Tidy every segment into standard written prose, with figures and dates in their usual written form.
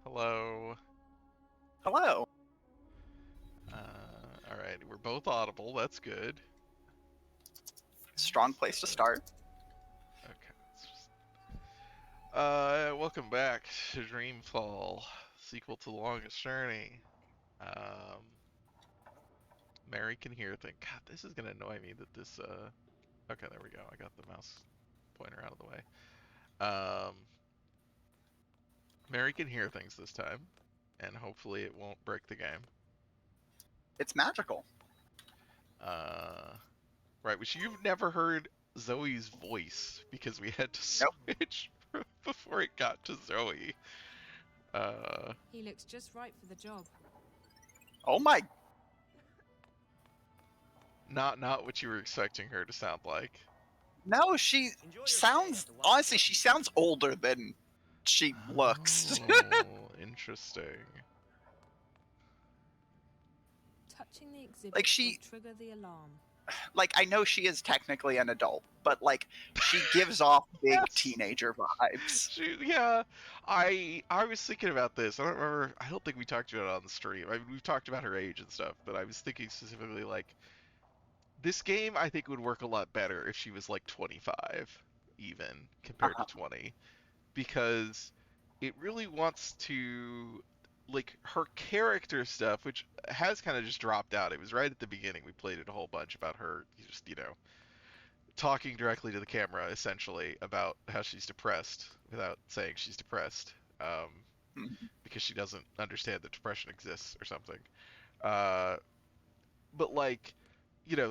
Hello. Hello. Alright, we're both audible. That's good. Strong place to start. Okay. Welcome back to Dreamfall, sequel to The Longest Journey. Um, Mary can hear things. God, this is gonna annoy me that this, Okay, there we go. I got the mouse pointer out of the way. Mary can hear things this time, and hopefully it won't break the game. It's magical. Right, which you've never heard Zoe's voice because we had to Nope. switch before it got to Zoe. He looks just right for the job. Oh my. Not what you were expecting her to sound like. No, she sounds. Honestly, she sounds older than she looks. Oh, interesting. Touching the exhibit Like, she- will trigger the alarm. Like, I know she is technically an adult, but like, she gives off big Yes. teenager vibes. Yeah, I was thinking about this. I don't remember. I don't think we talked about it on the stream. I mean, we've talked about her age and stuff, but I was thinking specifically like this game. I think would work a lot better if she was like 25, even compared to 20, because it really wants to like her character stuff, which has kind of just dropped out. It was right at the beginning. We played it a whole bunch about her just talking directly to the camera essentially about how she's depressed without saying she's depressed, because she doesn't understand that depression exists or something. But like,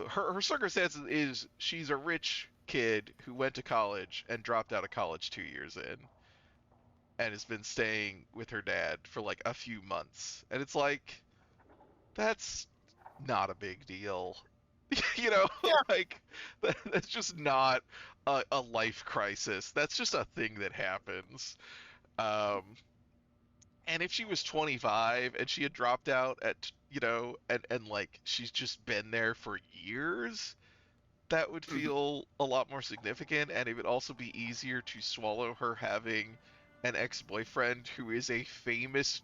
her circumstances is she's a rich kid who went to college and dropped out of college 2 years in and has been staying with her dad for like a few months. And it's like, that's not a big deal. Yeah. Like, that's just not a life crisis. That's just a thing that happens. Um, and if she was 25 and she had dropped out at, and like she's just been there for years, that would feel a lot more significant, and it would also be easier to swallow her having an ex-boyfriend who is a famous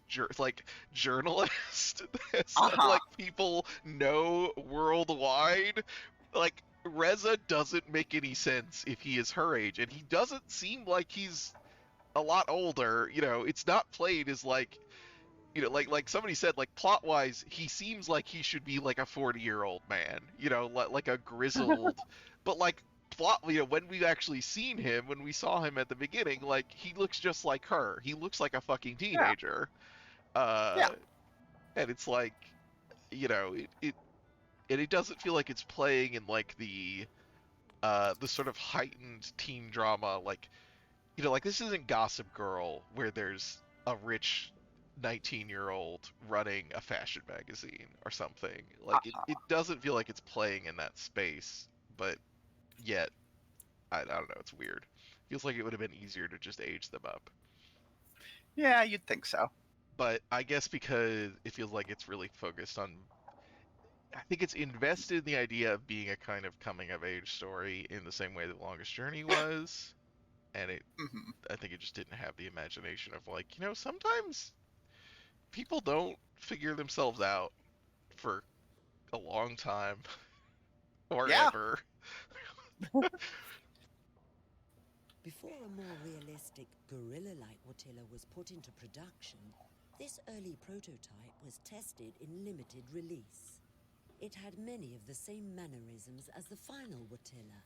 journalist that like people know worldwide. Like, Reza doesn't make any sense if he is her age, and he doesn't seem like he's a lot older. It's not played as like, like somebody said, like plot wise, he seems like he should be like a 40-year-old man, like a grizzled, but like plot, when we've actually seen him, when we saw him at the beginning, like he looks just like her. He looks like a fucking teenager. Yeah. And it's like, it doesn't feel like it's playing in like the sort of heightened teen drama, like, like this isn't Gossip Girl where there's a rich 19-year-old running a fashion magazine or something. Like, it doesn't feel like it's playing in that space, but yet, I don't know, it's weird. Feels like it would have been easier to just age them up. Yeah, you'd think so. But I guess because it feels like it's really focused on, I think it's invested in the idea of being a kind of coming of age story in the same way that Longest Journey was. And I think it just didn't have the imagination of like, sometimes people don't figure themselves out for a long time or Yeah. ever. Before a more realistic, gorilla-like Watilla was put into production, this early prototype was tested in limited release. It had many of the same mannerisms as the final Watilla,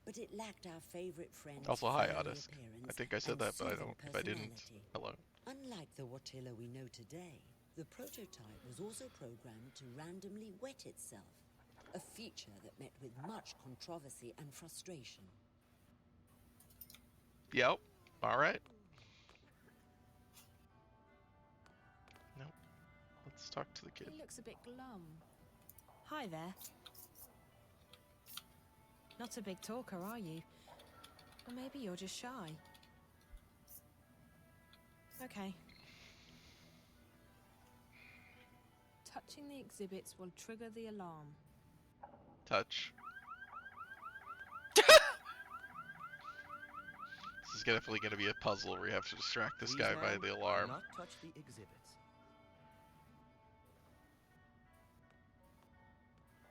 but it lacked our favorite friend's Also, hi, fiery Otis. appearance I think I said and that, but soothing if I didn't, personality. hello. Unlike the Watilla we know today, the prototype was also programmed to randomly wet itself, a feature that met with much controversy and frustration. Yep. All right. Nope. Let's talk to the kid. He looks a bit glum. Hi there. Not a big talker, are you? Or maybe you're just shy. Okay. Touching the exhibits will trigger the alarm. Touch. This is definitely going to be a puzzle where you have to distract this Please, guy by ma'am, the do alarm. not touch the exhibits.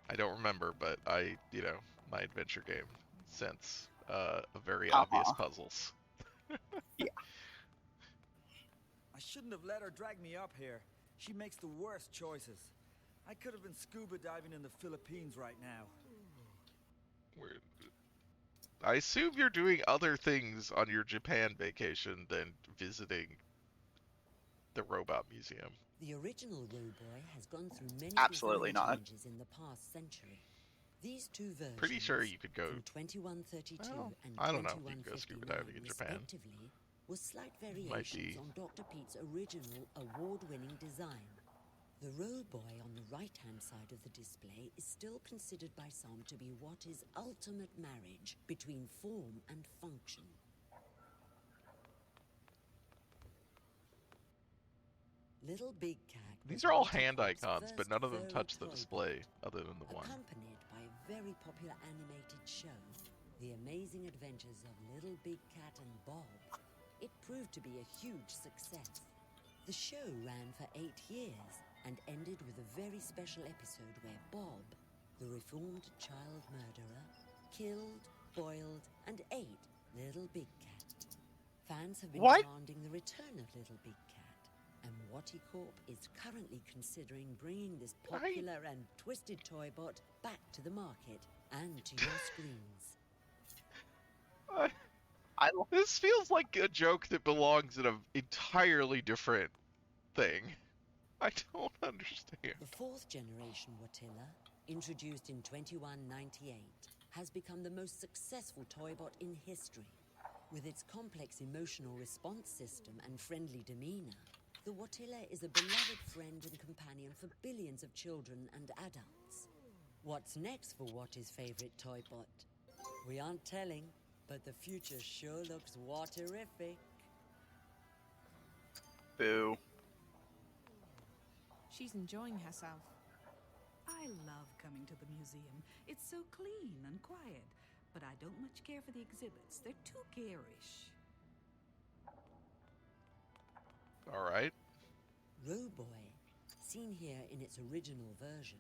I don't remember, but my adventure game sense very obvious Uh-huh. puzzles. Yeah. I shouldn't have let her drag me up here. She makes the worst choices. I could have been scuba diving in the Philippines right now. We're, I assume you're doing other things on your Japan vacation than visiting the robot museum. The original Roboy has gone through many Absolutely design not. changes in the past century. These two versions, Pretty sure you could go. from 2132 Well, and I don't know if you can go scuba 2159 diving in Japan. respectively, were slight Might variations be. on Dr. Pete's original award-winning design. The Roboy on the right-hand side of the display is still considered by some to be what is ultimate marriage between form and function. Little Big Cat. These was are all Watty hand Corp's icons, but first none of them furry touch the toy display boat, other than the one. accompanied by a very popular animated show, The Amazing Adventures of Little Big Cat and Bob. It proved to be a huge success. The show ran for 8 years and ended with a very special episode where Bob, the reformed child murderer, killed, boiled, and ate Little Big Cat. Fans have been What? demanding the return of Little Big Cat, and Watty Corp is currently considering bringing this popular and twisted toy bot back to the market and to your screens. This feels like a joke that belongs in an entirely different thing. I don't understand. The fourth generation Watilla, introduced in 2198, has become the most successful toy bot in history. With its complex emotional response system and friendly demeanor, the Watilla is a beloved friend and companion for billions of children and adults. What's next for Watty's favorite toy bot? We aren't telling, but the future sure looks Watterific. Boo. She's enjoying herself. I love coming to the museum. It's so clean and quiet. But I don't much care for the exhibits. They're too garish. Alright. Roboy, seen here in its original version,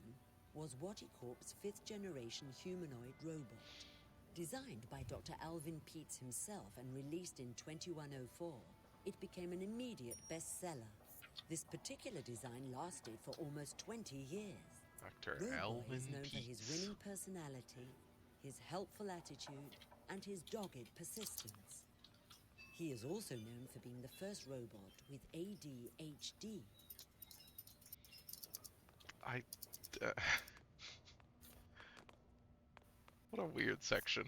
was Watty Corp's 5th generation humanoid robot. Designed by Dr. Alvin Peets himself and released in 2104, it became an immediate bestseller. This particular design lasted for almost 20 years. Dr. Roboy Alvin is known for his Peets. winning personality, his helpful attitude, and his dogged persistence. He is also known for being the first robot with ADHD. What a weird section.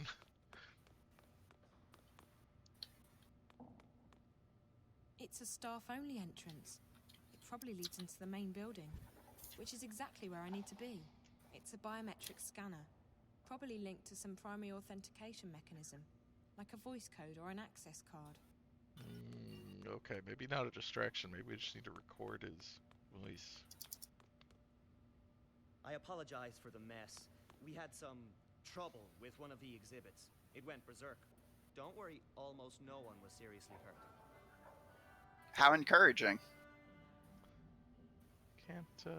It's a staff-only entrance. It probably leads into the main building, which is exactly where I need to be. It's a biometric scanner, probably linked to some primary authentication mechanism, like a voice code or an access card. Okay, maybe not a distraction. Maybe we just need to record his voice. I apologize for the mess. We had some trouble with one of the exhibits. It went berserk. Don't worry, almost no one was seriously hurt. How encouraging. Can't, Thought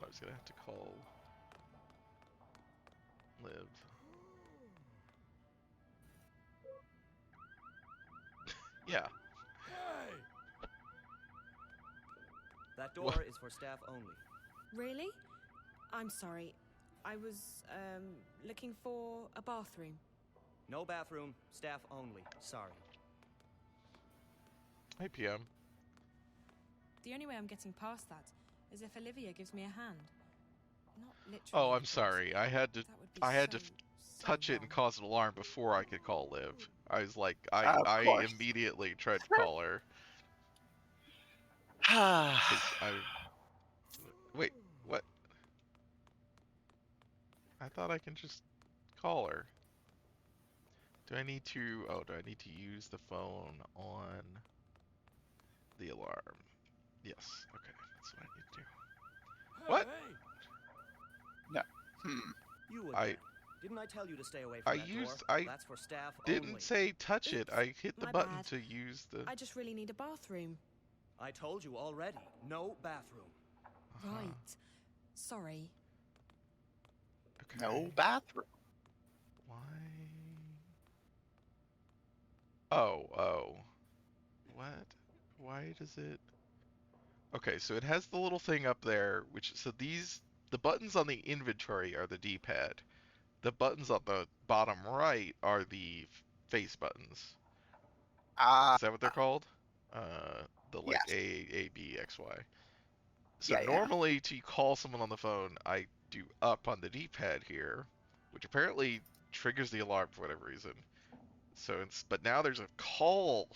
I was gonna have to call Liv. Yeah. That door What? is for staff only. Really? I'm sorry. I was, looking for a bathroom. No bathroom, staff only. Sorry. Hey, PM. The only way I'm getting past that is if Olivia gives me a hand. Not literally. Oh, of I'm course. sorry. I had to That would be so touch it and wrong. cause an alarm before I could call Liv. I was like, Of I course. immediately tried to call her. 'Cause wait, what? I thought I can just call her. Do I need to, do I need to use the phone on the alarm? Yes, okay, that's what I need to do. What? Hmm. You I- again. Didn't I tell you to stay away from that door? I That's for staff didn't only. say touch it. Oops, I hit the my button bad. to use the. I just really need a bathroom. I told you already. No bathroom. Right. Sorry. Okay. No bathroom. Why? Oh. What? Why does it? Okay, so it has the little thing up there, the buttons on the inventory are the D-pad. The buttons on the bottom right are the face buttons. Is that what they're called? The like Yes. A, B, X, Y. So Yeah. normally to call someone on the phone, I do up on the D-pad here, which apparently triggers the alarm for whatever reason. But now there's a call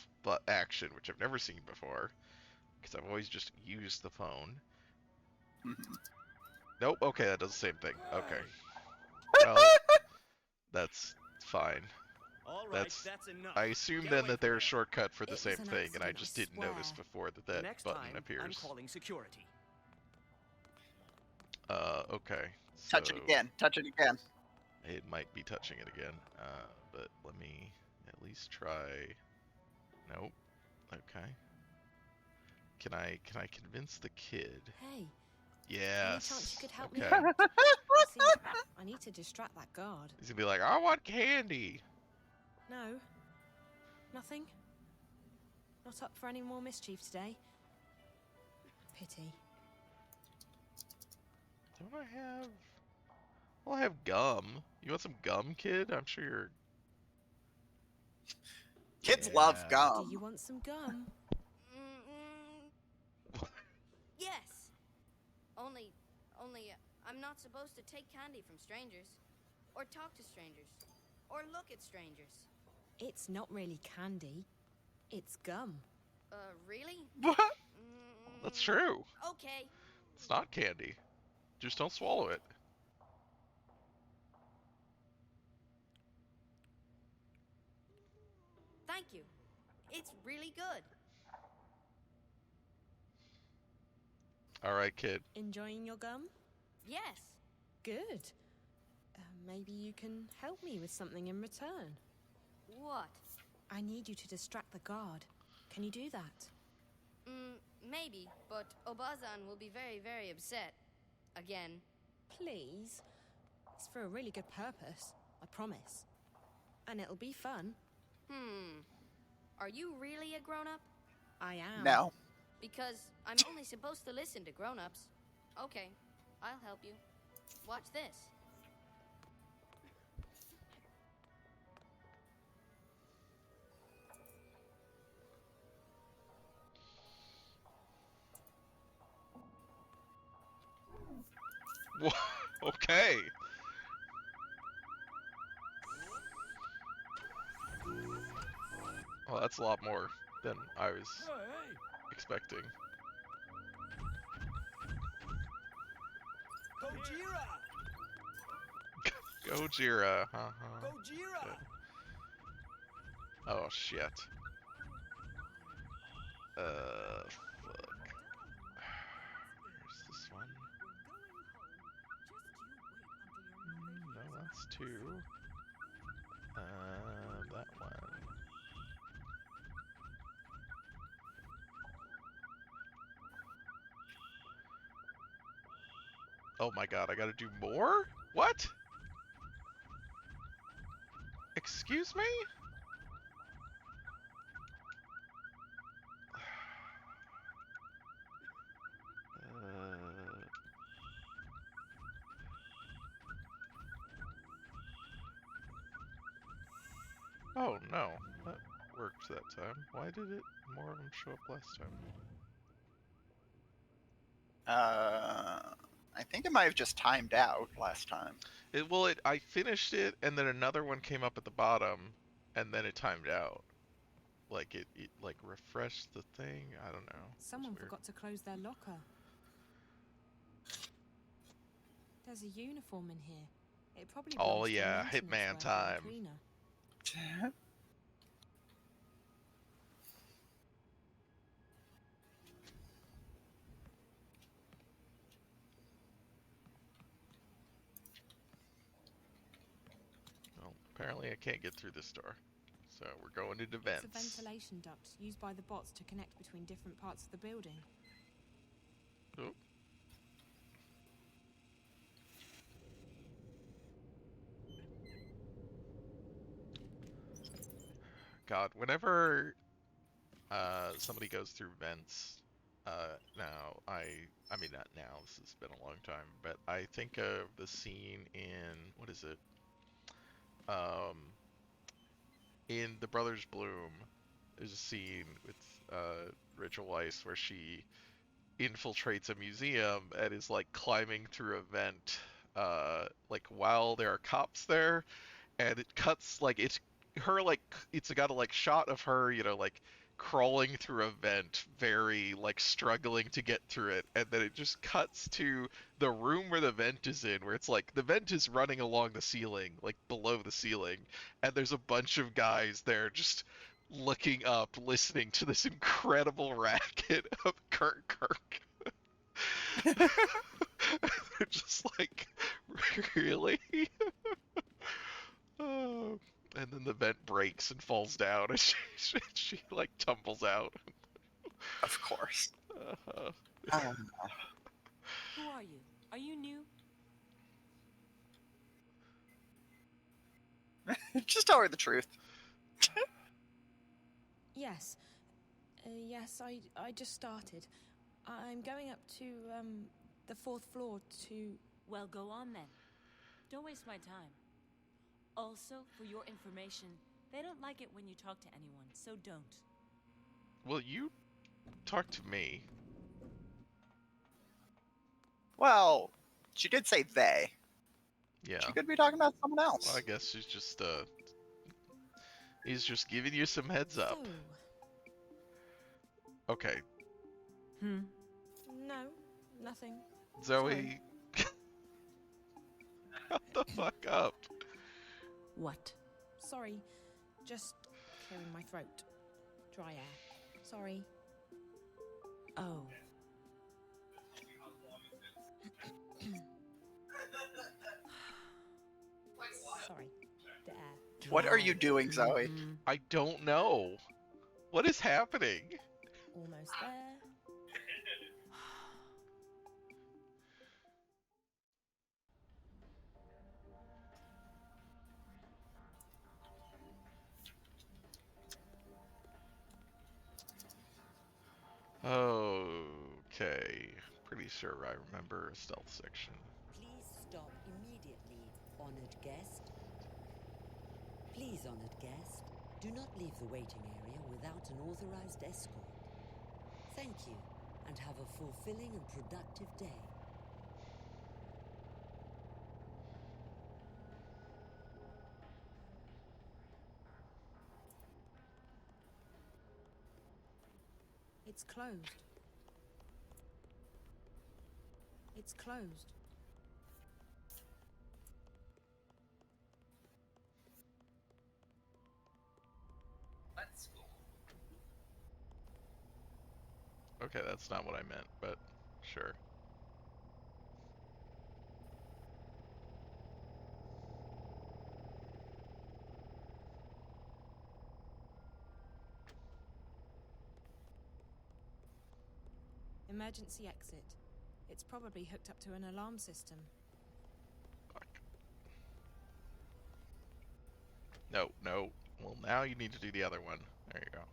action, which I've never seen before, because I've always just used the phone. Mhm. Nope. Okay, that does the same thing. Okay. Well, that's fine. All right, That's. that's enough. I assume Get then away that from they're a there. shortcut for the It same was an thing, and I accident, just I didn't notice swear. before that The that next button time, I'm appears. calling security. Okay. Touch it again. Touch it again. It might be touching it again. But let me at least try. Nope. Okay. Can I convince the kid? Hey, Yes. any chance you could help me Okay. out? See, I need to distract that guard. He's gonna be like, I want candy. No. Nothing? Not up for any more mischief today? Pity. Don't I have? Well, I have gum. You want some gum, kid? I'm sure you're. Kids Yeah. love Do gum. you want some gum? Yes. Only, I'm not supposed to take candy from strangers, or talk to strangers, or look at strangers. It's not really candy. It's gum. Really? What? That's true. Okay. It's not candy. Just don't swallow it. Thank you. It's really good. All right, kid. Enjoying your gum? Yes. Good. Maybe you can help me with something in return. What? I need you to distract the guard. Can you do that? Maybe, but Obazan will be very, very upset. Again. Please? It's for a really good purpose, I promise. And it'll be fun. Are you really a grown-up? I am. No. Because I'm only supposed to listen to grown-ups. Okay, I'll help you. Watch this. Okay. Well, that's a lot more than I was expecting. Gojira! Gojira. Gojira! Okay. Oh shit. Fuck. Where's this one? No, that's two. That one. Oh my god, I gotta do more? What? Excuse me? Oh no, that worked that time. Why did it more of them show up last time? I think it might have just timed out last time. I finished it and then another one came up at the bottom and then it timed out. Like it like refreshed the thing. I don't know. Someone forgot to close their locker. There's a uniform in here. It probably Oh, belongs to a yeah, maintenance Hitman worker or time. cleaner. apparently I can't get through this door. So we're going into It's vents. a ventilation duct used by the bots to connect between different parts of the building. Oh. God, whenever somebody goes through vents, now I mean not now, this has been a long time, but I think of the scene in what is it? Um, in The Brothers Bloom, there's a scene with Rachel Weisz where she infiltrates a museum and is like climbing through a vent, like while there are cops there, and it cuts like it's her like it's got a like shot of her, you know, like crawling through a vent, very like struggling to get through it, and then it just cuts to the room where the vent is in, where it's like the vent is running along the ceiling, like below the ceiling, and there's a bunch of guys there just looking up, listening to this incredible racket of Kirk Kirk. They're just like, really? Oh. And then the vent breaks and falls down, and she like tumbles out. Of course. Uh, Who are you? Are you new? Just tell her the truth. Yes. Yes, I just started. I'm going up to, the 4th floor to... Well, go on then. Don't waste my time. Also, for your information, they don't like it when you talk to anyone, so don't. well, you talk to me. Well, she did say they. Yeah. She could be talking about someone else. Well, I guess she's just he's just giving you some heads up. So... Okay, No, nothing. Zoe. Shut the fuck up. What? Sorry. Just clearing my throat. Dry air. Sorry. Oh. Sorry. The air. What are you doing, Zoe? I don't know. What is happening? Almost there. Okay. Pretty sure I remember a stealth section. Please stop immediately, honored guest. Please, honored guest, do not leave the waiting area without an authorized escort. Thank you, and have a fulfilling and productive day. It's closed. It's closed. Okay, that's not what I meant, but sure. Emergency exit. It's probably hooked up to an alarm system. Fuck. No, no. Well, now you need to do the other one. There you go.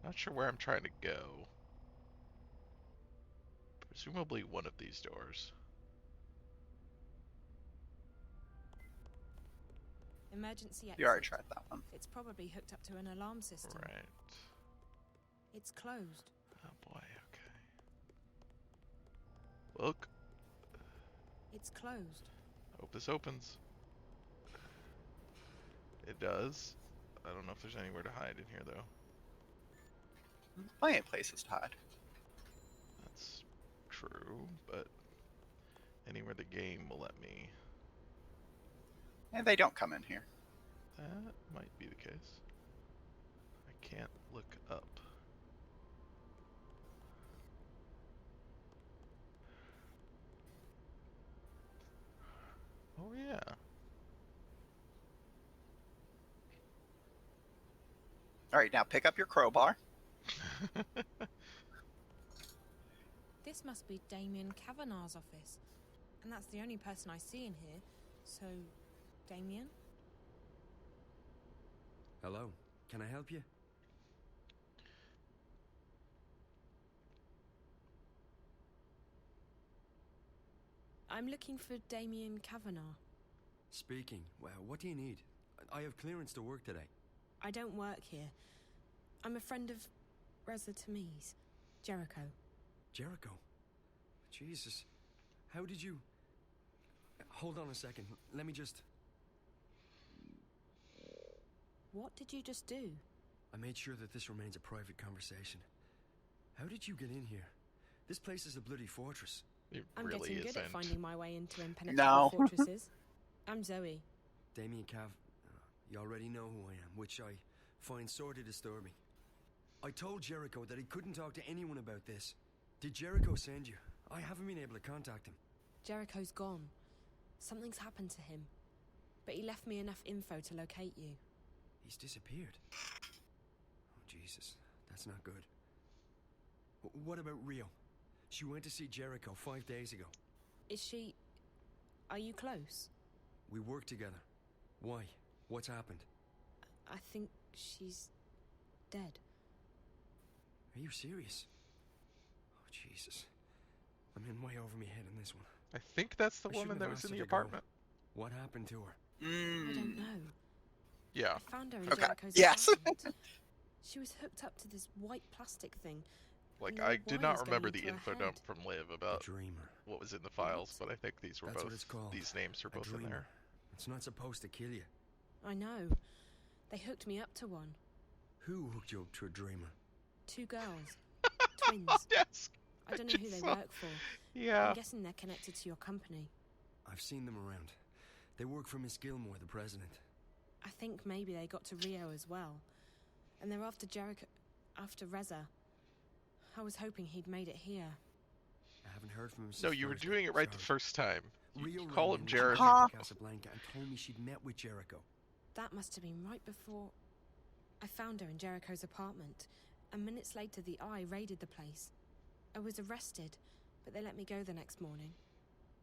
Not sure where I'm trying to go. Presumably one of these doors. Emergency exit. You already tried that one. It's probably hooked up to an alarm system. Right. It's closed. Oh boy, okay. Look. It's closed. Hope this opens. It does. I don't know if there's anywhere to hide in here though. Plenty of places to hide. That's true, but anywhere the game will let me. And they don't come in here. That might be the case. I can't look up. Oh yeah. All right, now pick up your crowbar. This must be Damien Kavanagh's office. And that's the only person I see in here. So, Damien? Hello. Can I help you? I'm looking for Damien Kavanagh. Speaking. Well, what do you need? I have clearance to work today. I don't work here. I'm a friend of Reza Tamiz, Jericho. Jericho? Jesus. How did you... Hold on a second. Let me just... What did you just do? I made sure that this remains a private conversation. How did you get in here? This place is a bloody fortress. It I'm really getting good isn't. at finding my way into impenetrable fortresses. I'm Zoe. Damien Cav... you already know who I am, which I find sorely disturbing. I told Jericho that he couldn't talk to anyone about this. Did Jericho send you? I haven't been able to contact him. Jericho's gone. Something's happened to him. But he left me enough info to locate you. He's disappeared. Oh, Jesus. That's not good. What about Rio? She went to see Jericho 5 days ago. Is she... Are you close? We work together. Why? What's happened? I think she's... dead. Are you serious? Oh, Jesus. I'm in way over my head on this one. I think that's the I shouldn't woman that have was in asked the her to go. apartment. What happened to her? I don't know. Yeah. I found her in Okay. Jericho's Yes. apartment. She was hooked up to this white plastic thing. Like, and there I were did wires not going remember the into her info head. dump from Liv about Dreamer. what was in the files, but I think these were That's both... what it's called. These names are A both in dreamer. there. It's not supposed to kill you. I know. They hooked me up to one. Who hooked you up to a dreamer? 2 girls. Twins. Yes. I don't know who they work for. Yeah. I'm guessing they're connected to your company. I've seen them around. They work for Miss Gilmore, the president. I think maybe they got to Rio as well. And they're after Jericho... after Reza. I was hoping he'd made it here. I haven't heard from him since No, you were Thursday. doing it right the Sorry. first time. You Rio call rang him me when she Jericho. got to Casablanca and told me she'd met with Jericho. That must have been right before... I found her in Jericho's apartment. And minutes later, the Eye raided the place. I was arrested, but they let me go the next morning.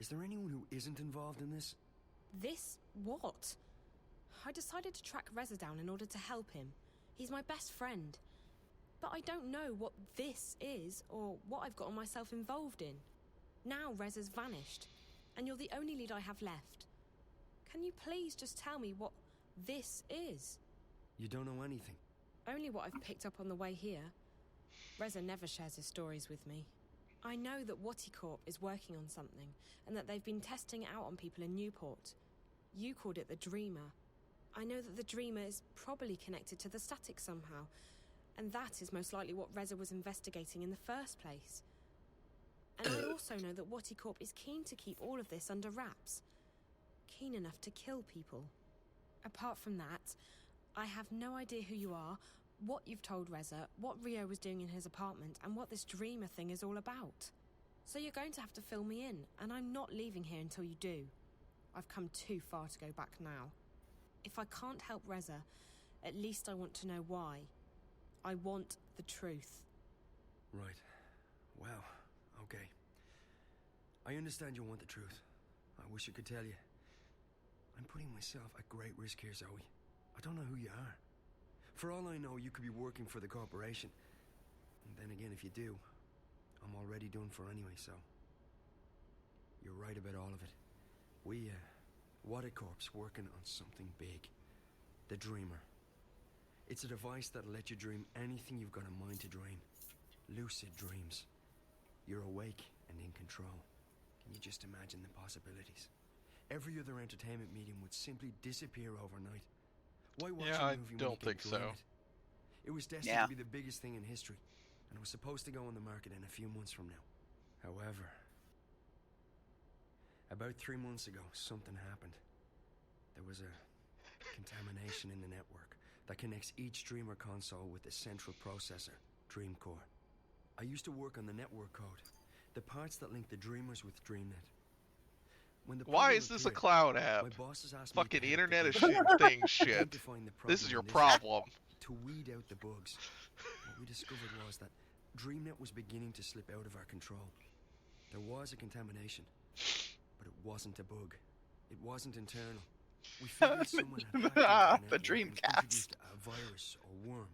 Is there anyone who isn't involved in this? This? What? I decided to track Reza down in order to help him. He's my best friend. But I don't know what this is, or what I've gotten myself involved in. Now Reza's vanished, and you're the only lead I have left. Can you please just tell me what this is? You don't know anything. Only what I've picked up on the way here. Reza never shares his stories with me. I know that Waticorp is working on something, and that they've been testing it out on people in Newport. You called it the Dreamer. I know that the Dreamer is probably connected to the static somehow, and that is most likely what Reza was investigating in the first place. And I also know that Waticorp is keen to keep all of this under wraps. Keen enough to kill people. Apart from that, I have no idea who you are, what you've told Reza, what Rio was doing in his apartment, and what this Dreamer thing is all about. So you're going to have to fill me in, and I'm not leaving here until you do. I've come too far to go back now. If I can't help Reza, at least I want to know why. I want the truth. Right. Well, okay. I understand you want the truth. I wish I could tell you. I'm putting myself at great risk here, Zoe. I don't know who you are. For all I know, you could be working for the corporation. And then again, if you do, I'm already done for anyway, so... You're right about all of it. We, Waticorp's working on something big. The Dreamer. It's a device that'll let you dream anything you've got a mind to dream. Lucid dreams. You're awake and in control. Can you just imagine the possibilities? Every other entertainment medium would simply disappear overnight. Why watch Yeah, a I movie when don't you can think dream so. it? It was destined Yeah. to be the biggest thing in history, and it was supposed to go on the market in a few months from now. However, about 3 months ago, something happened. There was a contamination in the network that connects each Dreamer console with the central processor, Dreamcore. I used to work on the network code, the parts that link the Dreamers with Dreamnet. When the Why problem is this a appeared, cloud app? my bosses asked me Fucking to head up the Internet of group, Things shit. identifying the This is problem your in this problem. to weed out the bugs. What we discovered was that Dreamnet was beginning to slip out of our control. There was a contamination, but it wasn't a bug. It wasn't internal. We figured someone had hacked into The network and Dreamcast. introduced a virus or worm.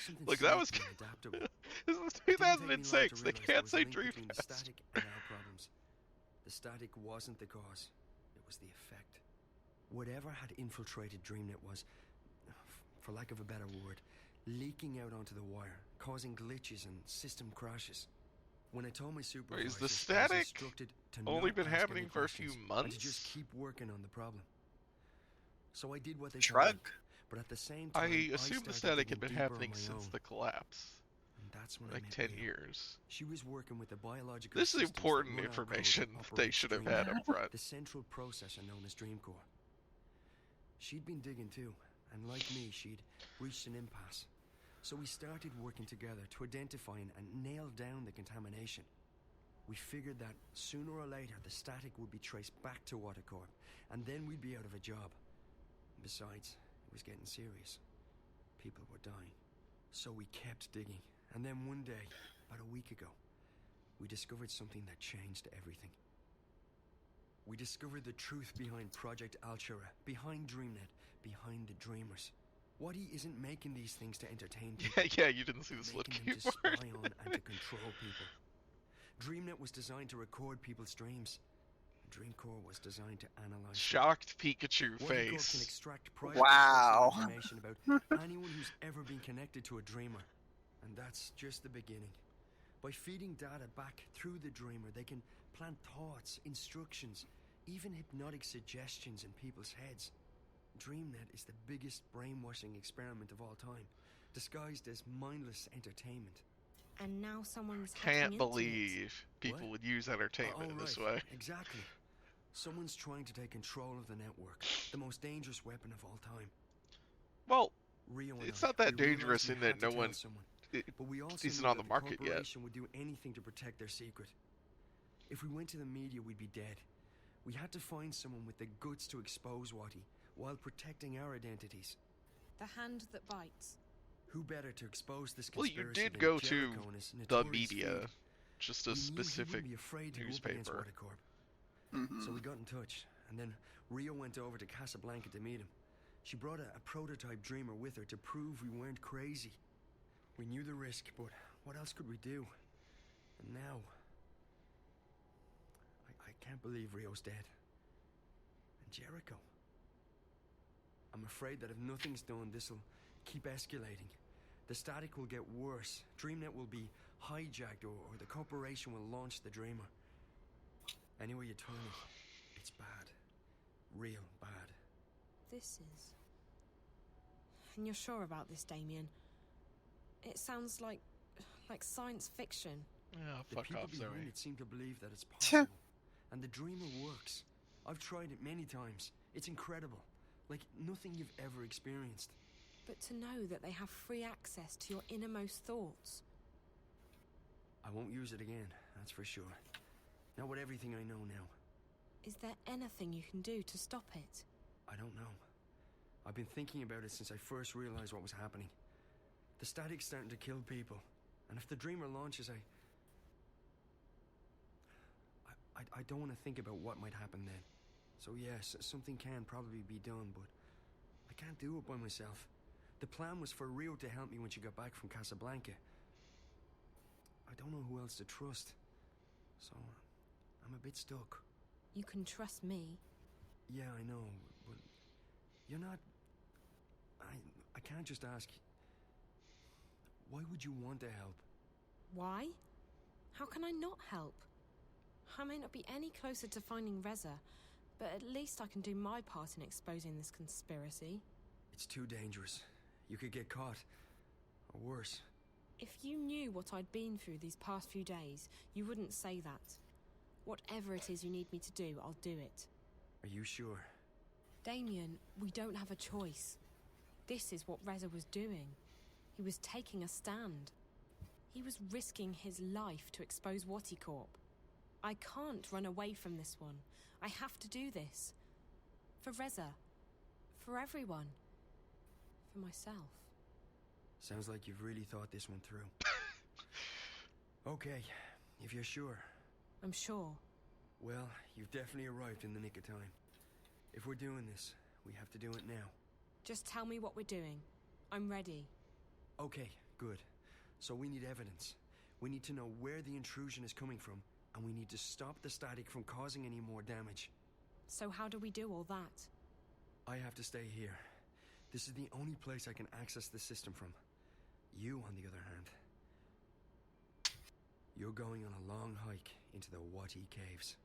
Something Look, that was sneaky and adaptable. this is It didn't take me long to 2006. They realize there can't was a say link between the Dreamcast. static and our problems. The static wasn't the cause. It was the effect. Whatever had infiltrated Dreamnet was, for lack of a better word, leaking out onto the wire, causing glitches and system crashes. When I told my supervisors, Is the I was static instructed to only not been ask happening any for a few questions months? and to just keep working on the problem. So I did what they told Shrug. me, but at the same time, I assume the started static had digging been deeper happening on my since own. the collapse. And that's when I Like met 10 Rio. years. She was working with the biological This is systems that important run our code information that they operates should have Dreamnet, had up front. the central processor known as Dreamcore. She'd been digging too, and like me, she'd reached an impasse. So we started working together to identify and nail down the contamination. We figured that sooner or later the static would be traced back to Watercorp, and then we'd be out of a job. Besides, it was getting serious. People were dying. So we kept digging, and then one day, about a week ago, we discovered something that changed everything. We discovered the truth behind Project Altura, behind Dreamnet, behind the Dreamers. Waddy isn't making these things to entertain people. Yeah, you didn't see the making slipkey them to part. spy on and to control people. Dreamnet was designed to record people's dreams. Dreamcore was designed to analyze them. Shocked Pikachu Watercorp can face. extract private Wow. personal information about anyone who's ever been connected to a dreamer. And that's just the beginning. By feeding data back through the dreamer, they can plant thoughts, instructions, even hypnotic suggestions in people's heads. Dreamnet is the biggest brainwashing experiment of all time, disguised as mindless entertainment. And now someone's hacking Can't into it. believe people What? would use entertainment in this right, way. Exactly. Someone's trying to take control of the network, the most dangerous weapon of all time. Well, Rio and it's I, not that we realized dangerous we in had that to no tell one someone, it but we also isn't knew on that the market yet. corporation would do anything to protect their secret. If we went to the media, we'd be dead. We had to find someone with the guts to expose Watty while protecting our identities. The hand that bites. Who better to expose this Well, conspiracy you did than go to Jericho and his the notorious media, feed? just We a knew he specific wouldn't be afraid to go up against newspaper. Watercorp. So we got in touch, and then Rio went over to Casablanca to meet him. She brought a prototype dreamer with her to prove we weren't crazy. We knew the risk, but what else could we do? And now... I can't believe Rio's dead. And Jericho. I'm afraid that if nothing's done, this'll keep escalating. The static will get worse. Dreamnet will be hijacked, or the corporation will launch the Dreamer. Anyway you turn it, it's bad. Real bad. This is. And you're sure about this, Damien? It sounds like science fiction. Yeah, The fuck people off, Zoe. behind it seem to believe that it's possible. And the Dreamer works. I've tried it many times. It's incredible. Like nothing you've ever experienced. But to know that they have free access to your innermost thoughts. I won't use it again, that's for sure. Not with everything I know now. Is there anything you can do to stop it? I don't know. I've been thinking about it since I first realized what was happening. The static's starting to kill people. And if the Dreamer launches, I don't want to think about what might happen then. So yes, something can probably be done, but I can't do it by myself. The plan was for Rio to help me when she got back from Casablanca. I don't know who else to trust. So, I'm a bit stuck. You can trust me. Yeah, I know, but you're not... I can't just ask... Why would you want to help? Why? How can I not help? I may not be any closer to finding Reza, but at least I can do my part in exposing this conspiracy. It's too dangerous. You could get caught. Or worse. If you knew what I'd been through these past few days, you wouldn't say that. Whatever it is you need me to do, I'll do it. Are you sure? Damien, we don't have a choice. This is what Reza was doing. He was taking a stand. He was risking his life to expose Waticorp. I can't run away from this one. I have to do this. For Reza. For everyone. For myself. Sounds like you've really thought this one through. Okay, if you're sure. I'm sure. Well, you've definitely arrived in the nick of time. If we're doing this, we have to do it now. Just tell me what we're doing. I'm ready. Okay, good. So we need evidence. We need to know where the intrusion is coming from, and we need to stop the static from causing any more damage. So how do we do all that? I have to stay here. This is the only place I can access the system from. You, on the other hand, you're going on a long hike into the Wati Caves.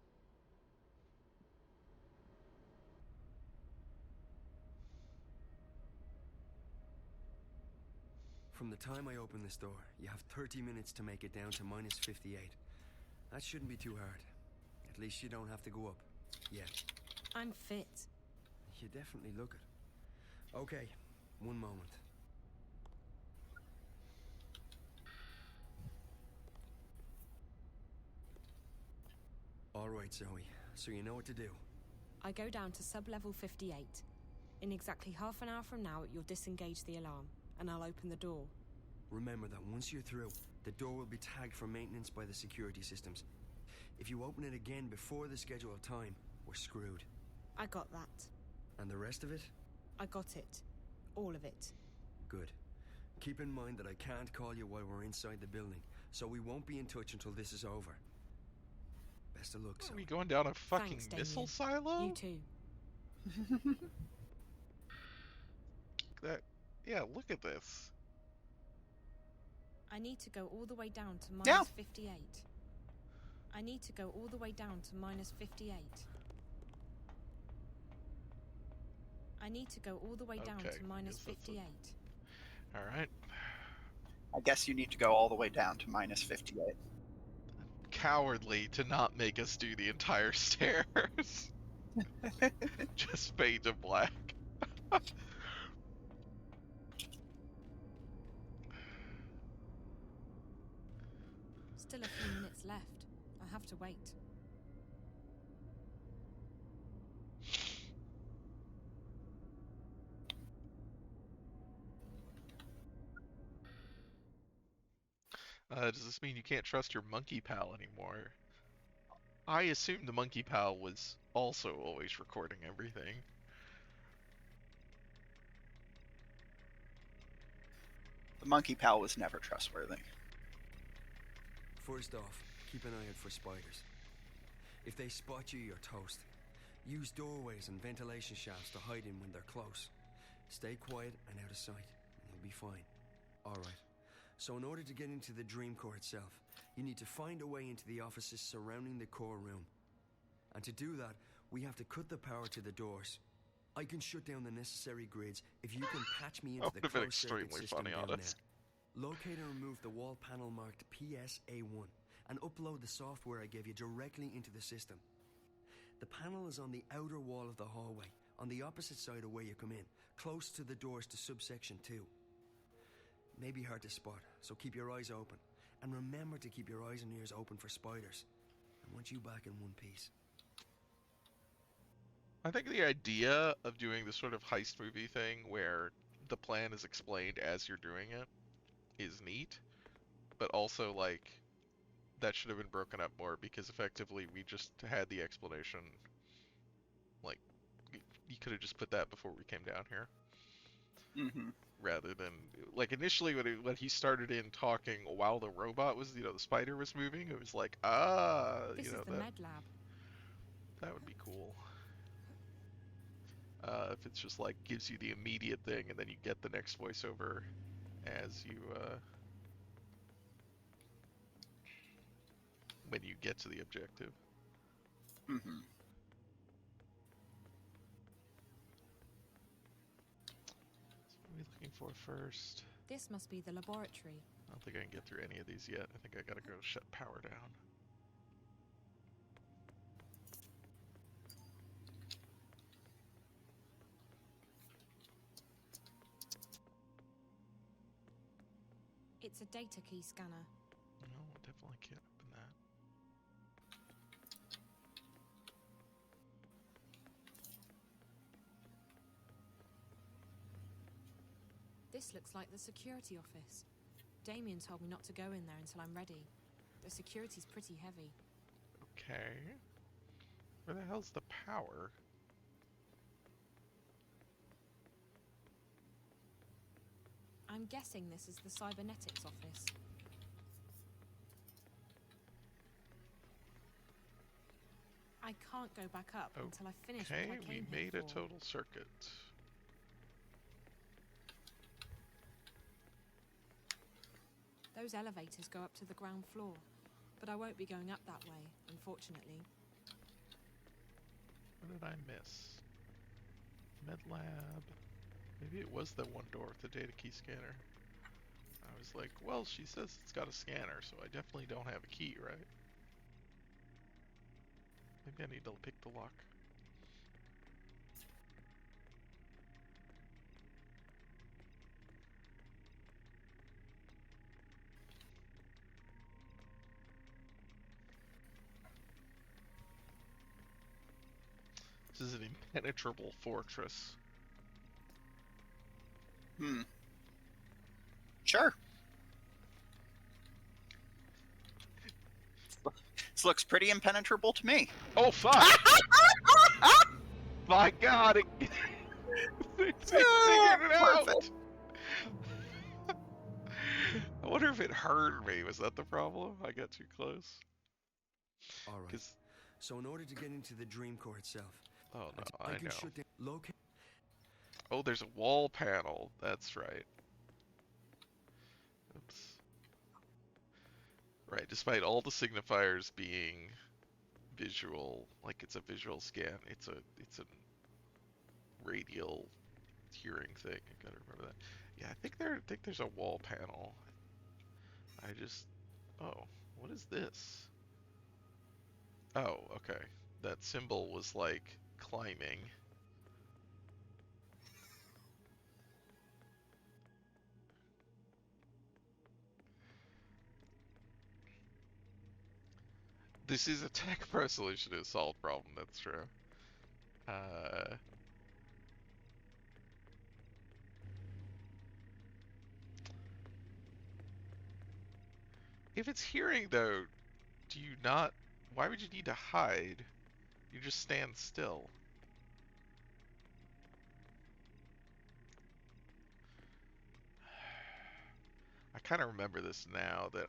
From the time I open this door, you have 30 minutes to make it down to minus 58. That shouldn't be too hard. At least you don't have to go up. Yet. I'm fit. You definitely look it. Okay, one moment. All right, Zoe. So you know what to do. I go down to sub-level 58. In exactly half an hour from now, you'll disengage the alarm, and I'll open the door. Remember that once you're through, the door will be tagged for maintenance by the security systems. If you open it again before the scheduled time, we're screwed. I got that. And the rest of it? I got it. All of it. Good. Keep in mind that I can't call you while we're inside the building, so we won't be in touch until this is over. Best of luck, Are Zoe. we going down a fucking Thanks, missile Damien. silo? You too. Yeah, look at this. I need to go all the way down to minus Yeah. 58. I need to go all the way down to minus 58. I need to go all the way down Okay, to minus guess that's a- 58. All right. I guess you need to go all the way down to minus 58. Cowardly to not make us do the entire stairs. Just fade to black. Still a few minutes left. I have to wait. Does this mean you can't trust your monkey pal anymore? I assumed the monkey pal was also always recording everything. The monkey pal was never trustworthy. First off, keep an eye out for spiders. If they spot you, you're toast. Use doorways and ventilation shafts to hide in when they're close. Stay quiet and out of sight, and you'll be fine. Alright, so in order to get into the dream core itself, you need to find a way into the offices surrounding the core room. And to do that, we have to cut the power to the doors. I can shut down the necessary grids if you can patch me into That the would've been closed circuit extremely system funny, down honest. there. Locate and remove the wall panel marked PSA1 and upload the software I gave you directly into the system. The panel is on the outer wall of the hallway, on the opposite side of where you come in, close to the doors to subsection 2. May be hard to spot, so keep your eyes open. And remember to keep your eyes and ears open for spiders. I want you back in one piece. I think the idea of doing this sort of heist movie thing where the plan is explained as you're doing it is neat, but also, like, that should have been broken up more because effectively we just had the explanation. Like, you could have just put that before we came down here. Mm-hmm. Rather than, like, initially when he started in talking while the robot was, the spider was moving, it was like, This is the that, med lab. that would be cool. If it's just like gives you the immediate thing and then you get the next voiceover as you when you get to the objective. Mm-hmm. So what are we looking for first? This must be the laboratory. I don't think I can get through any of these yet. I think I gotta go shut power down. It's a data key scanner. No, definitely can't open that. This looks like the security office. Damien told me not to go in there until I'm ready. The security's pretty heavy. Okay. Where the hell's the power? I'm guessing this is the cybernetics office. I can't go back up until I finish what I Okay, came we here made a for. total circuit. Those elevators go up to the ground floor, but I won't be going up that way, unfortunately. What did I miss? Med lab. Maybe it was the one door with the data key scanner. I was like, well, she says it's got a scanner, so I definitely don't have a key, right? Maybe I need to pick the lock. This is an impenetrable fortress. Sure. This looks pretty impenetrable to me. Oh, fuck! My god! It figured it out! Perfect. I wonder if it heard me. Was that the problem? I got too close. All right. So in order to get into the dream core itself, Oh no, I can know. shut down. Locate. Oh, there's a wall panel. That's right. Oops. Right, despite all the signifiers being visual, like it's a visual scan, it's a radial hearing thing. I gotta remember that. Yeah, I think there's a wall panel. Oh, what is this? Oh, okay. That symbol was like climbing. This is a tech pro solution to a solved problem, that's true. If it's hearing though, do you not, why would you need to hide? You just stand still. I kind of remember this now that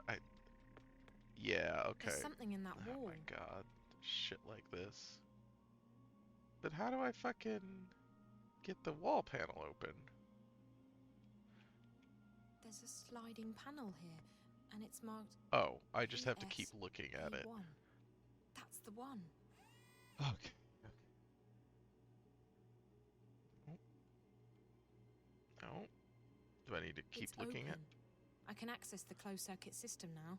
yeah, okay. There's something in that Oh wall. my god, shit like this. But how do I fucking get the wall panel open? There's a sliding panel here, and it's marked. Oh, I just have to keep looking at it. PS1. That's the one. Okay. No. Do I need to keep It's looking open. I can access the closed circuit system now.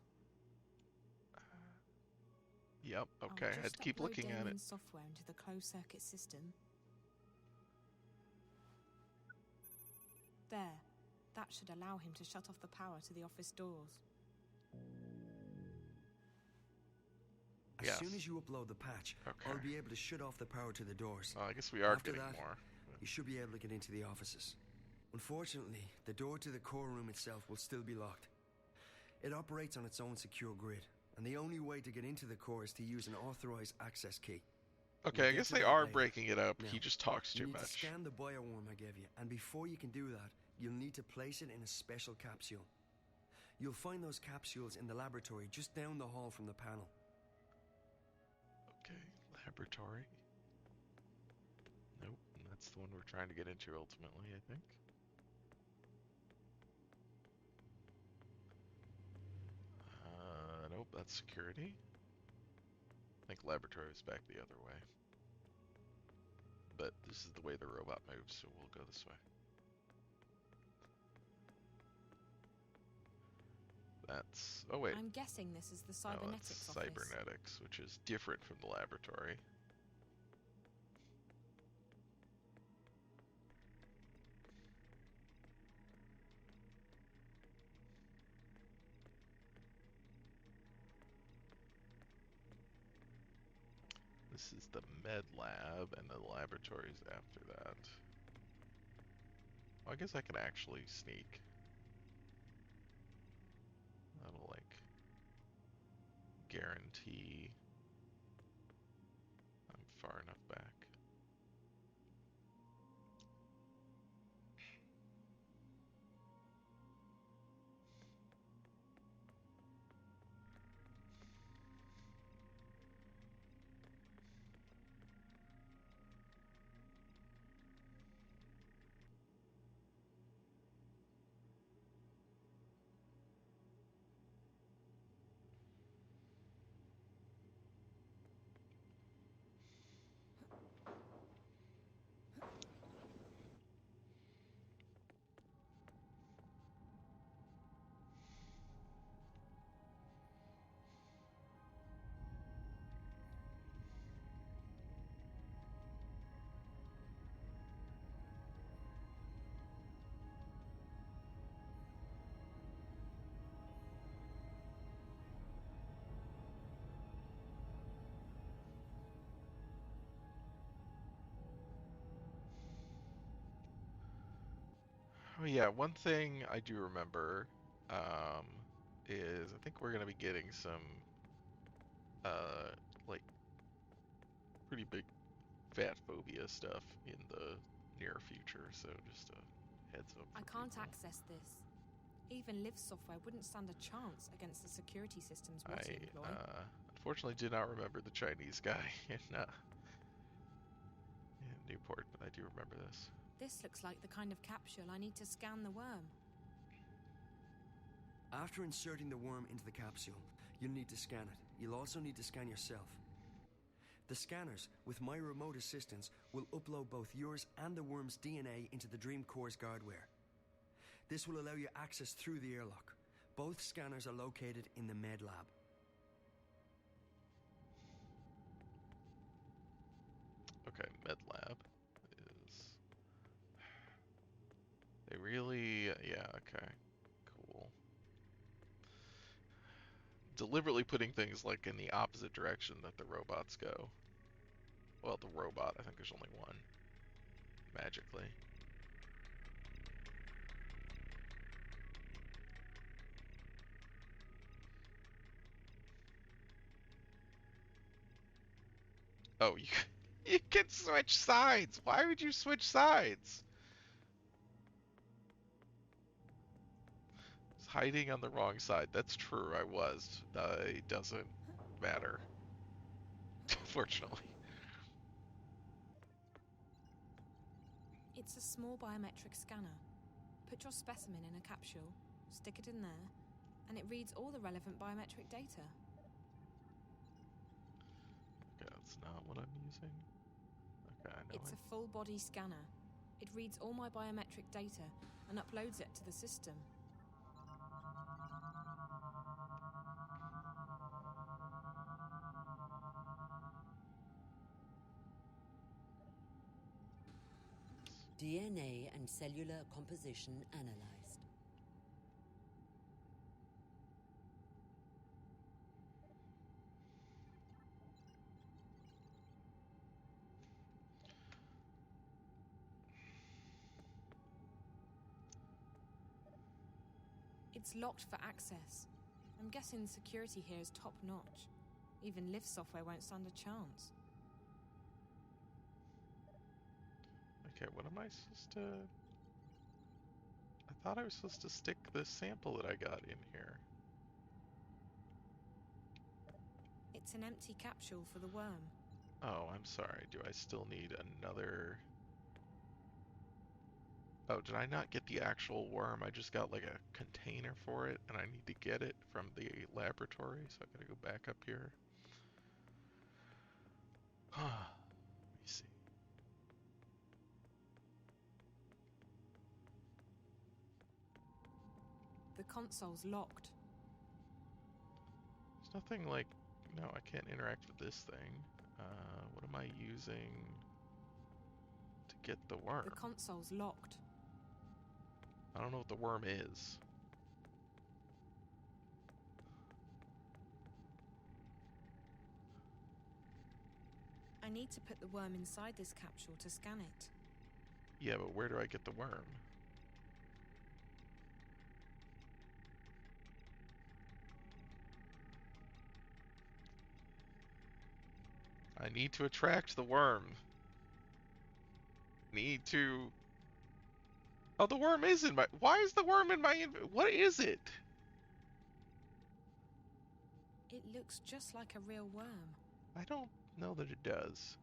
Yep, okay, I had to keep looking at it. Software into the closed circuit system. There. That should allow him to shut off the power to the office doors. As soon as you upload the patch, I'll be able to shut off the power to the doors. Oh, I guess we are After getting that, more. You should be able to get into the offices. Unfortunately, the door to the core room itself will still be locked. It operates on its own secure grid, and the only way to get into the core is to use an authorized access key. Okay, I guess they are breaking it up. He just talks too You need much. to scan the bioworm I gave you, and before you can do that, you'll need to place it in a special capsule. You'll find those capsules in the laboratory just down the hall from the panel. Okay, laboratory. Nope, that's the one we're trying to get into ultimately, I think. Nope, that's security. I think laboratory is back the other way. But this is the way the robot moves, so we'll go this way. That's... oh wait. I'm guessing this is the No, cybernetics that's office. cybernetics, which is different from the laboratory. is the med lab, and the laboratories after that. Well, I guess I can actually sneak. That'll, like, guarantee I'm far enough back. Oh yeah, one thing I do remember um, is I think we're gonna be getting some like pretty big fat phobia stuff in the near future, so just a heads up I for can't people. access this. Even Liv software wouldn't stand a chance against the security systems Watty employ. Unfortunately did not remember the Chinese guy in Newport, but I do remember this. This looks like the kind of capsule I need to scan the worm. After inserting the worm into the capsule, you'll need to scan it. You'll also need to scan yourself. The scanners, with my remote assistance, will upload both yours and the worm's DNA into the Dream Core's guardware. This will allow you access through the airlock. Both scanners are located in the med lab. Okay, med lab is... They really... Yeah, okay. Cool. Deliberately putting things, like, in the opposite direction that the robots go. Well, the robot, I think there's only one. Magically. Oh, you can switch sides! Why would you switch sides? It's hiding on the wrong side. That's true, I was. It doesn't matter. Fortunately. It's a small biometric scanner. Put your specimen in a capsule, stick it in there, and it reads all the relevant biometric data. Okay, that's not what I'm using. Okay, I know It's it. a full body scanner. It reads all my biometric data and uploads it to the system. DNA and cellular composition analyzed. It's locked for access. I'm guessing security here is top notch. Even Liv software won't stand a chance. Okay, what am I supposed to... I thought I was supposed to stick the sample that I got in here. It's an empty capsule for the worm. Oh, I'm sorry. Do I still need another... Oh, did I not get the actual worm? I just got like a container for it, and I need to get it from the laboratory, so I gotta go back up here. Let me see. The console's locked. There's nothing like... No, I can't interact with this thing. What am I using to get the worm? The console's locked. I don't know what the worm is. I need to put the worm inside this capsule to scan it. Yeah, but where do I get the worm? I need to attract the worm. Need to... Oh, the worm is in my... Why is the worm in my... What is it? It looks just like a real worm. I don't know that it does.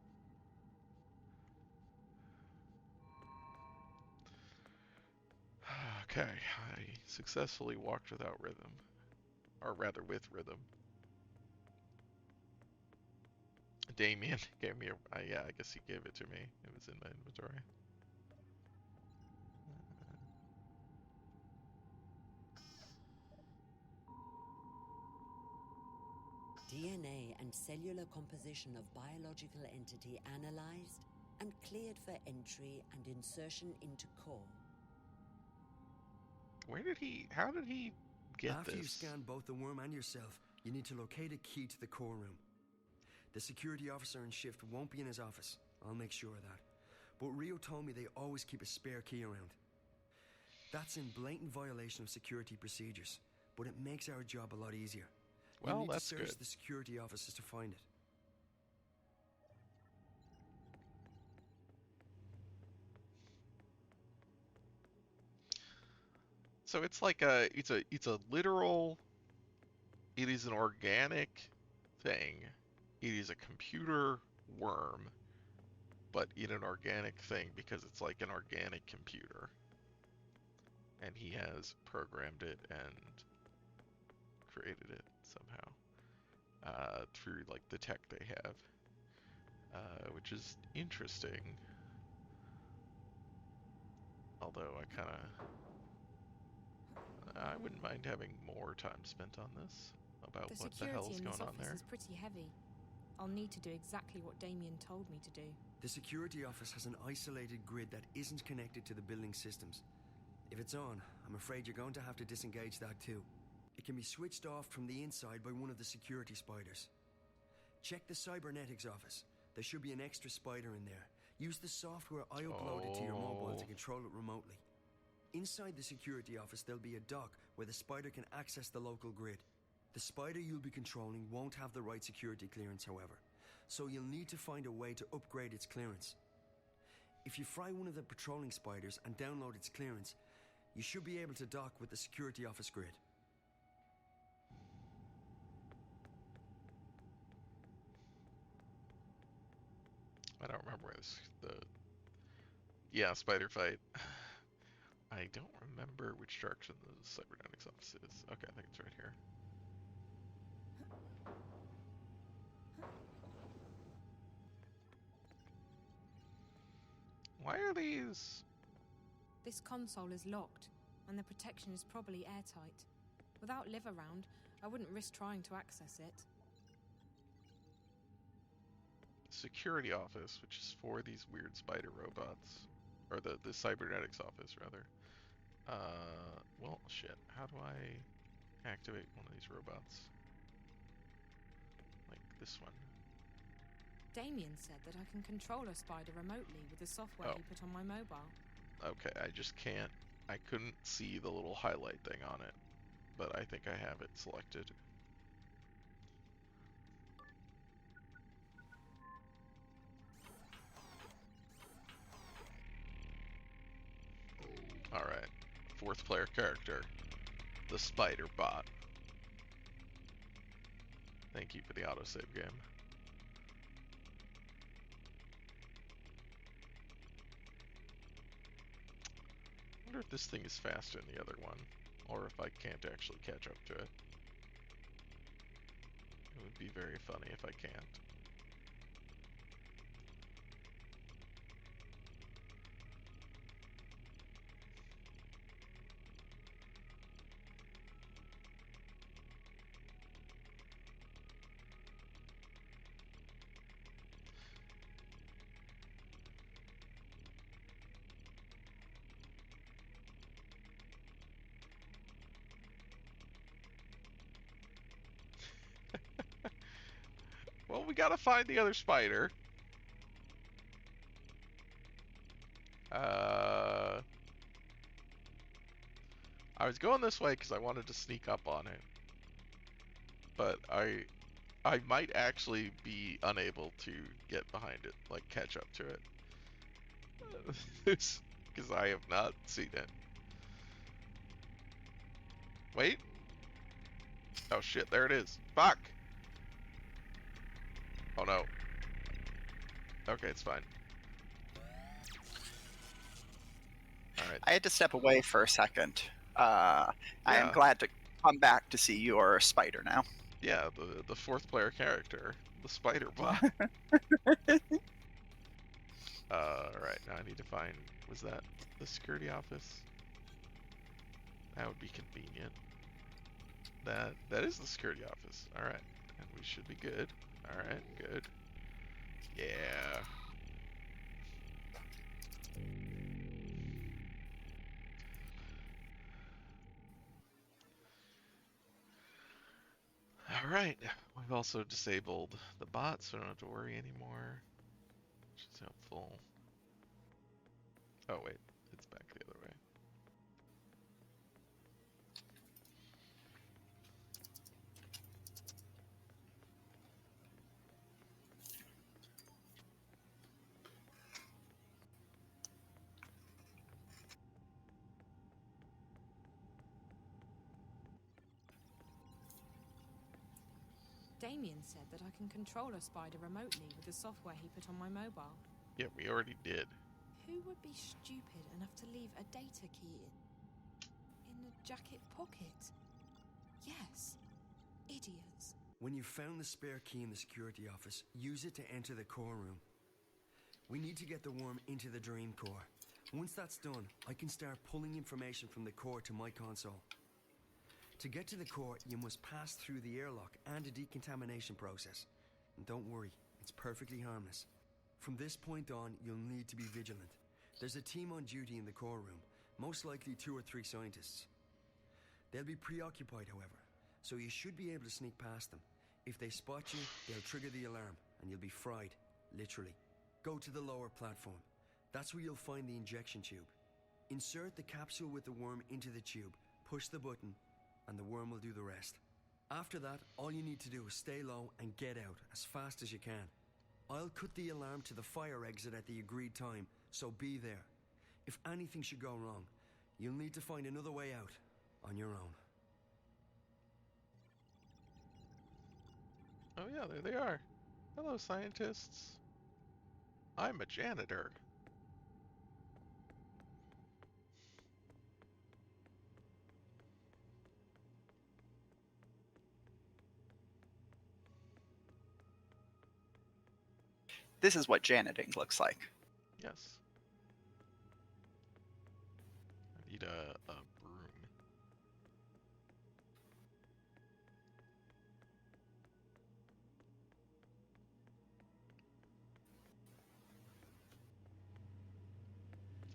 Okay, I successfully walked without rhythm. Or rather, with rhythm. Damien gave me a... yeah, I guess he gave it to me. It was in my inventory. DNA and cellular composition of biological entity analyzed and cleared for entry and insertion into core. Where did he... How did he get After this? you scan both the worm and yourself, you need to locate a key to the core room. The security officer in shift won't be in his office. I'll make sure of that. But Rio told me they always keep a spare key around. That's in blatant violation of security procedures, but it makes our job a lot easier. Well, you need that's to search good. the security offices to find it. So it's like a... It's a literal... It is an organic thing. It is a computer worm, but in an organic thing because it's like an organic computer. And he has programmed it and created it somehow through like the tech they have, which is interesting. Although I wouldn't mind having more time spent on this about The what the hell's security in going this on office there. is pretty heavy. I'll need to do exactly what Damien told me to do. The security office has an isolated grid that isn't connected to the building systems. If it's on, I'm afraid you're going to have to disengage that too. It can be switched off from the inside by one of the security spiders. Check the cybernetics office. There should be an extra spider in there. Use the software I uploaded to your mobile to control it remotely. Inside the security office, there'll be a dock where the spider can access the local grid. The spider you'll be controlling won't have the right security clearance, however, so you'll need to find a way to upgrade its clearance. If you fry one of the patrolling spiders and download its clearance, you should be able to dock with the security office grid. I don't remember where yeah, spider fight. I don't remember which direction the cybernetics office is. Okay, I think it's right here. Why are these... This console is locked, and the protection is probably airtight. Without Liv around, I wouldn't risk trying to access it. security office, which is for these weird spider robots, or the cybernetics office rather. Well, shit. How do I activate one of these robots? Like this one. Damien said that I can control a spider remotely with the software he put on my mobile. Okay, I just can't. I couldn't see the little highlight thing on it, but I think I have it selected. Alright, fourth player character, the spider bot. Thank you for the autosave game. I wonder if this thing is faster than the other one, or if I can't actually catch up to it. It would be very funny if I can't. Well, we gotta find the other spider. I was going this way because I wanted to sneak up on it, but I might actually be unable to get behind it, like catch up to it, because I have not seen it. Wait. Oh shit, there it is. Fuck. Oh no. Okay, it's fine. Alright. I had to step away for a second. I am Yeah. glad to come back to see your spider now. Yeah, the fourth player character, the spider bot. Alright, now I need to find, was that the security office? That would be convenient. That is the security office. Alright. And we should be good. Alright, good. Yeah. Alright. We've also disabled the bot, so I don't have to worry anymore. Which is helpful. Oh wait, it's back the other way. Damien said that I can control a spider remotely with the software he put on my mobile. Yeah, we already did. Who would be stupid enough to leave a data key in a jacket pocket? Yes, idiots. When you've found the spare key in the security office, use it to enter the core room. We need to get the worm into the dream core. Once that's done, I can start pulling information from the core to my console. To get to the core, you must pass through the airlock and a decontamination process. And don't worry, it's perfectly harmless. From this point on, you'll need to be vigilant. There's a team on duty in the core room, most likely 2 or 3 scientists. They'll be preoccupied, however, so you should be able to sneak past them. If they spot you, they'll trigger the alarm, and you'll be fried, literally. Go to the lower platform. That's where you'll find the injection tube. Insert the capsule with the worm into the tube, push the button, and the worm will do the rest. After that, all you need to do is stay low and get out as fast as you can. I'll cut the alarm to the fire exit at the agreed time, so be there. If anything should go wrong, you'll need to find another way out on your own. Oh yeah, there they are. Hello, scientists. I'm a janitor. This is what janiting looks like. Yes. I need a broom.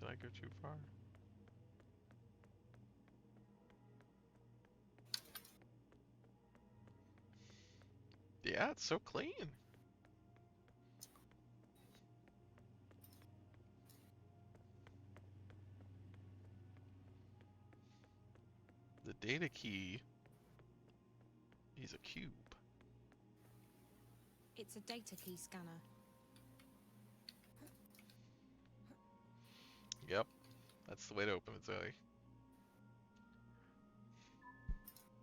Did I go too far? Yeah, it's so clean. The data key is a cube. It's a data key scanner. Yep, that's the way to open it, Zoe.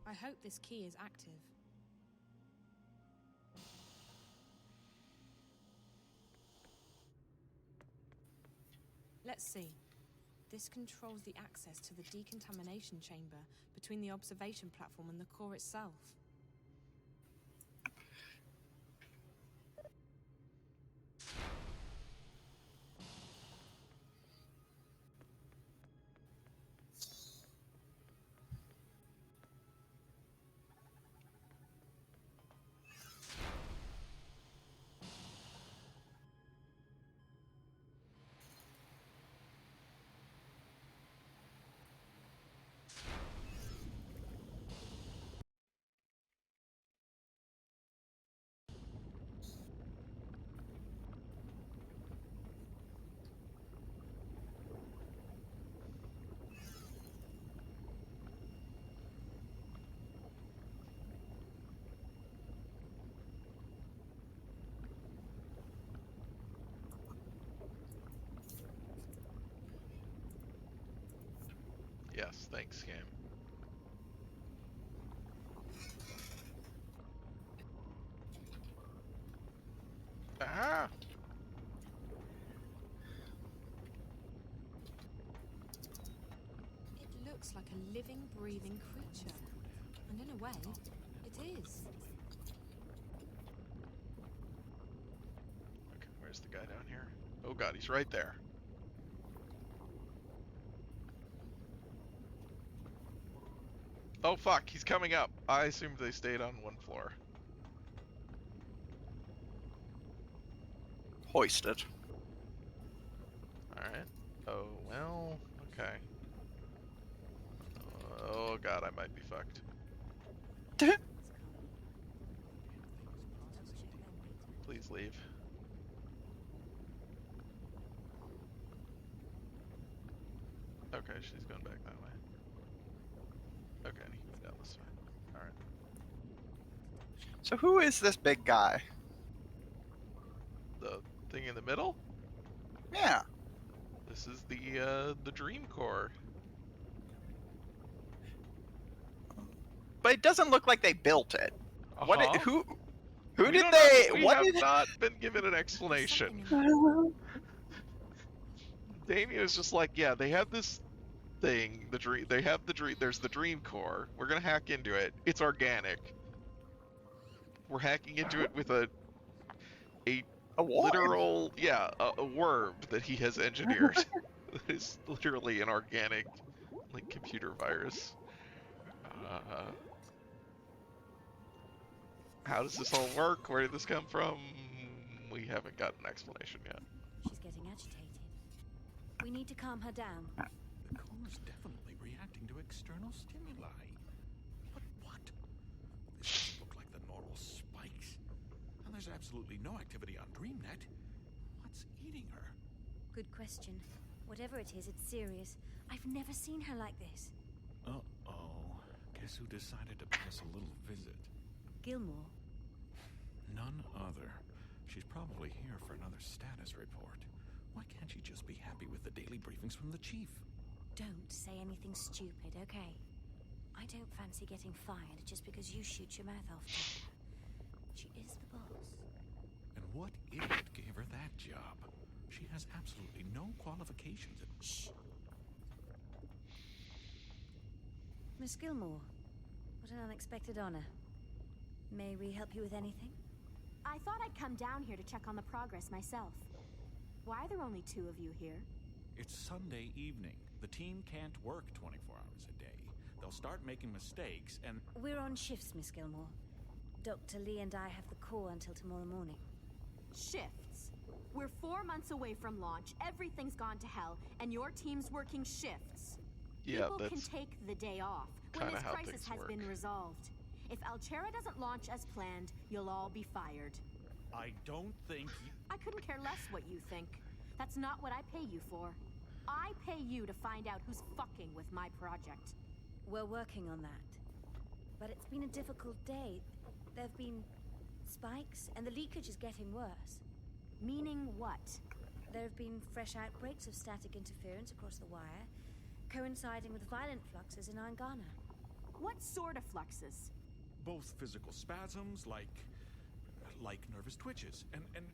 I hope this key is active. Let's see. This controls the access to the decontamination chamber between the observation platform and the core itself. Yes, thanks, game. Ah! It looks like a living, breathing creature. And in a way, it is. Okay, where's the guy down here? Oh god, he's right there. Oh fuck, he's coming up. I assumed they stayed on one floor. Hoisted. Alright. Oh, well, okay. Oh god, I might be fucked. Please leave. Okay, she's going back that way. Okay, and he went down this way. Alright. So who is this big guy? The thing in the middle? Yeah. This is the Dream Core. But it doesn't look like they built it. What? Who We did don't they? know. We What have did? not been given an explanation. Damien is just like, yeah, they have this thing. The dream. They have the dream. There's the Dream Core. We're gonna hack into it. It's organic. We're hacking into it with a worm. literal, yeah, a worm that he has engineered. That is literally an organic, like, computer virus. How does this all work? Where did this come from? We haven't got an explanation yet. She's getting agitated. We need to calm her down. The core's definitely reacting to external stimuli. But what? This doesn't look like the normal spikes. And there's absolutely no activity on DreamNet. What's eating her? Good question. Whatever it is, it's serious. I've never seen her like this. Uh-oh. Guess who decided to pay us a little visit? Gilmore. None other. She's probably here for another status report. Why can't she just be happy with the daily briefings from the chief? Don't say anything stupid, okay? I don't fancy getting fired just because you shoot your mouth off to her. She is the boss. And what idiot gave her that job? She has absolutely no qualifications. Shh. Miss Gilmore, what an unexpected honor. May we help you with anything? I thought I'd come down here to check on the progress myself. Why are there only 2 of you here? It's Sunday evening. The team can't work 24 hours a day. They'll start making mistakes and... We're on shifts, Miss Gilmore. Dr. Lee and I have the call until tomorrow morning. Shifts? We're 4 months away from launch, everything's gone to hell, and your team's working shifts. Yeah, People can that's take the day off when kinda this how crisis things has work. been resolved. If Altera doesn't launch as planned, you'll all be fired. I don't think you... I couldn't care less what you think. That's not what I pay you for. I pay you to find out who's fucking with my project. We're working on that. But it's been a difficult day. There've been spikes, and the leakage is getting worse. Meaning what? There have been fresh outbreaks of static interference across the wire, coinciding with violent fluxes in Angana. What sort of fluxes? Both physical spasms, like nervous twitches, and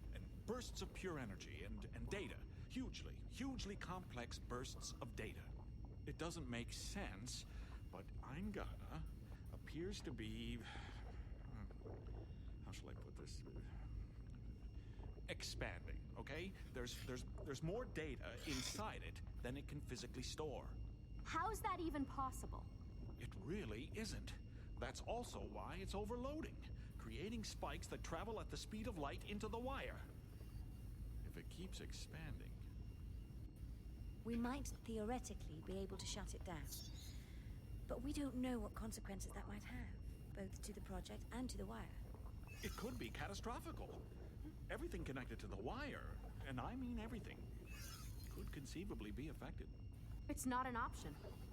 bursts of pure energy, and data. Hugely complex bursts of data. It doesn't make sense, but Angana appears to be... how shall I put this? Expanding, okay? There's more data inside it than it can physically store. How's that even possible? It really isn't. That's also why it's overloading, creating spikes that travel at the speed of light into the wire. If it keeps expanding... We might theoretically be able to shut it down. But we don't know what consequences that might have, both to the project and to the wire. It could be catastrophical. Everything connected to the wire, and I mean everything, could conceivably be affected. It's not an option.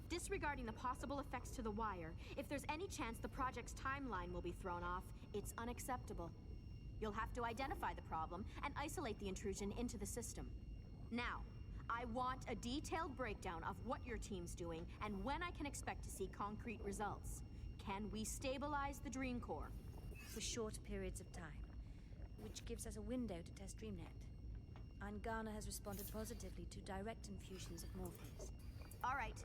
Disregarding the possible effects to the wire, if there's any chance the project's timeline will be thrown off, it's unacceptable. You'll have to identify the problem and isolate the intrusion into the system. Now, I want a detailed breakdown of what your team's doing and when I can expect to see concrete results. Can we stabilize the Dream Core? For short periods of time, which gives us a window to test DreamNet. Angana has responded positively to direct infusions of Morpheus. All right,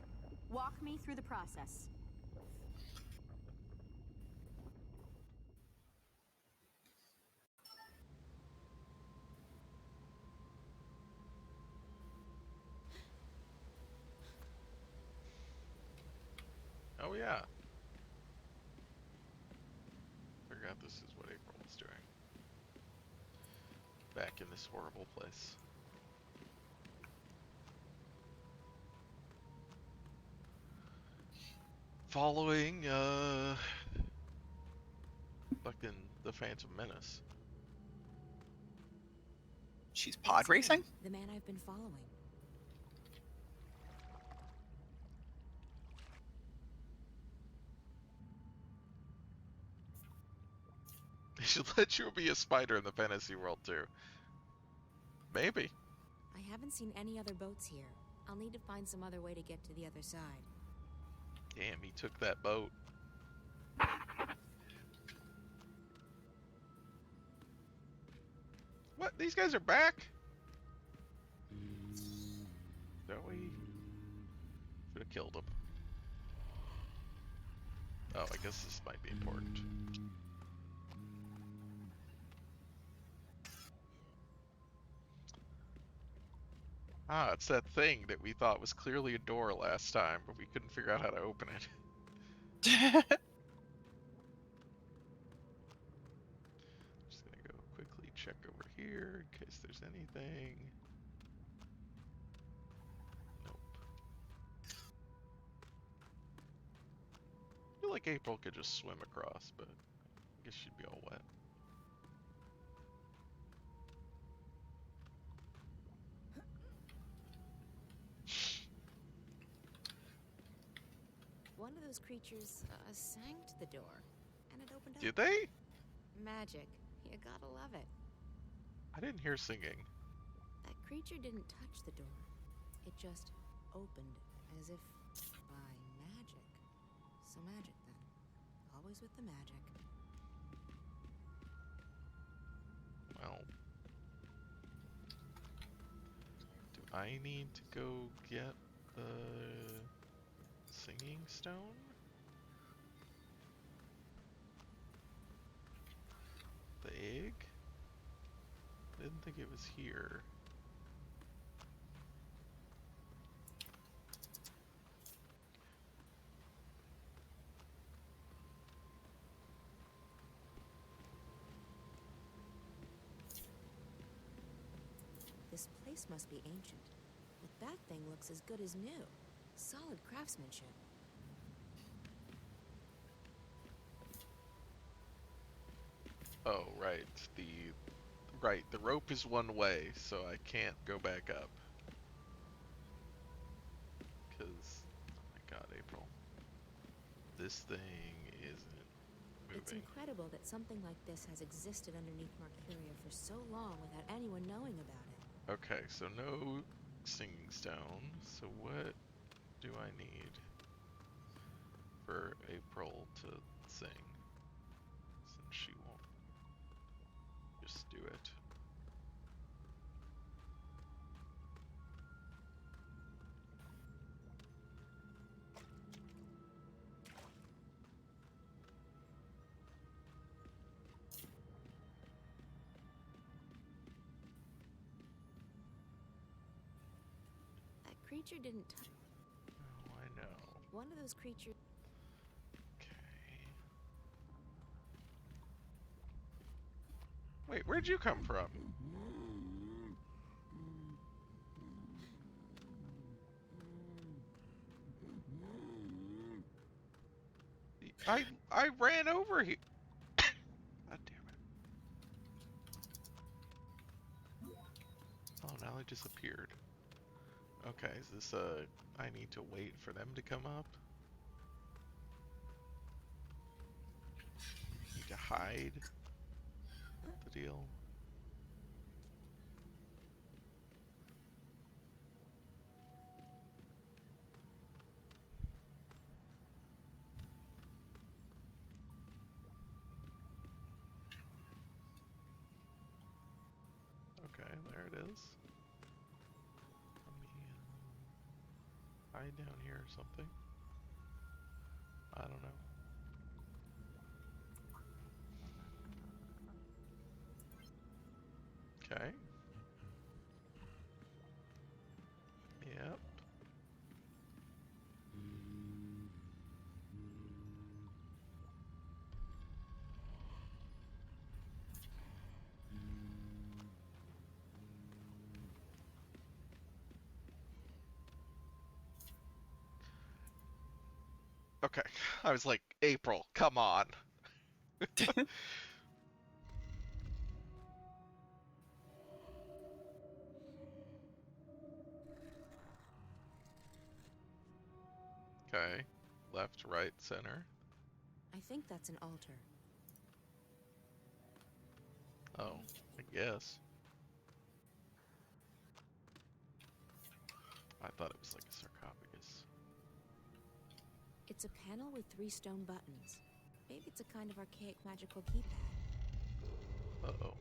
walk me through the process. Oh yeah. Forgot this is what April was doing. Back in this horrible place. Following, fucking the Phantom Menace. She's pod racing? The man I've been following. They should let you be a spider in the fantasy world too. Maybe. I haven't seen any other boats here. I'll need to find some other way to get to the other side. Damn, he took that boat. What? These guys are back? Don't we? Should have killed them. Oh, I guess this might be important. Ah, it's that thing that we thought was clearly a door last time, but we couldn't figure out how to open it. Just gonna go quickly check over here in case there's anything. Nope. I feel like April could just swim across, but I guess she'd be all wet. One of those creatures sang to the door, and it opened up. Did they? Magic. You gotta love it. I didn't hear singing. That creature didn't touch the door. It just opened as if by magic. So magic then. Always with the magic. Well. Do I need to go get the singing stone? The egg? I didn't think it was here. This place must be ancient. But that thing looks as good as new. Solid craftsmanship. Oh, right. The rope is one way, so I can't go back up. Cause, oh my god, April. This thing isn't moving. It's incredible that something like this has existed underneath Mercuria for so long without anyone knowing about it. Okay, so no singing stone. So what do I need for April to sing? Since she won't just do it. That creature didn't touch. Oh, I know. One of those creatures. Wait, where'd you come from? I ran over here. God damn it. Oh, now they disappeared. Okay, is this I need to wait for them to come up? Need to hide the deal? Okay, there it is. Let me hide down here or something. I don't know. Okay. Yep. Okay. I was like, April, come on. Okay. Left, right, center. I think that's an altar. Oh, I guess. I thought it was like a sarcophagus. It's a panel with 3 stone buttons. Maybe it's a kind of archaic magical keypad. Uh-oh.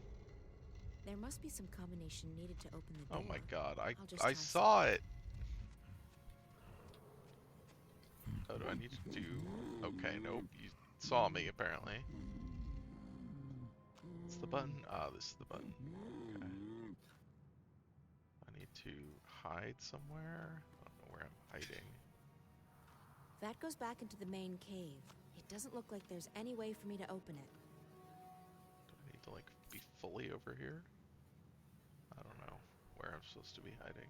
There must be some combination needed to open the door. Oh my god, I'll just I try saw it! Oh, do I need to do... Okay, nope, you saw me apparently. What's the button? Ah, this is the button. Okay. I need to hide somewhere? I don't know where I'm hiding. That goes back into the main cave. It doesn't look like there's any way for me to open it. Do I need to, like, be fully over here? I don't know where I'm supposed to be hiding.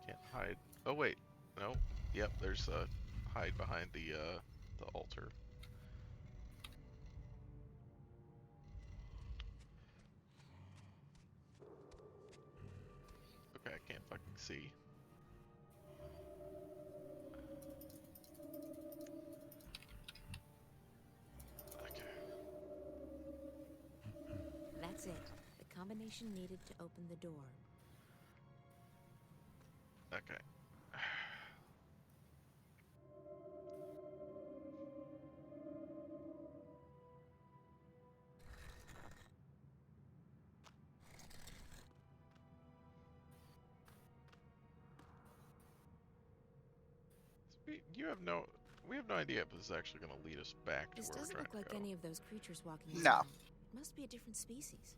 Can't hide. Oh, wait. No. Yep, there's a hide behind the altar. Okay, I can't fucking see. Okay. That's it. The combination needed to open the door. Okay. We have no idea if this is actually going to lead us back to This where we're doesn't trying look to like go. any of those creatures walking this No. around. It must be a different species.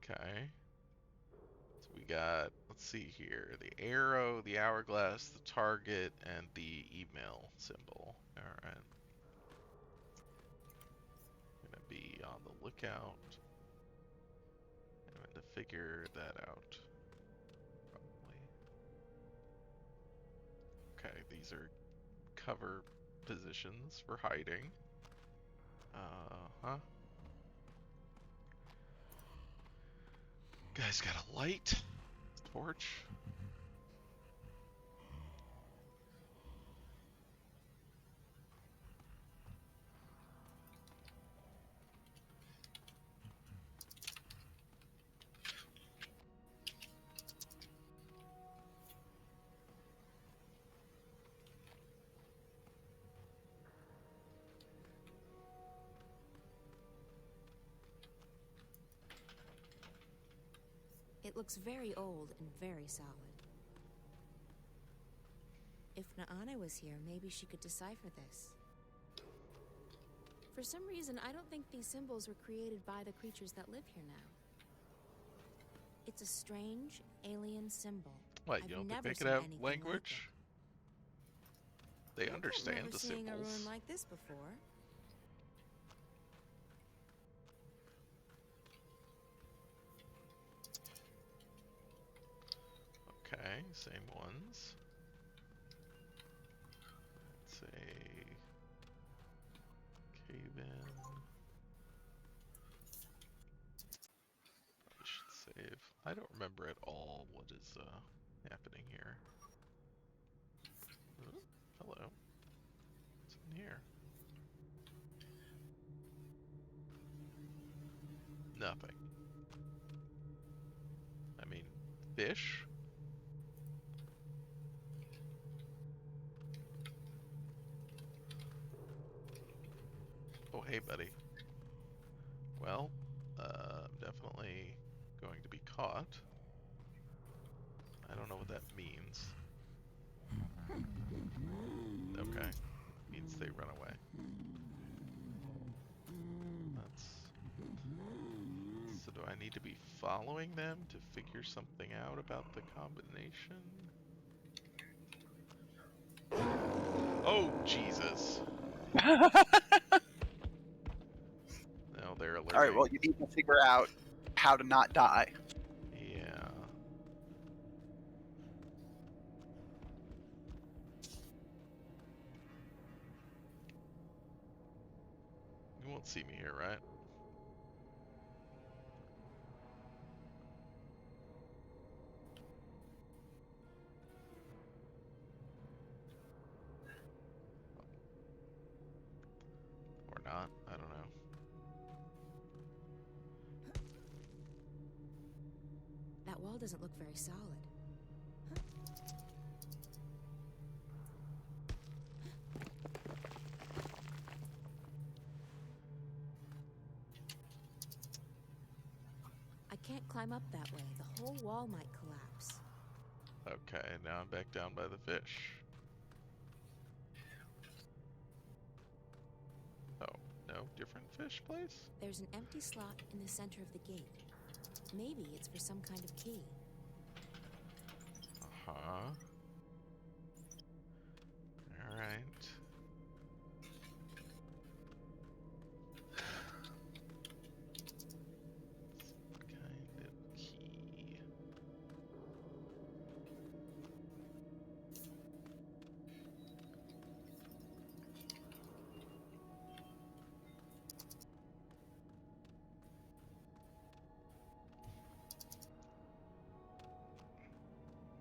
Okay. So we got, let's see here, the arrow, the hourglass, the target, and the email symbol. Alright. Gonna be on the lookout. I'm going to figure that out. Probably. Okay, these are cover positions for hiding. Uh-huh. Guy's got a light, torch. It looks very old and very solid. If Naana was here, maybe she could decipher this. For some reason, I don't think these symbols were created by the creatures that live here now. It's a strange, alien symbol. What, I've you don't think never they could seen have anything language? They like it. I understand don't remember the seeing a symbols. ruin like this before. Okay, same ones. Let's say cave in. Probably should save. I don't remember at all what is happening here. Ooh, hello. What's in here? Nothing. I mean, fish? Oh, hey, buddy. Well, I'm definitely going to be caught. I don't know what that means. Okay. Means they run away. So do I need to be following them to figure something out about the combination? Oh, Jesus. No, they're alerting. Alright, well, you need to figure out how to not die. Yeah. You won't see me here, right? Or not, I don't know. That wall doesn't look very solid. I can't climb up that way. The whole wall might collapse. Okay, now I'm back down by the fish. Oh, no? Different fish place? There's an empty slot in the center of the gate. Maybe it's for some kind of key. Uh-huh. Alright. Kind of key.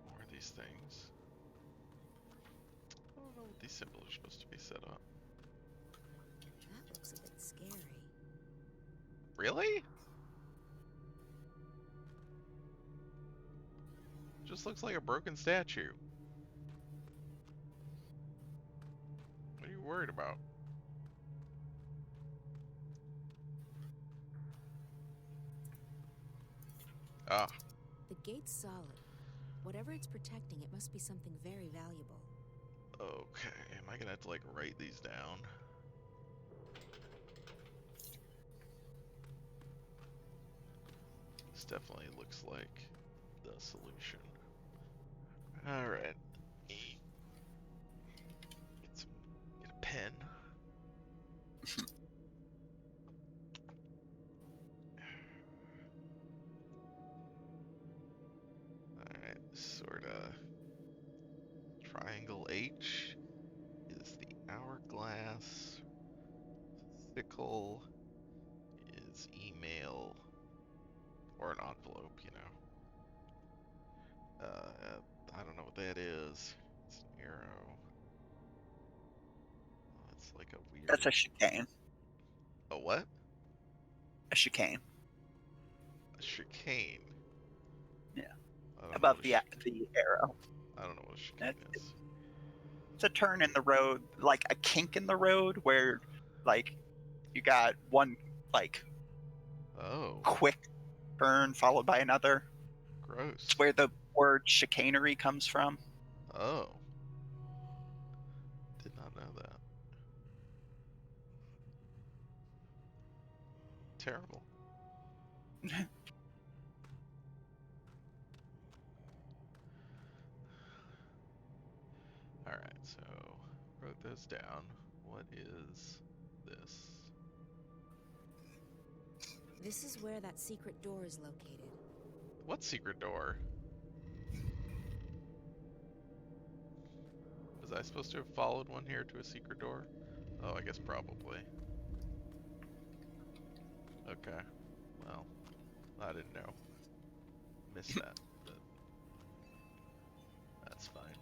More of these things. I don't know what these symbols are supposed to be set up. That looks a bit scary. Really? Just looks like a broken statue. What are you worried about? Ah. The gate's solid. Whatever it's protecting, it must be something very valuable. Okay, am I gonna have to like write these down? This definitely looks like the solution. Alright. Get a pen. Alright, sorta. Triangle H is the hourglass. Sickle is email. Or an envelope, you know. I don't know what that is. It's an arrow. Oh, it's like a weird... That's a chicane. A what? A chicane. A chicane. Yeah. I don't Above know the arrow. I don't know what a chicane is. It's a turn in the road, like a kink in the road where, like, you got one, like, quick turn followed by another. Gross. It's where the word chicanery comes from. Oh. Did not know that. Terrible. Alright, so wrote those down. What is this? This is where that secret door is located. What secret door? Was I supposed to have followed one here to a secret door? Oh, I guess probably. Okay. Well, I didn't know. Missed that, but that's fine.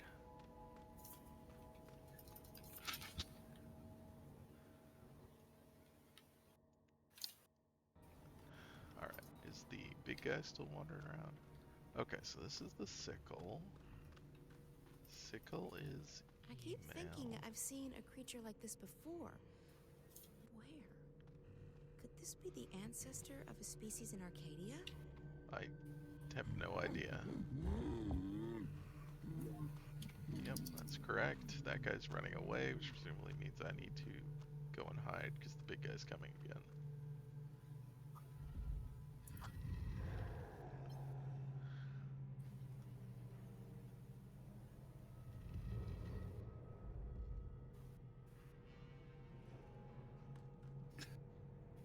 Alright, is the big guy still wandering around? Okay, so this is the sickle. Sickle is I keep email. thinking I've seen a creature like this before. Where? this be the ancestor of a species in Arcadia? I have no idea. Yep, that's correct. That guy's running away, which presumably means I need to go and hide because the big guy's coming again.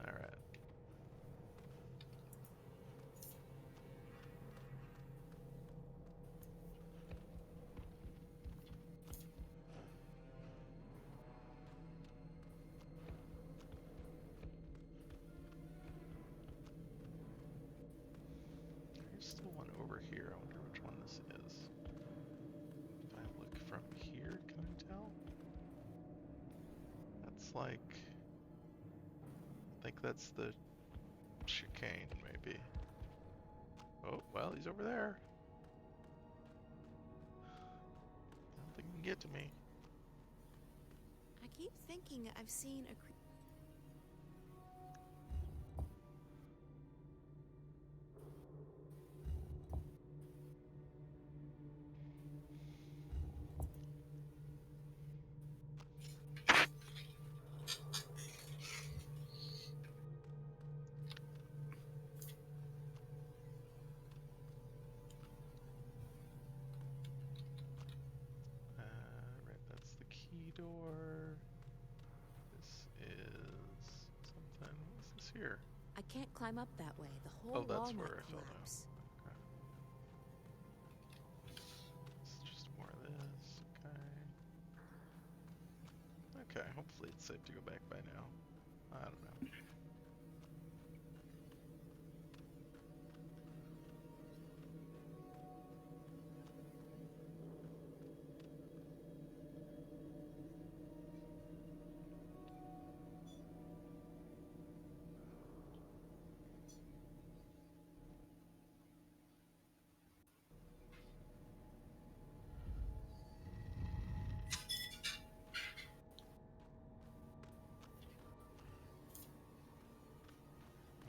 Alright. There's still one over here. I wonder which one this is. If I look from here, can I tell? That's like... I think that's the chicane, maybe. Oh, well, he's over there. I don't think he can get to me. I keep thinking I've seen a Right, that's the key door. This is something. What's this here? I can't climb up that way. The whole Oh, that's wall where might I fell down. collapse. Okay. It's just more of this. Okay. Okay, hopefully it's safe to go back by now. I don't know.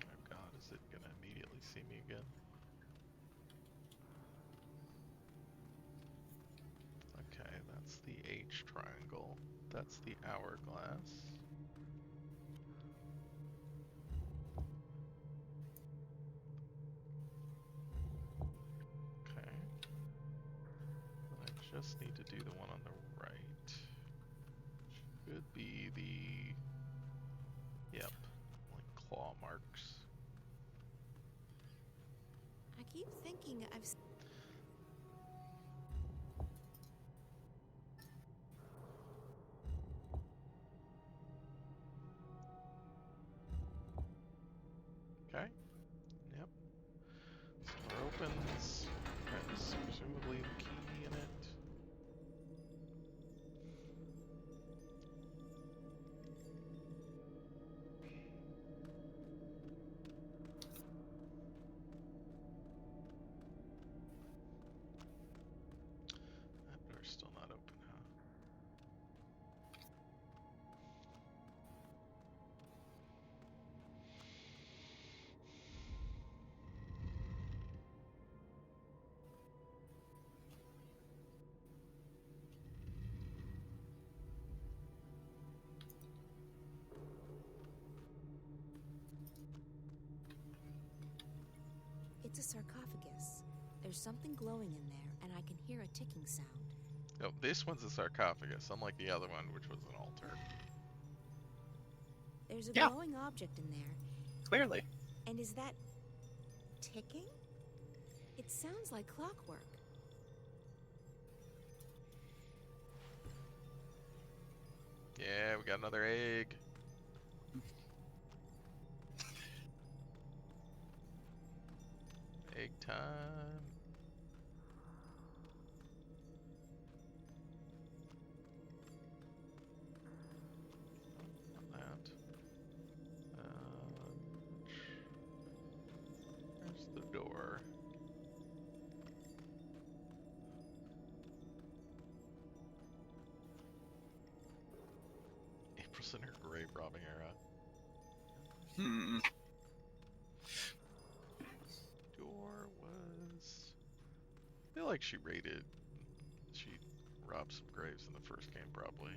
Oh god, is it gonna immediately see me again? Okay, that's the H triangle. That's the hourglass. Okay. I just need to do the one on the right. Should be the... Yep. Like claw marks. I keep thinking I've Okay. Yep. Door opens. Has presumably the key in it. That door's still not open, huh? It's a sarcophagus. There's something glowing in there, and I can hear a ticking sound. Oh, this one's a sarcophagus, unlike the other one, which was an altar. There's a Yeah. glowing object in there. Clearly. And is that ticking? It sounds like clockwork. Yeah, we got another egg. Egg time. Not that. Where's the door? April's in her grave robbing era. Hmm. Door was... I feel like she robbed some graves in the first game, probably.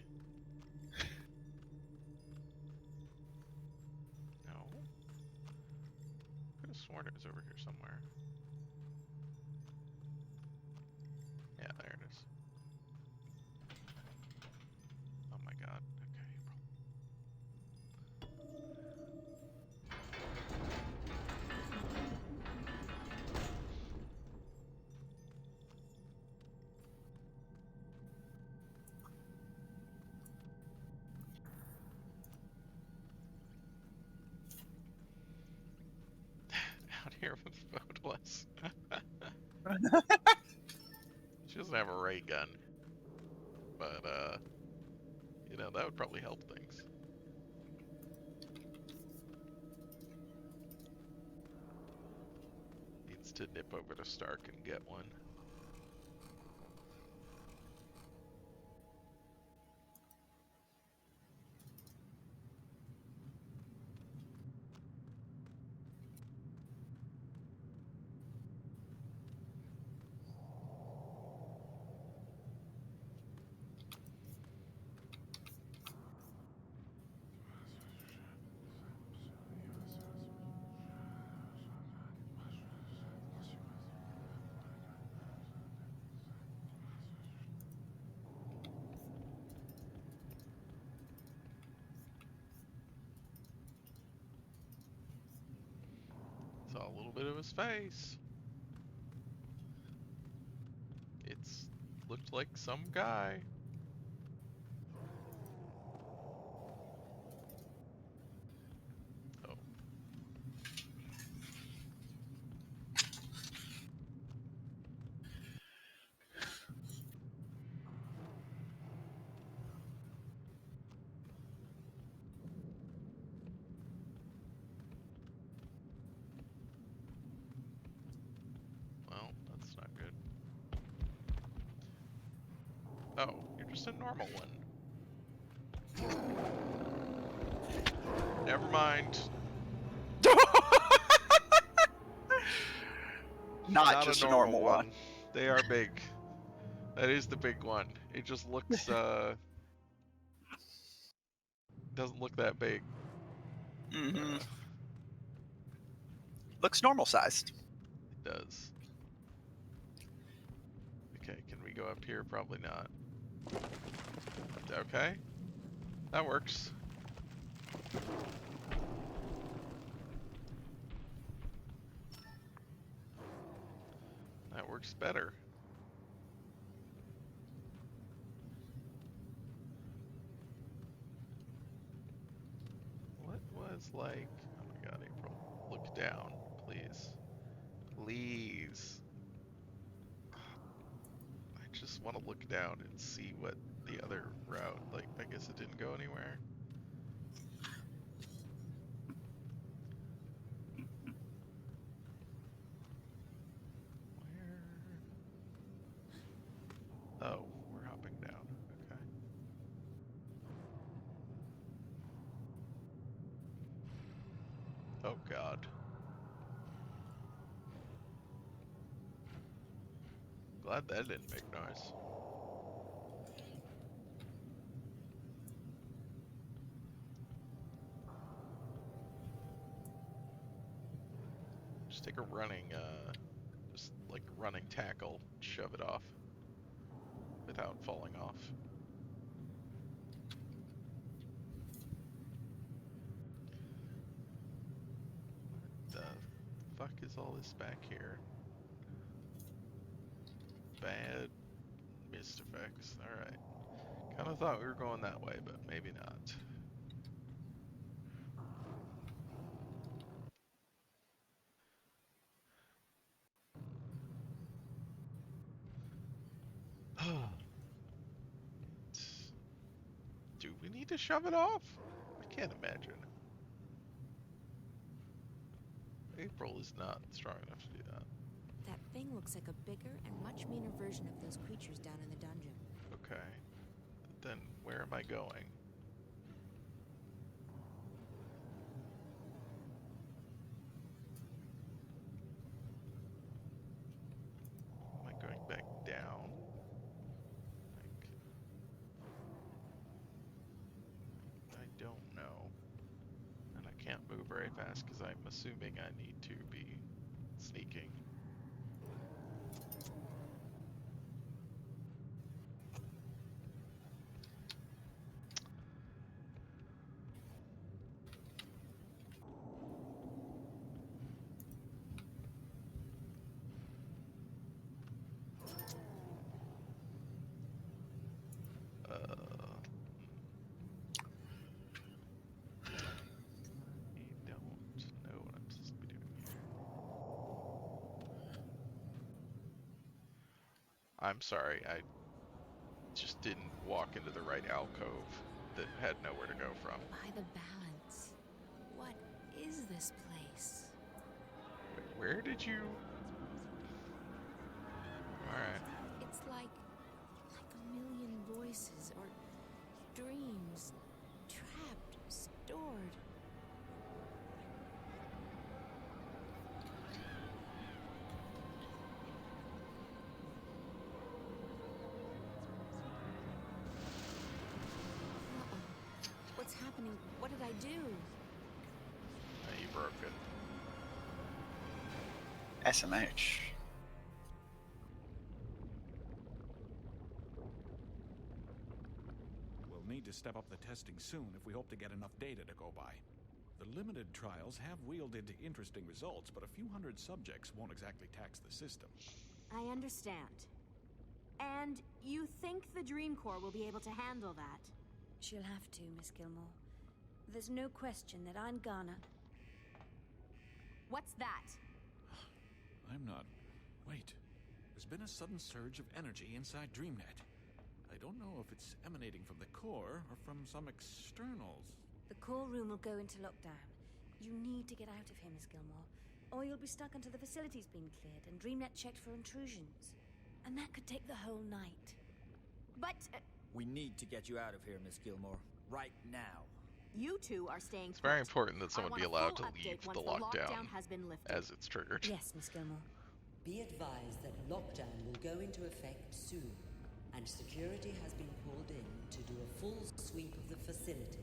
No. Could have sworn it was over here somewhere. Yeah, there it is. Oh my god. Okay, April. Out here with photos. She doesn't have a ray gun. But, you know, that would probably help things. Needs to nip over to Stark and get one. Saw a little bit of his face. It's looked like some guy. Oh. Well, that's not good. Oh, you're just a normal one. Never mind. Not just a normal one. They are big. That is the big one. It just looks, doesn't look that big. Mm-hmm. Looks normal sized. It does. Okay, can we go up here? Probably not. Okay. That works. That works better. What was like... Oh my god, April. Look down, please. Please. I just want to look down and see what the other route... Like, I guess it didn't go anywhere. Oh, we're hopping down. Okay. Oh god. Glad that didn't make noise. Just take a running, just like running tackle, shove it off without falling off. What the fuck is all this back here? Bad mist effects. Alright. Kinda thought we were going that way, but maybe not. Do we need to shove it off? I can't imagine. April is not strong enough to do that. That thing looks like a bigger and much meaner version of those creatures down in the dungeon. Okay. Then where am I going? move very fast because I'm assuming I need to be sneaking. I'm sorry, I just didn't walk into the right alcove that had nowhere to go from. By the balance. What is this place? Wait, where did you... Alright. It's like a million voices or dreams, trapped, stored. What's happening? What did I do? You broke it. SMH. We'll need to step up the testing soon if we hope to get enough data to go by. The limited trials have wielded interesting results, but a few hundred subjects won't exactly tax the system. I understand. And you think the Dream Corps will be able to handle that? She'll have to, Miss Gilmore. There's no question that I'm gonna... What's that? I'm not... Wait. There's been a sudden surge of energy inside DreamNet. I don't know if it's emanating from the core or from some externals. The core room will go into lockdown. You need to get out of here, Miss Gilmore, or you'll be stuck until the facility's been cleared and DreamNet checked for intrusions. And that could take the whole night. But... We need to get you out of here, Miss Gilmore. Right now. You two are staying. It's very important that someone be allowed to leave the lockdown has been lifted. as it's triggered. Yes, Miss Gilmore. Be advised that lockdown will go into effect soon, and security has been pulled in to do a full sweep of the facilities.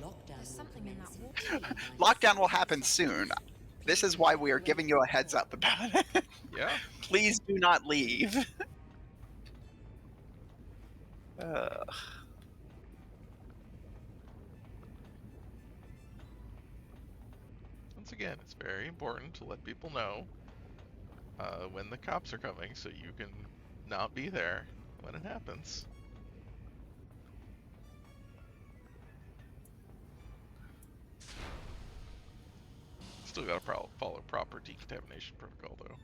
Lockdown There's will something in commence that water. Lockdown will happen soon. This is why we are giving you a heads up about it. Yeah. Please do not leave. Once again, it's very important to let people know when the cops are coming so you can not be there when it happens. Still gotta follow proper decontamination protocol though.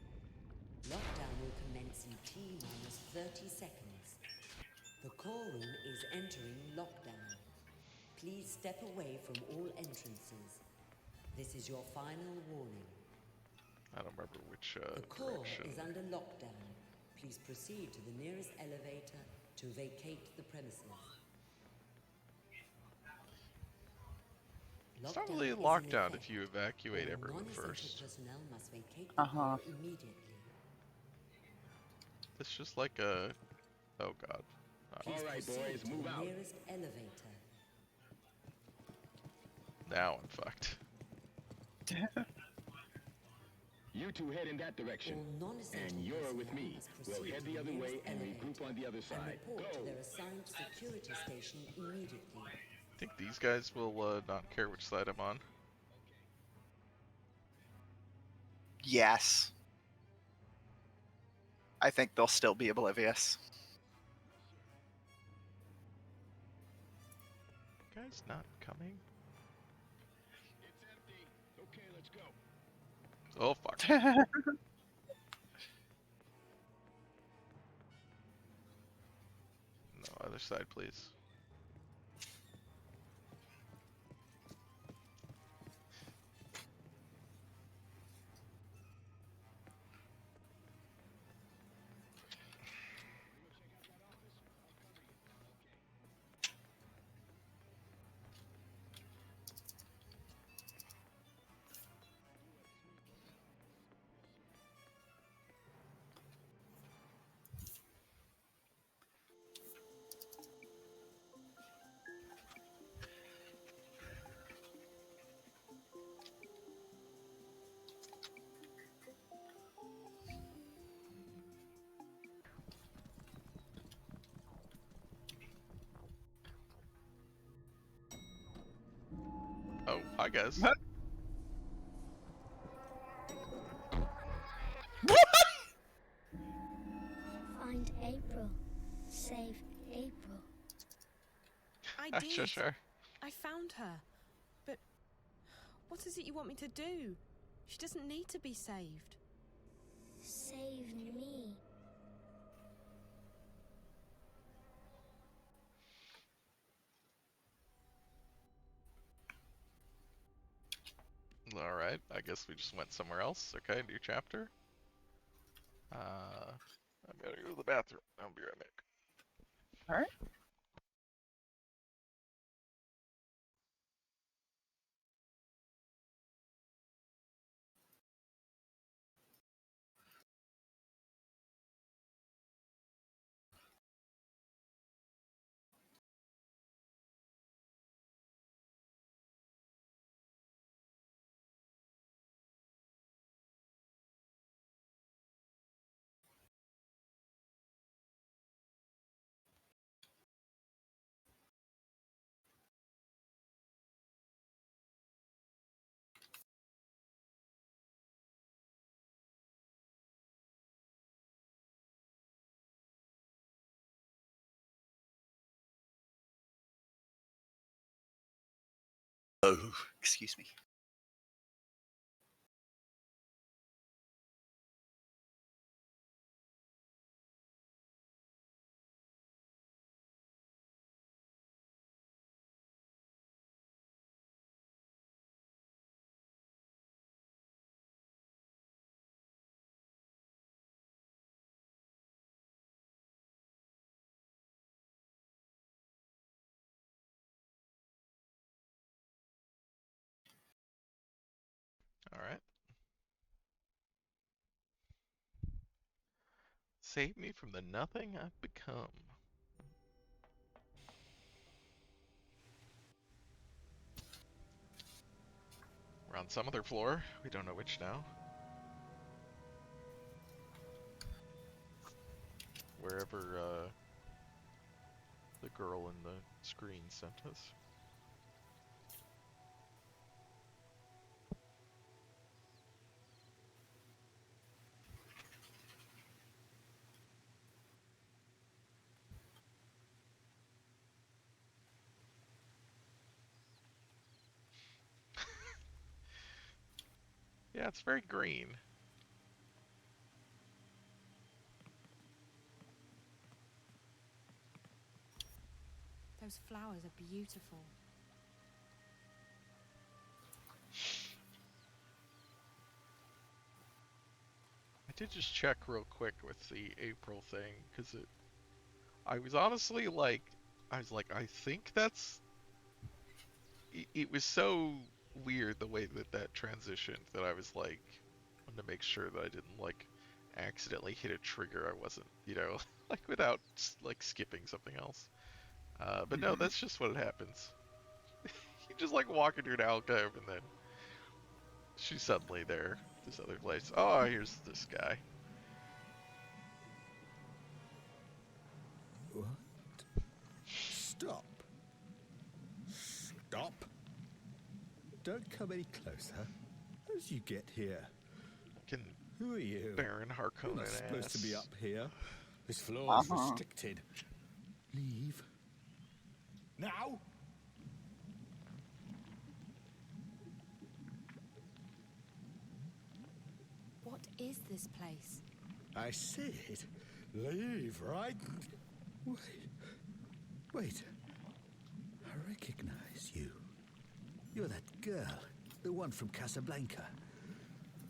Lockdown will commence in T-minus 30 seconds. The core room is entering lockdown. Please step away from all entrances. This is your final warning. I don't remember which The core direction. is under lockdown. Please proceed to the nearest elevator to vacate the premises. It's not really Lockdown is in lockdown effect. if you evacuate All everyone non-essential first. personnel must vacate the core immediately. It's just like a... Oh god. Please proceed to the nearest elevator. Now I'm fucked. You two head in that direction, and you're with me. We'll head the other way and regroup on the other side. Report Go! to their assigned security station immediately. I think these guys will not care which side I'm on. Yes. I think they'll still be oblivious. Guys not coming? It's empty. Okay, let's go. Oh fuck. No, other side please. I guess. Find April. Save April. I did. Sure. I found her. But what is it you want me to do? She doesn't need to be saved. Save me. Alright, I guess we just went somewhere else. Okay, new chapter. I'm gonna go to the bathroom. I'll be right back. Alright. Oh, excuse me. Alright. Save me from the nothing I've become. We're on some other floor. We don't know which now. Wherever the girl in the screen sent us. Yeah, it's very green. Those flowers are beautiful. I did just check real quick with the April thing, because I was honestly like, I think that's... It was so weird the way that transitioned that I was like, wanted to make sure that I didn't like accidentally hit a trigger I wasn't, like without like skipping something else. But no, that's just what happens. You just like walk into an alcove and then she's suddenly there. This other place. Oh, here's this guy. What? Stop. Stop. Don't come any closer. How did you get here? Who are you? Baron Harkonnen. You're not supposed to be up here. This floor is restricted. Leave. Now! What is this place? I said, leave, right? Wait. I recognize you. You're that girl, the one from Casablanca.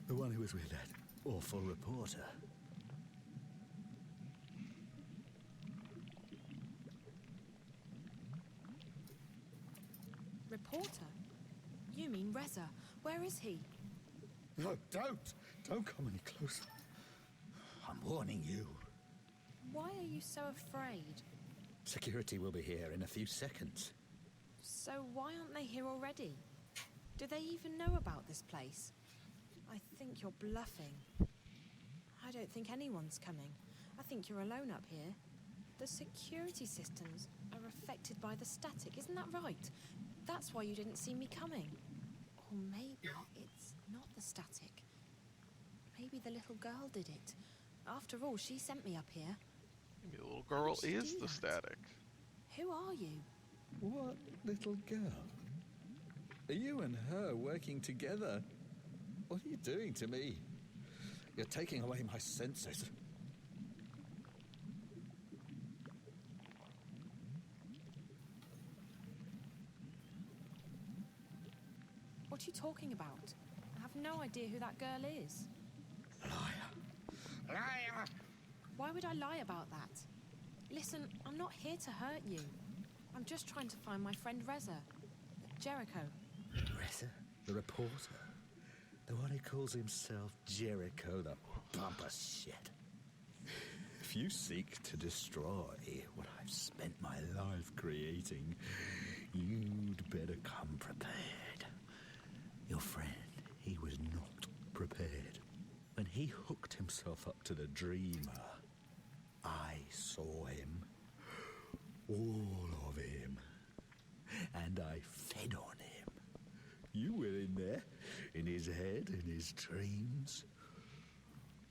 The one who was with that awful reporter. Reporter? You mean Reza? Where is he? No, don't come any closer. I'm warning you. Why are you so afraid? Security will be here in a few seconds. So why aren't they here already? Do they even know about this place? I think you're bluffing. I don't think anyone's coming. I think you're alone up here. The security systems are affected by the static, isn't that right? That's why you didn't see me coming. Or maybe it's not the static. Maybe the little girl did it. After all, she sent me up here. Maybe the little girl is the static. Who are you? What little girl? Are you and her working together? What are you doing to me? You're taking away my senses. What are you talking about? I have no idea who that girl is. Liar. Liar! Why would I lie about that? Listen, I'm not here to hurt you. I'm just trying to find my friend Reza. Jericho. Reza? The reporter? The one who calls himself Jericho, the pompous shit. If you seek to destroy what I've spent my life creating, you'd better come prepared. Your friend, he was not prepared. When he hooked himself up to the Dreamer, I saw him. All of him. And I fed on him. You were in there, in his head, in his dreams.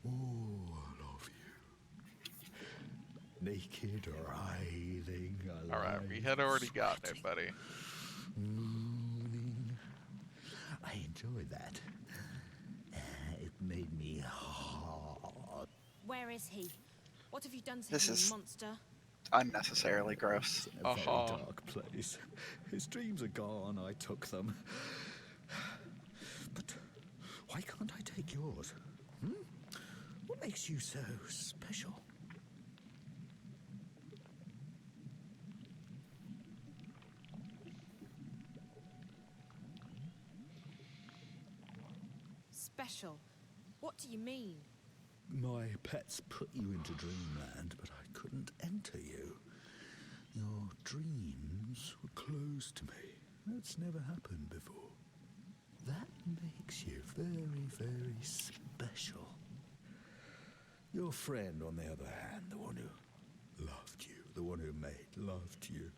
All of you. Naked, writhing, alive. Alright, we had already gotten it, buddy. Mooning. I enjoyed that. It made me hard. Where is he? What have you done to This him, is monster? unnecessarily gross. A very dark place. His dreams are gone. I took them. But why can't I take yours? What makes you so special? Special? What do you mean? My pets put you into dreamland, but I couldn't enter you. Your dreams were closed to me. That's never happened before. That makes you very, very special. Your friend, on the other hand, the one who loved you, the one who made love to you,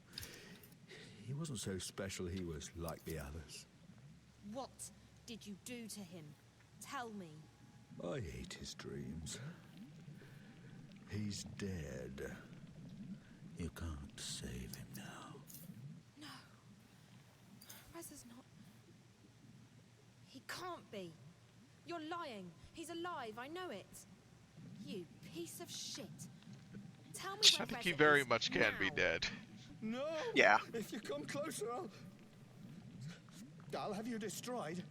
he wasn't so special. He was like the others. What did you do to him? Tell me. I ate his dreams. He's dead. You can't save him now. No. Reza's not... He can't be. You're lying. He's alive, I know it. You piece of shit. Tell me I where think Reza he very is much can now. be dead. No! Yeah. If you come closer, I'll have you destroyed.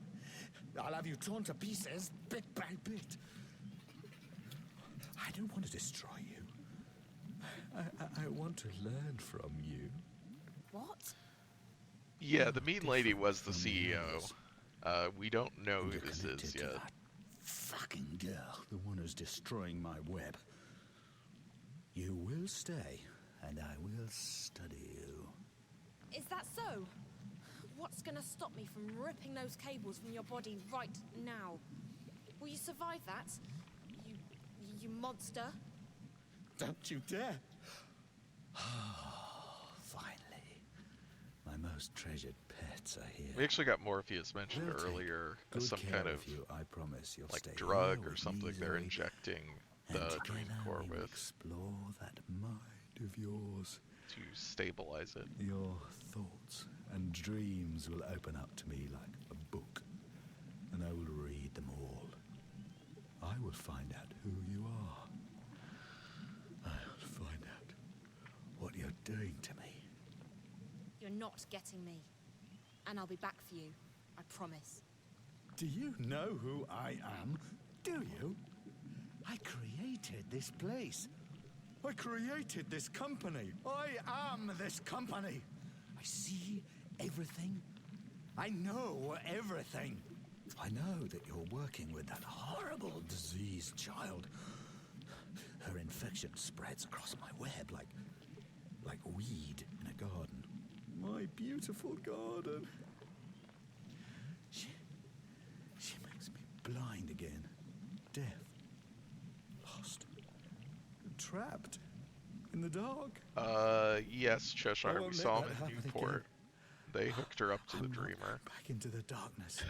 I'll have you torn to pieces, bit by bit. I don't want to destroy you. I want to learn from you. What? Yeah, the mean lady was the CEO. We don't know who this is yet. That fucking girl, the one who's destroying my web. You will stay, and I will study you. Is that so? What's gonna stop me from ripping those cables from your body right now? Will you survive that? You monster? Don't you dare! Finally, my most treasured pets are here. We actually got Morpheus mentioned They'll take earlier good as some care kind of you. I promise you'll like stay drug here or with something me, they're Zoe, injecting and the together Dream Core we will with explore that mind of yours. to stabilize it. Your thoughts and dreams will open up to me like a book, and I will read them all. I will find out who you are. I'll find out what you're doing to me. You're not getting me. And I'll be back for you. I promise. Do you know who I am? Do you? I created this place. I created this company. I am this company. I see everything. I know everything. I know that you're working with that horrible diseased child. Her infection spreads across my web like weed in a garden. My beautiful garden. She makes me blind again. Deaf. Lost. Trapped. In the dark. Yes, Cheshire. We saw him in Newport. they hooked her up to the I'm not Dreamer. going back into the darkness.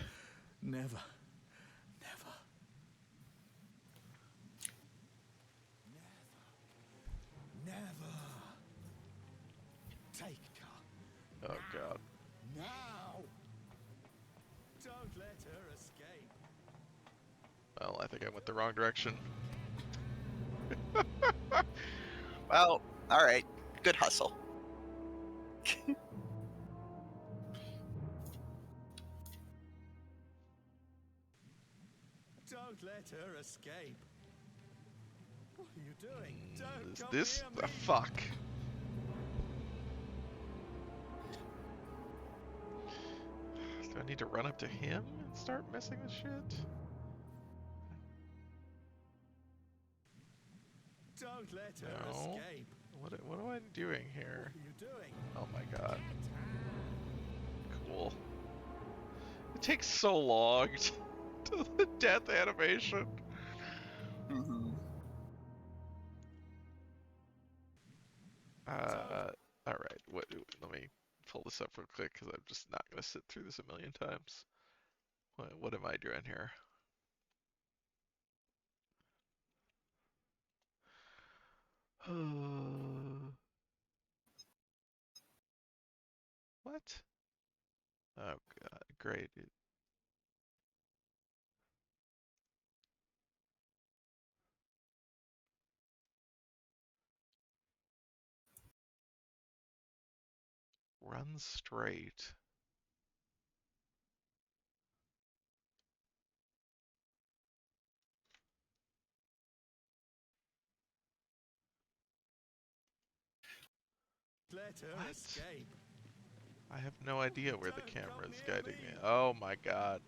Never. Never. Never. Take her. Oh God. Now. Don't let her escape. Well, I think I went the wrong direction. Well, all right. Good hustle. Don't let her escape. What are you doing? Don't Is come this near the me. fuck? Do I need to run up to him and start messing with shit? Don't let her No. escape. What am I doing here? What are you doing? Oh my God. Cool. It takes so long to the death animation. Mm-hmm. All right. Let me pull this up real quick because I'm just not gonna sit through this a million times. What am I doing here? What? Oh God, great. Run straight. Let her What? escape. I have no idea where the camera is guiding me. Oh my God.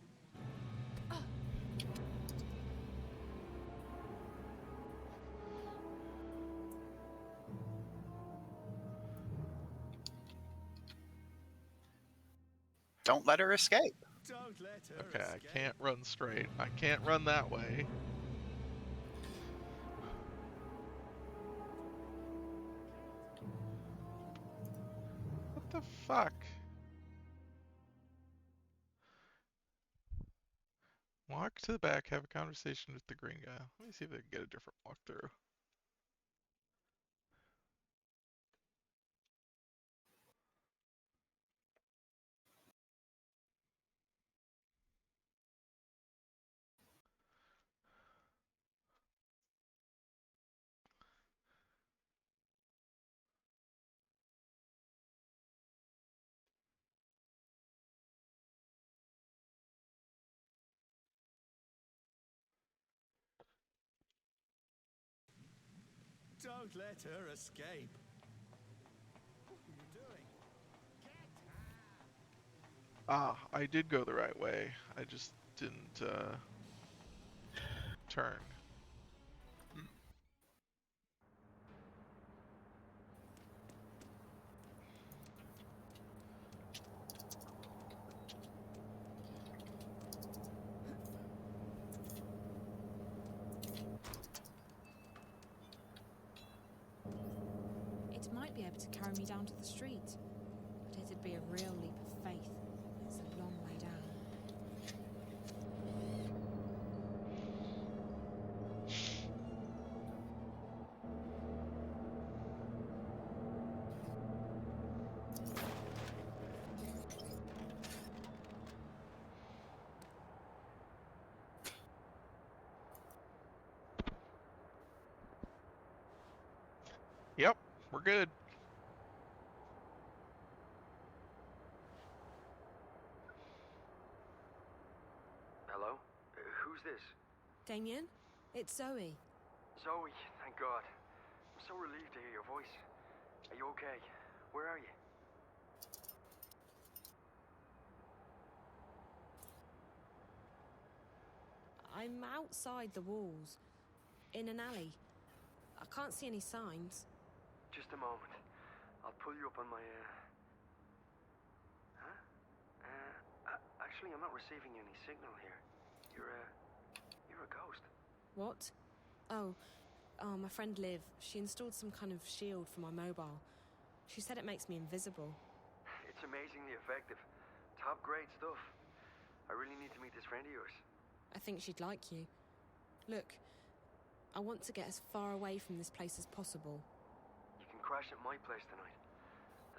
Don't let her escape. Don't let her Okay, escape. I can't run straight. I can't run that way. What the fuck? Walk to the back, have a conversation with the green guy. Let me see if I can get a different walkthrough. Don't let her escape. What are you doing? Ah, I did go the right way. I just didn't turn. It might be able to carry me down to the street, but it'd be a real leap of faith. It's a long way down. Yep, we're good. Hello? Who's this? Damien, it's Zoe. Zoe, thank God. I'm so relieved to hear your voice. Are you okay? Where are you? I'm outside the walls, in an alley. I can't see any signs. Just a moment. I'll pull you up on my, Huh? Actually, I'm not receiving any signal here. You're a ghost. What? Oh, my friend Liv. She installed some kind of shield for my mobile. She said it makes me invisible. It It's amazingly effective. Top grade stuff. I really need to meet this friend of yours. I think she'd like you. Look, I want to get as far away from this place as possible. You can crash at my place tonight.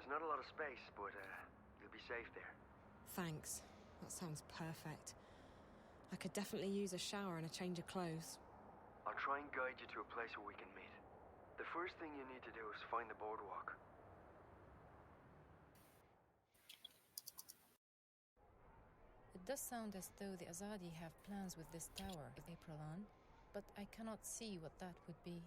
There's not a lot of space, but you'll be safe there. Thanks. That sounds perfect. I could definitely use a shower and a change of clothes. I'll try and guide you to a place where we can meet. The first thing you need to do is find the boardwalk. It does sound as though the Azadi have plans with this tower with April on, but I cannot see what that would be.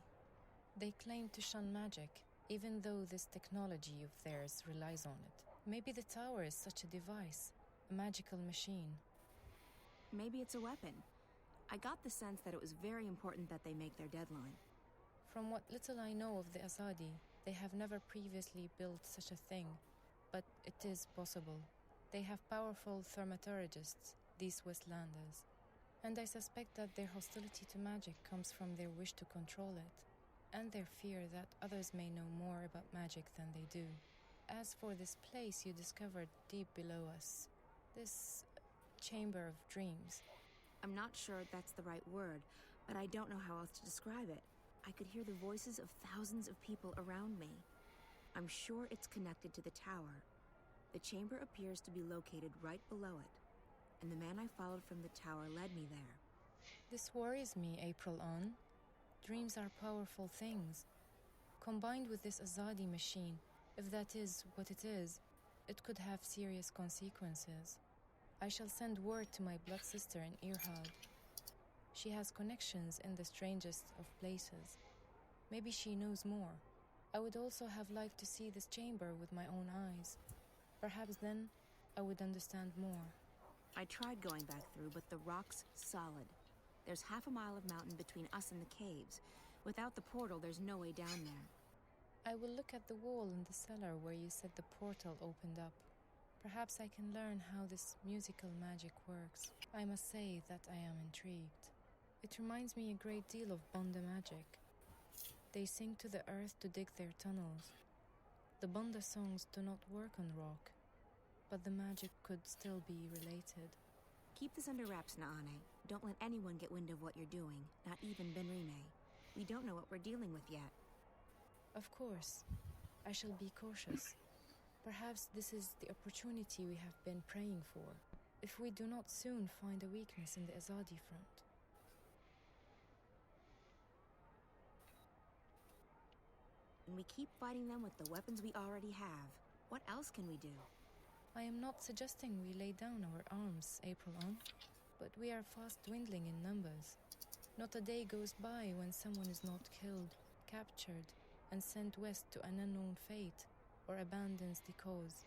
They claim to shun magic, even though this technology of theirs relies on it. Maybe the tower is such a device, a magical machine. Maybe it's a weapon. I got the sense that it was very important that they make their deadline. From what little I know of the Azadi, they have never previously built such a thing, but it is possible. They have powerful thaumaturgists, these Westlanders, and I suspect that their hostility to magic comes from their wish to control it, and their fear that others may know more about magic than they do. As for this place you discovered deep below us, this chamber of dreams. I'm not sure that's the right word, but I don't know how else to describe it. I could hear the voices of thousands of people around me. I'm sure it's connected to the tower. The chamber appears to be located right below it, and the man I followed from the tower led me there. This worries me, April on. Dreams are powerful things. Combined with this Azadi machine, if that is what it is, it could have serious consequences. I shall send word to my blood sister in Irhad. She has connections in the strangest of places. Maybe she knows more. I would also have liked to see this chamber with my own eyes. Perhaps then I would understand more. I tried going back through, but the rock's solid. There's half a mile of mountain between us and the caves. Without the portal, there's no way down there. I will look at the wall in the cellar where you said the portal opened up. Perhaps I can learn how this musical magic works. I must say that I am intrigued. It reminds me a great deal of Bonda magic. They sing to the earth to dig their tunnels. The Bonda songs do not work on rock, but the magic could still be related. Keep this under wraps, Naane. Don't let anyone get wind of what you're doing, not even Benrime. We don't know what we're dealing with yet. Of course. I shall be cautious. Perhaps this is the opportunity we have been praying for, if we do not soon find a weakness in the Azadi front. And we keep fighting them with the weapons we already have. What else can we do? I am not suggesting we lay down our arms, April on, but we are fast dwindling in numbers. Not a day goes by when someone is not killed, captured, and sent west to an unknown fate, or abandons the cause.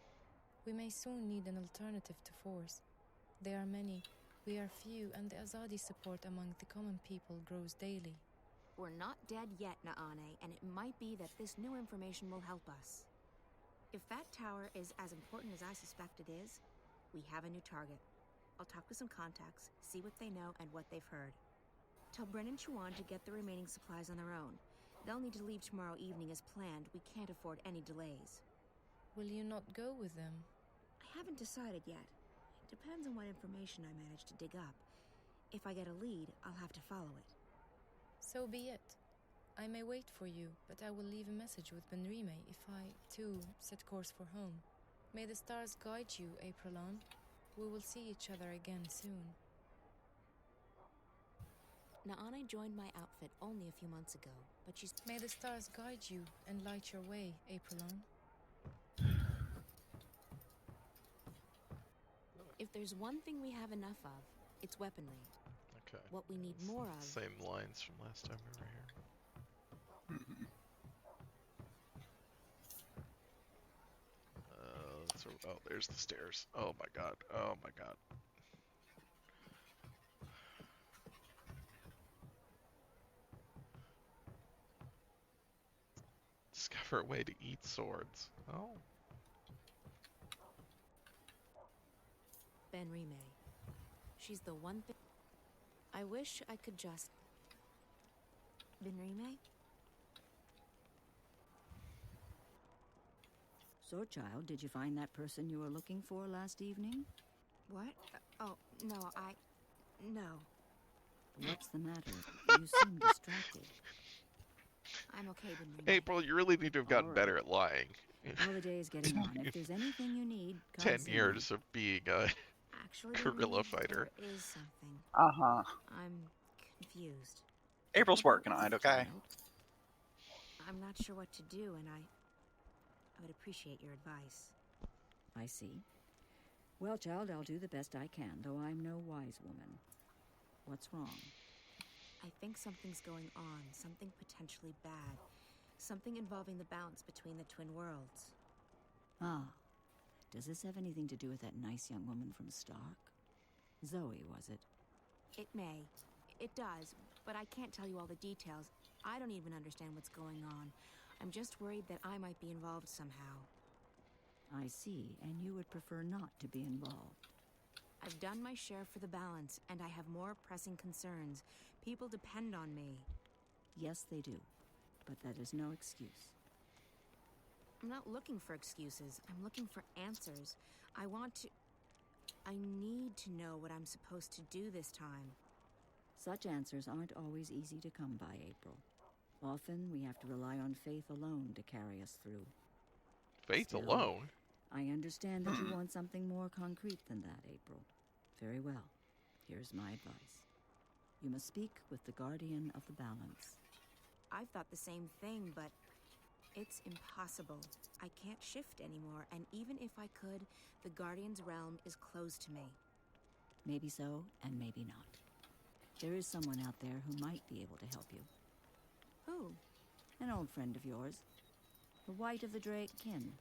We may soon need an alternative to force. There are many, we are few, and the Azadi support among the common people grows daily. We're not dead yet, Naane, and it might be that this new information will help us. If that tower is as important as I suspect it is, we have a new target. I'll talk to some contacts, see what they know and what they've heard. Tell Bren and Chuan to get the remaining supplies on their own. They'll need to leave tomorrow evening as planned. We can't afford any delays. Will you not go with them? I haven't decided yet. It depends on what information I manage to dig up. If I get a lead, I'll have to follow it. So be it. I may wait for you, but I will leave a message with Benrime if I, too, set course for home. May the stars guide you, Aprilon. We will see each other again soon. Naane joined my outfit only a few months ago, but she's... May the stars guide you and light your way, Aprilon. If there's one thing we have enough of, it's weaponry. Okay. What we need more of... Same lines from last time we were here. Oh, there's the stairs. Oh my god. Oh my god. Discover a way to eat swords. Oh. Benrime. She's the one thing... I wish I could just... Benrime? So, child, did you find that person you were looking for last evening? What? Oh, no, No. What's the matter? You seem distracted. I'm okay, Benrini. April, you really need to have gotten better at lying. Well, the day is getting on. If there's anything you need, come 10 see years of being a Actually, guerrilla Benrini, fighter. there is something. Uh-huh. I'm confused. April's working on it, okay? I'm not sure what to do, and I would appreciate your advice. I see. Well, child, I'll do the best I can, though I'm no wise woman. What's wrong? I think something's going on, something potentially bad. Something involving the balance between the twin worlds. Ah. Does this have anything to do with that nice young woman from Stark? Zoe, was it? It may. It does, but I can't tell you all the details. I don't even understand what's going on. I'm just worried that I might be involved somehow. I see, and you would prefer not to be involved. I've done my share for the balance, and I have more pressing concerns. People depend on me. Yes, they do, but that is no excuse. I'm not looking for excuses. I'm looking for answers. I need to know what I'm supposed to do this time. Such answers aren't always easy to come by, April. Often we have to rely on faith alone to carry us through. Faith Still, alone? I understand that you want something more concrete than that, April. Very well. Here's my advice. You must speak with the Guardian of the Balance. I've thought the same thing, but it's impossible. I can't shift anymore, and even if I could, the Guardian's realm is closed to me. Maybe so, and maybe not. There is someone out there who might be able to help you. Who? An old friend of yours. The White of the Drake kin.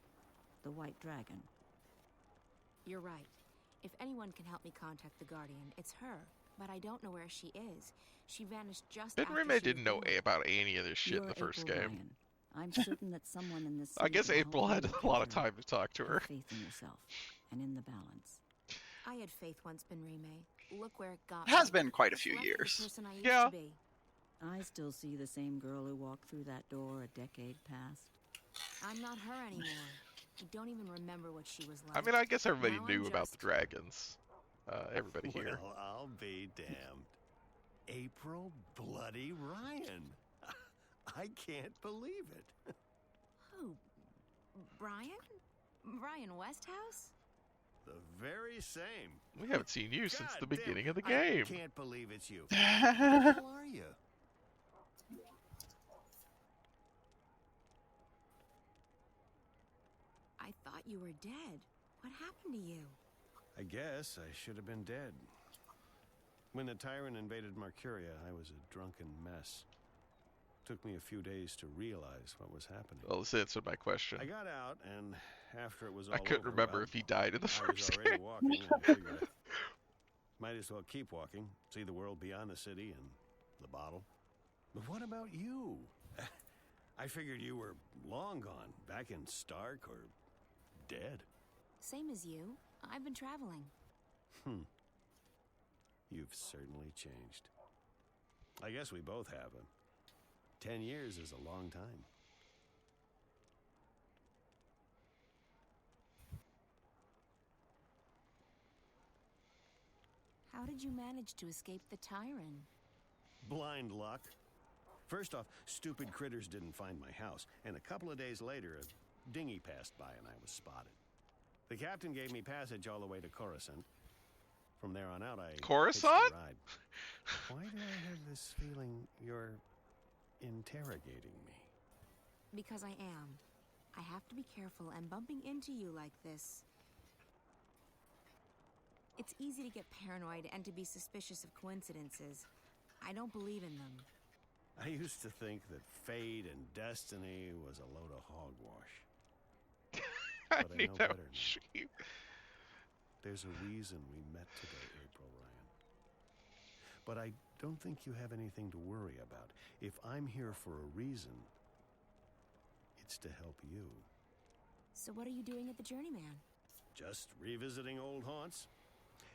The White Dragon. You're right. If anyone can help me contact the Guardian, it's her. But I don't know where she is. She vanished just after Rime didn't know about any of this shit in the first April game. Ryan. I'm certain that someone in this I city guess can help April you had a locate lot of her. time to talk to her. Have faith in yourself and in the balance. I had faith once, Benrime. Look where it got It has me. been quite a It's few left years. The person I used Yeah. to be. I still see the same girl who walked through that door a decade past. I'm not her anymore. I don't even remember what she was like. I mean, I guess everybody Now I'm knew about just- the dragons. Everybody here. Well, I'll be damned. April bloody Ryan. I can't believe it. Who? Brian? Brian Westhouse? The very same. We haven't seen you since the God damn, beginning of the I game. can't believe it's you. Who the hell are you? I thought you were dead. What happened to you? I guess I should have been dead. When the tyrant invaded Mercuria, I was a drunken mess. Took me a few days to realize what was happening. Well, this answered my question. I got out, and after it was all I couldn't over, remember well, if he died in the I was first already game. walking, and I figured I might as well keep walking, see the world beyond the city and the bottle. But what about you? I figured you were long gone, back in Stark or dead. Same as you. I've been traveling. You've certainly changed. I guess we both have. 10 years is a long time. How did you manage to escape the tyrant? Blind luck. First off, stupid critters didn't find my house, and a couple of days later, a dinghy passed by and I was spotted. The captain gave me passage all the way to Coruscant. From there on out, I hitched a Coruscant? ride. Why do I have this feeling you're interrogating me? Because I am. I have to be careful, and bumping into you like this... It's easy to get paranoid and to be suspicious of coincidences. I don't believe in them. I used to think that fate and destiny was a load of hogwash. I But I knew know that better was now. you. There's a reason we met today, April Ryan. But I don't think you have anything to worry about. If I'm here for a reason, it's to help you. So what are you doing at the Journeyman? Just revisiting old haunts.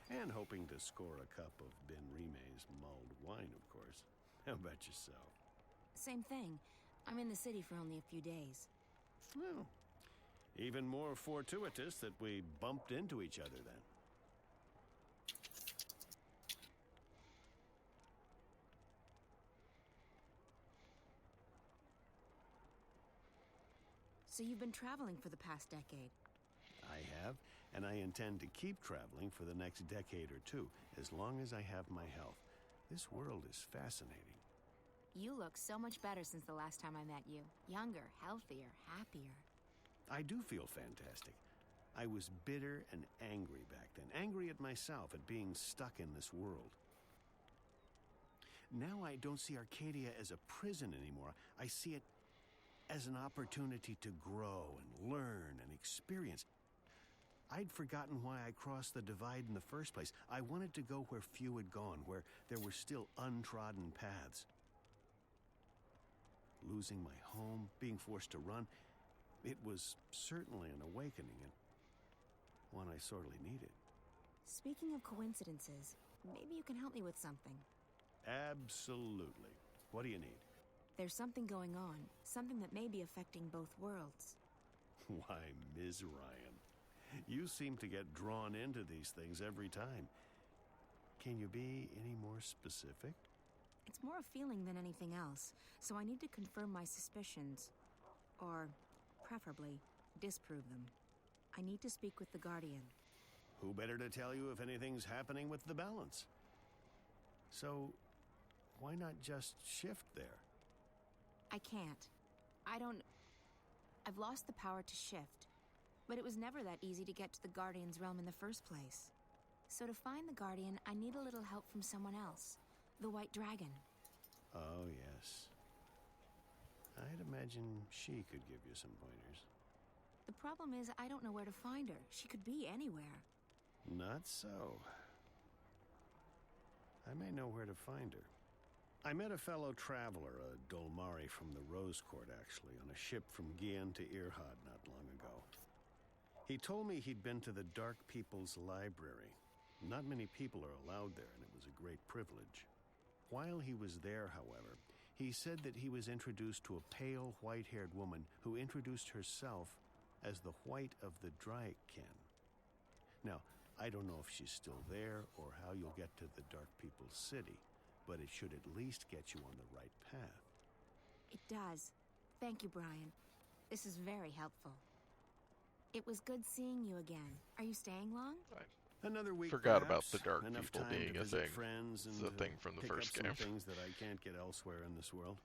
And hoping to score a cup of Ben Rime's mulled wine, of course. How about yourself? Same thing. I'm in the city for only a few days. Well, Even more fortuitous that we bumped into each other then. So you've been traveling for the past decade? I have, and I intend to keep traveling for the next decade or two, as long as I have my health. This world is fascinating. You look so much better since the last time I met you. Younger, healthier, happier. I do feel fantastic. I was bitter and angry back then, angry at myself at being stuck in this world. Now I don't see Arcadia as a prison anymore. I see it as an opportunity to grow and learn and experience. I'd forgotten why I crossed the divide in the first place. I wanted to go where few had gone, where there were still untrodden paths. Losing my home, being forced to run, it was certainly an awakening, and one I sorely needed. Speaking of coincidences, maybe you can help me with something. Absolutely. What do you need? There's something going on, something that may be affecting both worlds. Why, Ms. Ryan, you seem to get drawn into these things every time. Can you be any more specific? It's more a feeling than anything else, so I need to confirm my suspicions. Or, preferably, disprove them. I need to speak with the Guardian. Who better to tell you if anything's happening with the balance? So, why not just shift there? I can't. I've lost the power to shift. But it was never that easy to get to the Guardian's realm in the first place. So to find the Guardian, I need a little help from someone else. The White Dragon. Oh, yes. I'd imagine she could give you some pointers. The problem is, I don't know where to find her. She could be anywhere. Not so. I may know where to find her. I met a fellow traveler, a Dolmari from the Rose Court, actually, on a ship from Gien to Irhad not long ago. He told me he'd been to the Dark People's Library. Not many people are allowed there, and it was a great privilege. While he was there, however, he said that he was introduced to a pale, white-haired woman who introduced herself as the White of the Draken. Now, I don't know if she's still there or how you'll get to the Dark People's City, but it should at least get you on the right path. It does. Thank you, Brian. This is very helpful. It was good seeing you again. Are you staying long? Another week, Forgot perhaps. about the Dark Enough People time being to a visit thing. friends and It's a thing from the pick first up game. some things that I can't get elsewhere in this world.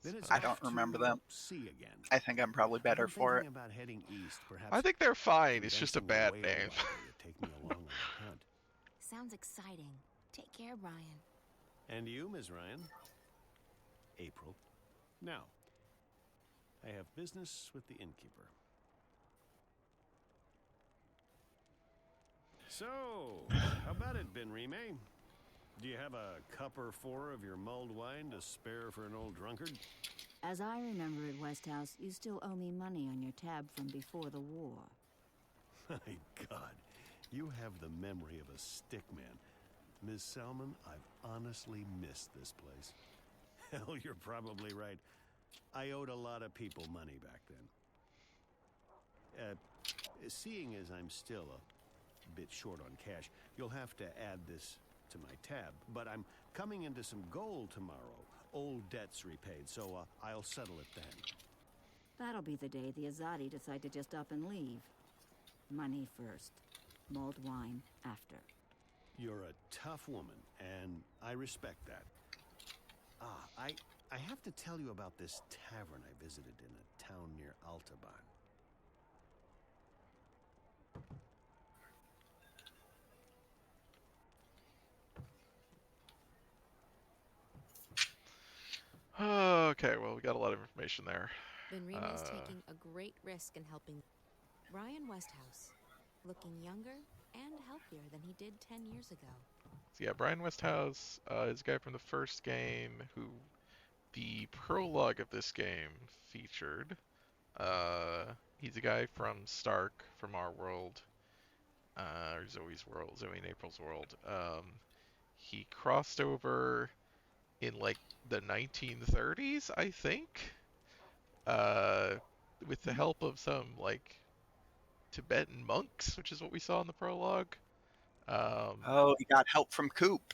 Then it's I don't remember them. See again. I think I'm probably better for it. About heading east, perhaps. I think they're fine. It's just a bad convincing name. the whale to take me along on the hunt. Sounds exciting. Take care, Brian. And you, Ms. Ryan? April. Now, I have business with the innkeeper. So, how about it, Ben Rime? Do you have a cup or four of your mulled wine to spare for an old drunkard? As I remember it, Westhouse, you still owe me money on your tab from before the war. My God, you have the memory of a stickman. Ms. Selman, I've honestly missed this place. Hell, you're probably right. I owed a lot of people money back then. Seeing as I'm still a bit short on cash, you'll have to add this to my tab. But I'm coming into some gold tomorrow. Old debts repaid, so I'll settle it then. That'll be the day the Azadi decide to just up and leave. Money first. Mulled wine after. You're a tough woman, and I respect that. I have to tell you about this tavern I visited in a town near Altaban. Okay, well, we got a lot of information there. Ben Rime is taking a great risk in helping Brian Westhouse, looking younger and healthier than he did 10 years ago. So yeah, Brian Westhouse is a guy from the first game who the prologue of this game featured. He's a guy from Stark, from our world, or Zoe's world, Zoe and April's world. He crossed over in like the 1930s, I think. with the help of some like Tibetan monks, which is what we saw in the prologue. Oh, he got help from Coop.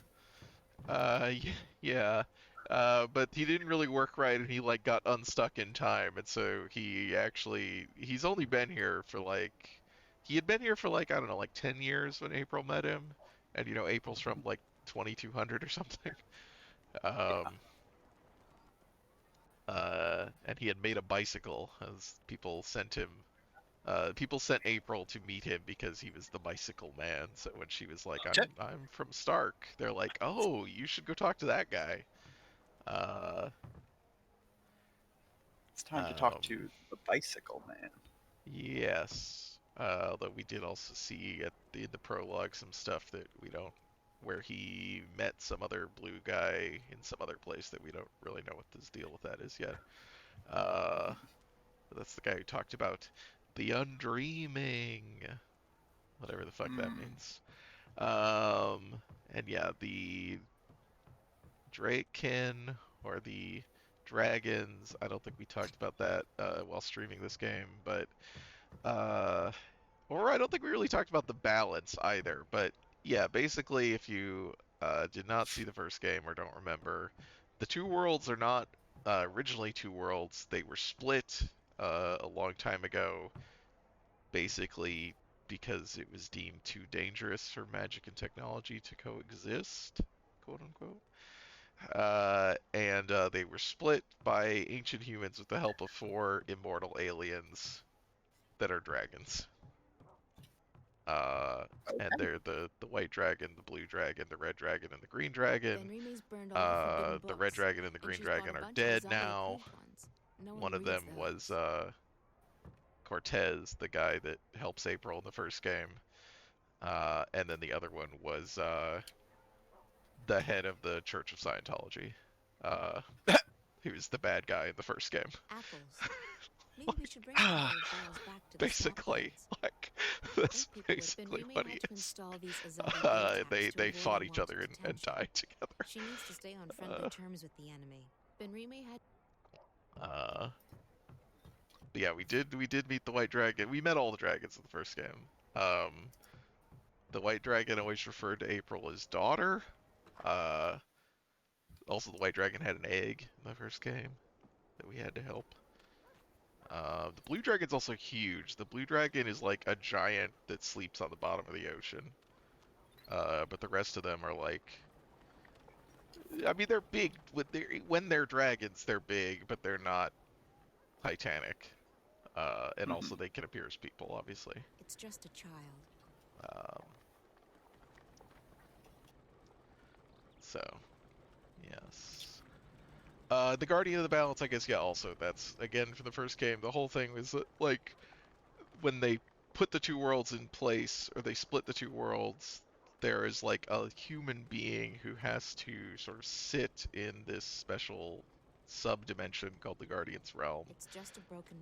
Yeah. But he didn't really work right, and he like got unstuck in time, and so he's only been here for he had been here for like, I don't know, like 10 years when April met him, and April's from like 2200 or something. Um, and he had made a bicycle, as people sent April to meet him because he was the bicycle man. So when she was like, I'm from Stark, they're like, oh, you should go talk to that guy. It's time to talk to the bicycle man. Yes. Although we did also see in the prologue some stuff that we don't, where he met some other blue guy in some other place that we don't really know what this deal with that is yet. That's the guy who talked about the undreaming, whatever the fuck that means. And yeah, the Draken or the dragons. I don't think we talked about that while streaming this game, but or I don't think we really talked about the balance either. But yeah, basically, if you did not see the first game or don't remember, the two worlds are not originally two worlds. They were split a long time ago, basically because it was deemed too dangerous for magic and technology to coexist, quote unquote. And they were split by ancient humans with the help of 4 immortal aliens that are dragons. And they're the white dragon, the blue dragon, the red dragon, and the green dragon. The red dragon and the green dragon are dead now. One of them was Cortez, the guy that helps April in the first game. And then the other one was the head of the Church of Scientology. He was the bad guy in the first game. Apples. Maybe we should bring the old bells back to the Basically, like, that's basically what he is. They fought each other and died together. She needs to stay on friendly terms with the enemy. Benrime had. But yeah, we did meet the white dragon. We met all the dragons in the first game. The white dragon always referred to April as daughter. Also, the white dragon had an egg in the first game that we had to help. The blue dragon's also huge. The blue dragon is like a giant that sleeps on the bottom of the ocean. But the rest of them are like, I mean, they're big. When they're dragons, they're big, but they're not Titanic. And also they can appear as people, obviously. It's just a child. So, yes. The Guardian of the Balance, I guess, yeah, also, that's, again, for the first game, the whole thing was, like, when they put the two worlds in place, or they split the two worlds, there is, like, a human being who has to sort of sit in this special sub-dimension called the Guardian's Realm. It's just a broken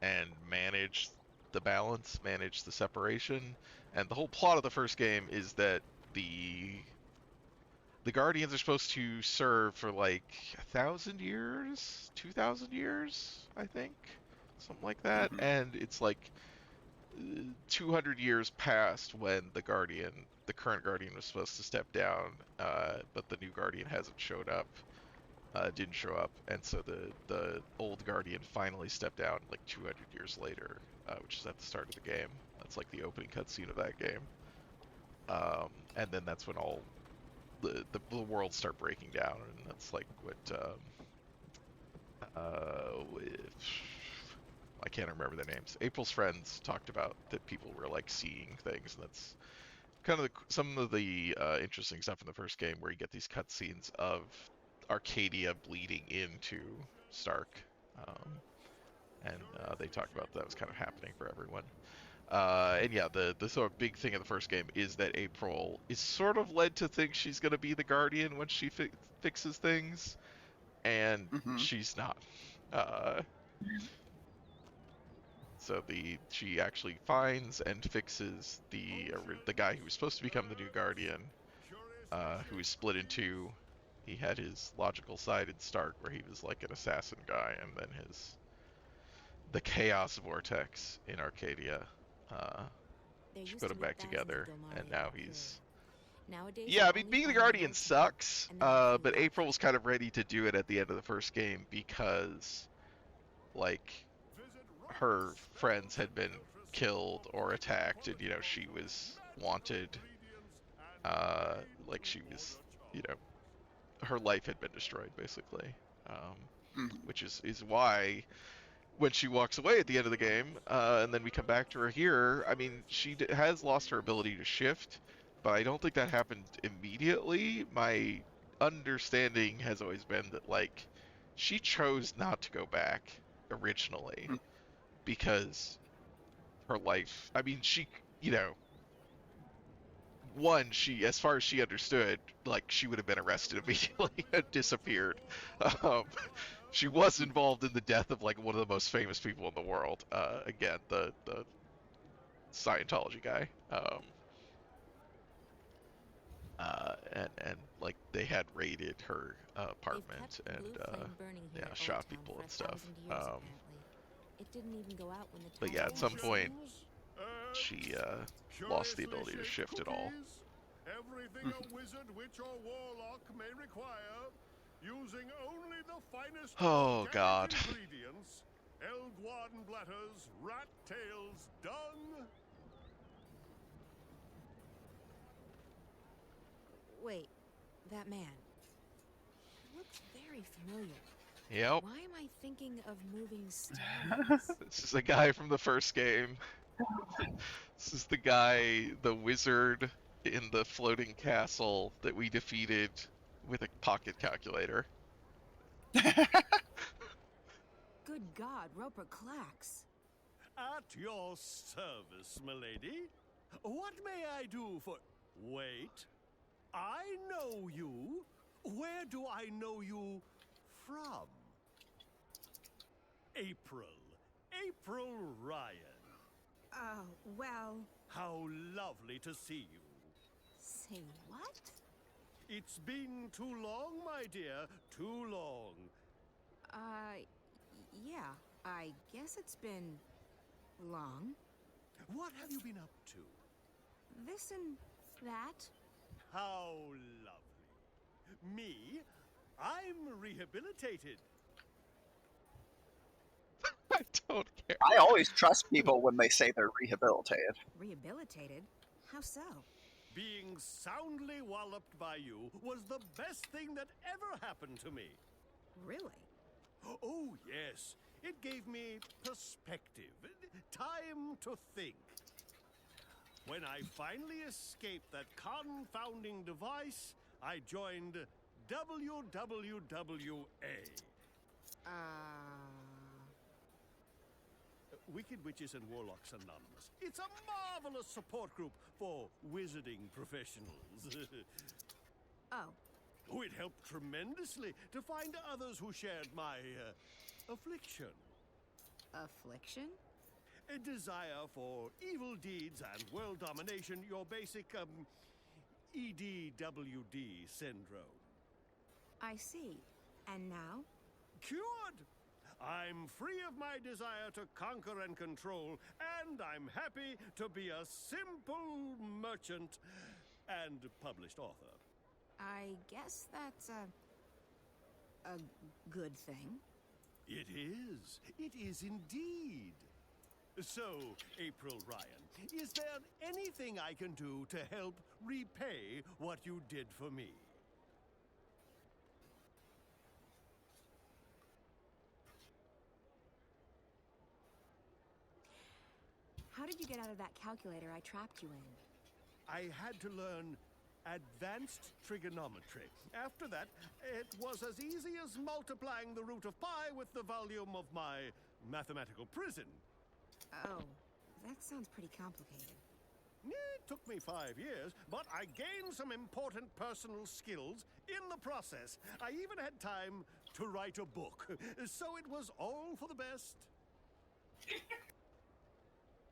and manage the balance, manage the separation, and the whole plot of the first game is that the Guardians are supposed to serve for like 1,000 years, 2,000 years, I think, something like that. And it's like 200 years past when the current Guardian was supposed to step down, but the new Guardian hasn't showed up, didn't show up, and so the old Guardian finally stepped down like 200 years later, which is at the start of the game. That's like the opening cutscene of that game. And then that's when all the worlds start breaking down, and that's like what I can't remember their names. April's friends talked about that people were like seeing things, and that's kind of some of the interesting stuff in the first game, where you get these cutscenes of Arcadia bleeding into Stark, and they talked about that was kind of happening for everyone. And yeah, the sort of big thing in the first game is that April is sort of led to think she's going to be the Guardian when she fixes things, and she's not. So she actually finds and fixes the guy who was supposed to become the new Guardian, who was split in two. He had his logical side in Stark, where he was like an assassin guy, and then the chaos vortex in Arcadia. She put them back together, and now he's. Yeah, I mean, being the Guardian sucks, but April was kind of ready to do it at the end of the first game because, like, her friends had been killed or attacked, and, you know, she was wanted. Like, she was, you know, her life had been destroyed, basically. Which is why when she walks away at the end of the game, and then we come back to her here, I mean, she has lost her ability to shift, but I don't think that happened immediately. My understanding has always been that, like, she chose not to go back originally because her life, I mean, she, you know, one, she, as far as she understood, like, she would have been arrested immediately and disappeared. She was involved in the death of, like, one of the most famous people in the world. Again, the Scientology guy. And like, they had raided her apartment and shot people and stuff. It didn't even go out when the But yeah, at some point, she lost the ability to shift at all. Everything a wizard, witch, or warlock may require, using only the finest God. ingredients. Elguarden bladders, rat tails, dung. Wait, that man. He looks very familiar. Yep. Why am I thinking of moving stairs? This is a guy from the first game. This is the guy, the wizard in the floating castle that we defeated with a pocket calculator. Good God, Roper Clax. At your service, milady. What may I do for... Wait. I know you. Where do I know you from? April. April Ryan. Oh, well... How lovely to see you. Say what? It's been too long, my dear. Too long. Yeah. I guess it's been... long. What have you been up to? This and that. How lovely. Me? I'm rehabilitated. I don't care. I always trust people when they say they're rehabilitated. Rehabilitated? How so? Being soundly walloped by you was the best thing that ever happened to me. Really? Oh, yes. It gave me perspective, time to think. When I finally escaped that confounding device, I joined WWWA. Wicked Witches and Warlocks Anonymous. It's a marvelous support group for wizarding professionals. Oh, it helped tremendously to find others who shared my affliction. Affliction? A desire for evil deeds and world domination, your basic, EDWD syndrome. I see. And now? Cured! I'm free of my desire to conquer and control, and I'm happy to be a simple merchant and published author. I guess that's a good thing. It is. It is indeed. So, April Ryan, is there anything I can do to help repay what you did for me? How did you get out of that calculator I trapped you in? I had to learn advanced trigonometry. After that, it was as easy as multiplying the root of pi with the volume of my mathematical prison. Oh, that sounds pretty complicated. It took me 5 years, but I gained some important personal skills in the process. I even had time to write a book, so it was all for the best.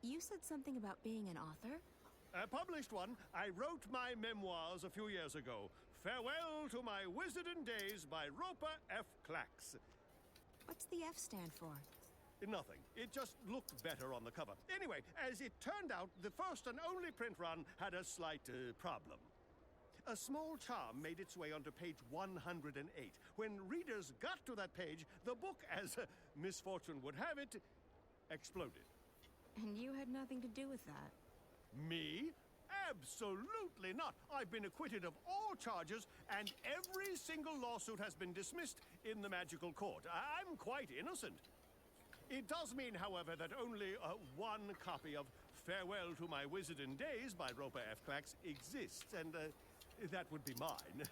You said something about being an author? I published one. I wrote my memoirs a few years ago. Farewell to my wizarding days by Roper F. Clax. What's the F stand for? Nothing. It just looked better on the cover. Anyway, as it turned out, the first and only print run had a slight problem. A small charm made its way onto page 108. When readers got to that page, the book, as misfortune would have it, exploded. And you had nothing to do with that. Me? Absolutely not. I've been acquitted of all charges, and every single lawsuit has been dismissed in the magical court. I'm quite innocent. It does mean, however, that only one copy of Farewell to My Wizarding Days by Roper F. Clax exists, and that would be mine.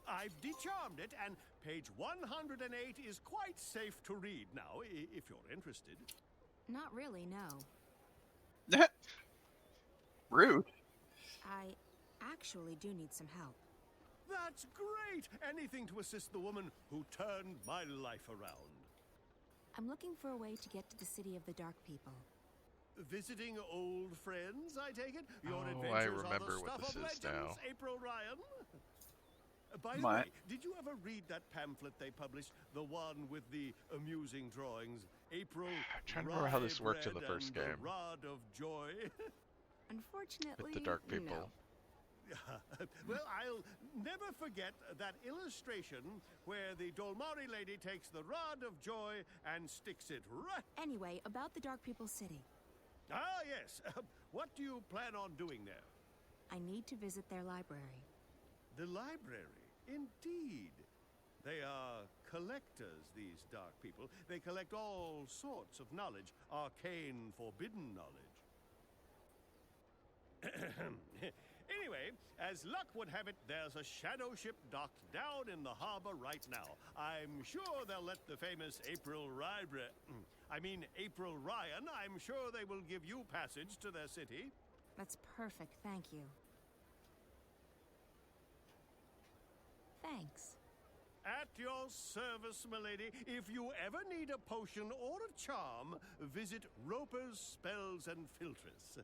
I've decharmed it, and page 108 is quite safe to read now, if you're interested. Not really, no. Rude. I actually do need some help. That's great! Anything to assist the woman who turned my life around. I'm looking for a way to get to the city of the Dark People. Visiting old friends, I take it? Your I adventures remember are the what stuff this of is legends, now. April Ryan. By the What? way, did you ever read that pamphlet they published? The one with the amusing drawings? April, I'm trying to remember how this worked in the Rye first Bread game. and the Rod of Joy. Unfortunately, With the Dark People. no. Well, I'll never forget that illustration where the Dolmari lady takes the Rod of Joy and sticks it right... Anyway, about the Dark People City. Ah, yes. What do you plan on doing there? I need to visit their library. The library? Indeed. They are collectors, these Dark People. They collect all sorts of knowledge, arcane, forbidden knowledge. Anyway, as luck would have it, there's a shadow ship docked down in the harbor right now. I'm sure they'll let the famous April Ryan, I'm sure they will give you passage to their city. That's perfect, thank you. Thanks. At your service, milady. If you ever need a potion or a charm, visit Roper's Spells and Filtress.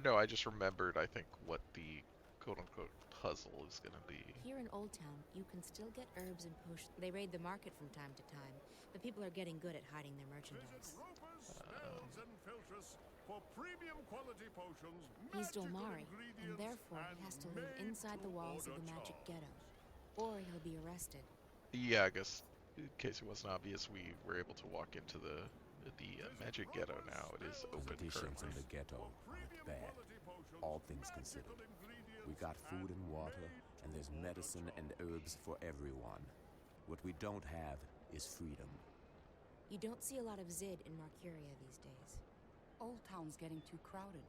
No, I just remembered, I think, what the quote-unquote puzzle is gonna be. Here in Old Town, you can still get herbs and potions. They raid the market from time to time, but people are getting good at hiding their merchandise. Visit Roper's Spells and Filtress for premium quality potions, He's magical Dolmari, and ingredients, therefore he has to live made inside the walls of the order magic charms. ghetto, or he'll be arrested. Yeah, I guess, in case it wasn't obvious, we were able to walk into the magic ghetto now. It is open Conditions currently. in the ghetto aren't bad, all things considered. We got food and water, and there's medicine and herbs for everyone. What we don't have is freedom. You don't see a lot of Zid in Marcuria these days. Old Town's getting too crowded.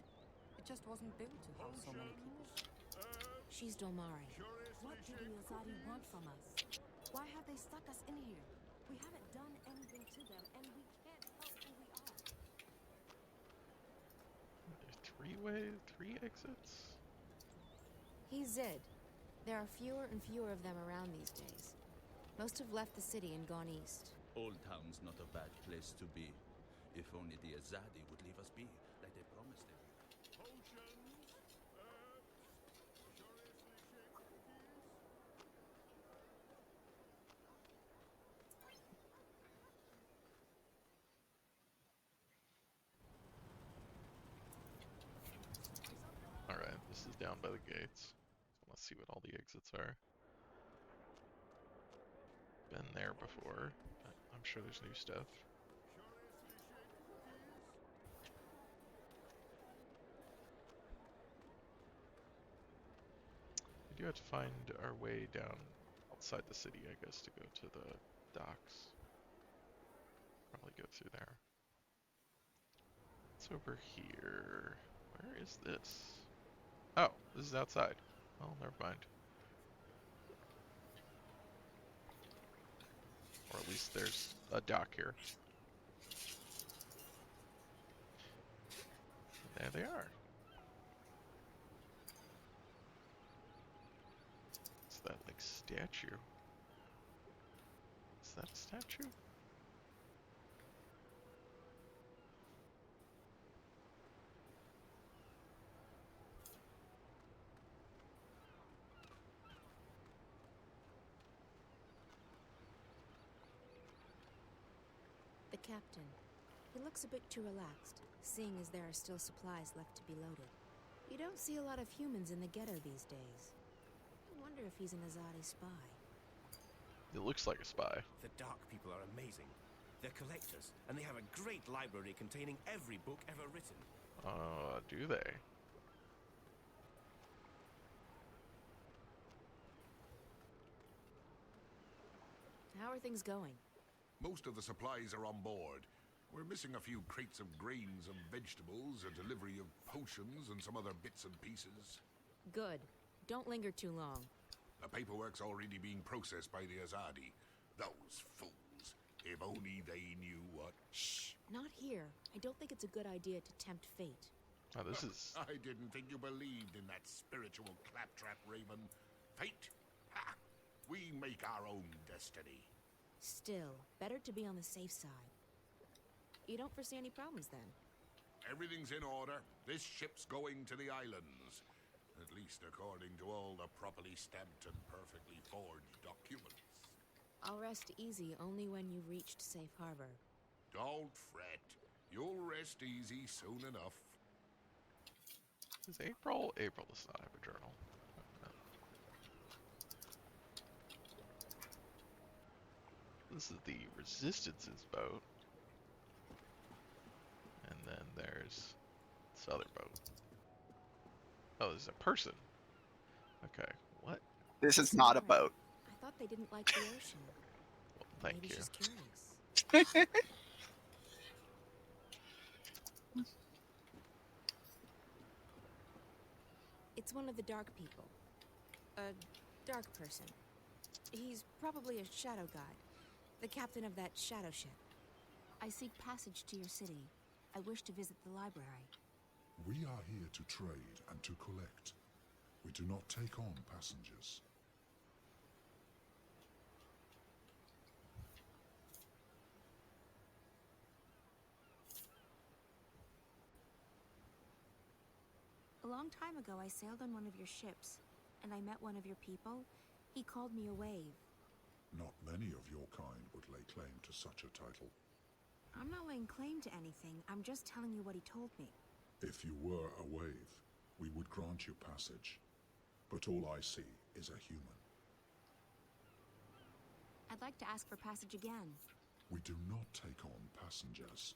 It just wasn't built to house so many people. She's Dolmari. What do the Azadi want from us? Why have they stuck us in here? We haven't done anything to them, and we can't help who we are. Three exits? He's Zid. There are fewer and fewer of them around these days. Most have left the city and gone east. Old Town's not a bad place to be. If only the Azadi would leave us be, like they promised everyone. Alright, this is down by the gates. Let's see what all the exits are. Been there before, but I'm sure there's new stuff. We do have to find our way down outside the city, I guess, to go to the docks. Probably go through there. It's over here. Where is this? Oh, this is outside. Oh, never mind. Or at least there's a dock here. And there they are. What's that, like, statue? Is that a statue? The captain. He looks a bit too relaxed, seeing as there are still supplies left to be loaded. You don't see a lot of humans in the ghetto these days. I wonder if he's an Azadi spy. It looks like a spy. The Dark people are amazing. They're collectors, and they have a great library containing every book ever written. Do they? How are things going? Most of the supplies are on board. We're missing a few crates of grains and vegetables, a delivery of potions, and some other bits and pieces. Good. Don't linger too long. The paperwork's already being processed by the Azadi. Those fools. If only they knew what... Shh! Not here. I don't think it's a good idea to tempt fate. Oh, this is... I didn't think you believed in that spiritual claptrap, Raven. Fate? Ha! We make our own destiny. Still, better to be on the safe side. You don't foresee any problems then? Everything's in order. This ship's going to the islands. At least according to all the properly stamped and perfectly forged documents. I'll rest easy only when you've reached safe harbor. Don't fret. You'll rest easy soon enough. Is April? April does not have a journal. This is the Resistance's boat. And then there's this other boat. Oh, there's a person. Okay, what? This is not a boat. I thought they didn't like the ocean. Well, thank Maybe you. she's curious. It's one of the dark people. A dark person. He's probably a shadow god. The captain of that shadow ship. I seek passage to your city. I wish to visit the library. We are here to trade and to collect. We do not take on passengers. A long time ago, I sailed on one of your ships, and I met one of your people. He called me a wave. Not many of your kind would lay claim to such a title. I'm not laying claim to anything. I'm just telling you what he told me. If you were a wave, we would grant you passage. But all I see is a human. I'd like to ask for passage again. We do not take on passengers.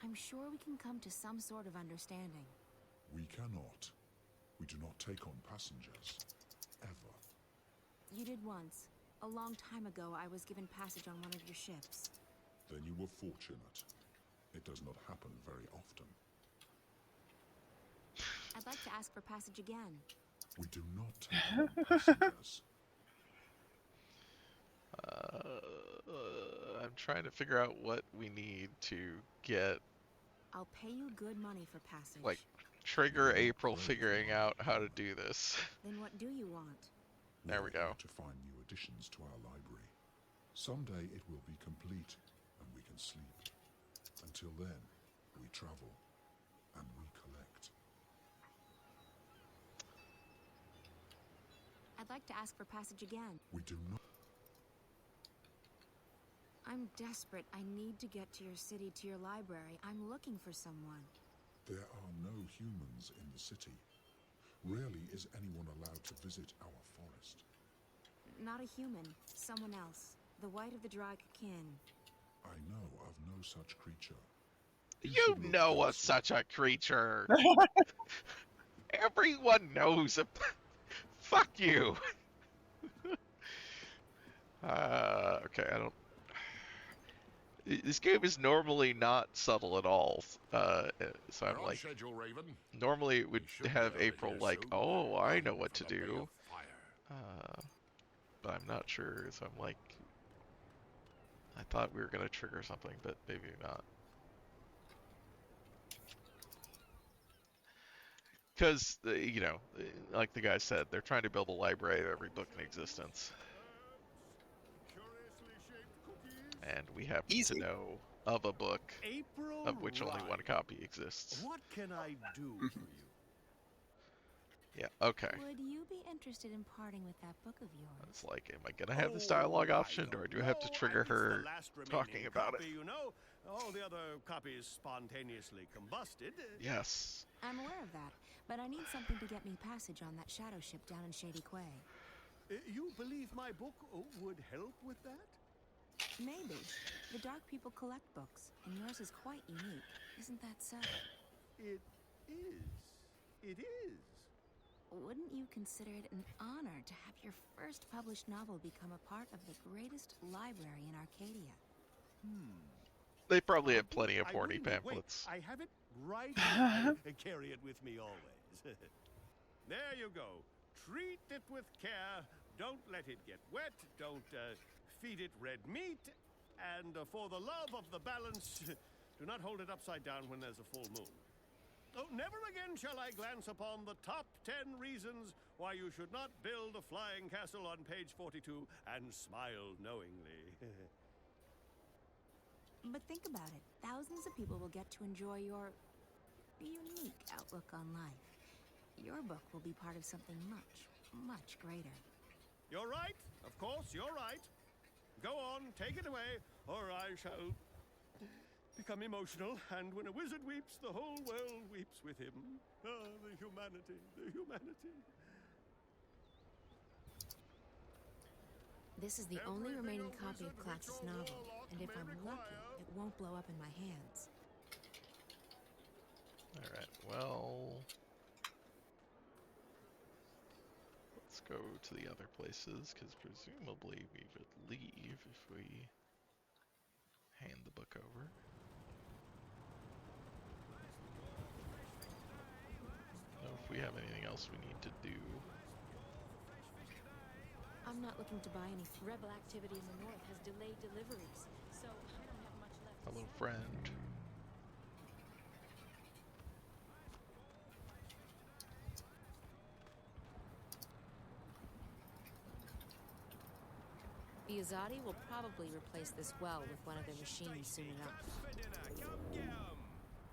I'm sure we can come to some sort of understanding. We cannot. We do not take on passengers. Ever. You did once. A long time ago, I was given passage on one of your ships. Then you were fortunate. It does not happen very often. I'd like to ask for passage again. We do not take on passengers. I'm trying to figure out what we need to get. I'll pay you good money for passage. Like, trigger April figuring out how to do this. Then what do you want? There we go. To find new additions to our library. Someday it will be complete, and we can sleep. Until then, we travel, and we collect. I'd like to ask for passage again. We do not. I'm desperate. I need to get to your city, to your library. I'm looking for someone. There are no humans in the city. Rarely is anyone allowed to visit our forest. Not a human. Someone else. The White of the Dragon. I know of no such creature. You know of such a creature. Everyone knows. Fuck you. Okay, I don't. This game is normally not subtle at all, so I'm like, schedule, Raven. normally it would have April like, oh, I know what to do, but I'm not sure, so I'm like, I thought we were gonna trigger something, but maybe not. Because, you know, like the guy said, they're trying to build a library of every book in existence. And we happen to know of a book of which only one copy exists. What can I do for you? Yeah, okay. Would you be interested in parting with that book of yours? It's like, am I gonna have this dialogue option, or do I have to trigger her talking about it? You know, all the other copies spontaneously combusted. Yes. I'm aware of that, but I need something to get me passage on that shadow ship down in Shady Quay. You believe my book would help with that? Maybe. The Dark People collect books, and yours is quite unique. Isn't that so? It is. It is. Wouldn't you consider it an honor to have your first published novel become a part of the greatest library in Arcadia? They probably have plenty of horny pamphlets. Wait, I have it right here. I carry it with me always. There you go. Treat it with care. Don't let it get wet. Don't feed it red meat. And for the love of the balance, do not hold it upside down when there's a full moon. Oh, never again shall I glance upon the top 10 reasons why you should not build a flying castle on page 42 and smile knowingly. But think about it. Thousands of people will get to enjoy your unique outlook on life. Your book will be part of something much, much greater. You're right. Of course, you're right. Go on, take it away, or I shall become emotional, and when a wizard weeps, the whole world weeps with him. Ah, the humanity, the humanity. This is the only remaining copy of Klax's novel, and if I'm lucky, it won't blow up in my hands. Alright, well... let's go to the other places, because presumably we would leave if we hand the book over. Know if we have anything else we need to do. I'm not looking to buy any. Rebel activity in the north has delayed deliveries, so I don't have much left. Hello, friend. The Azadi will probably replace this well with one of their machines soon enough.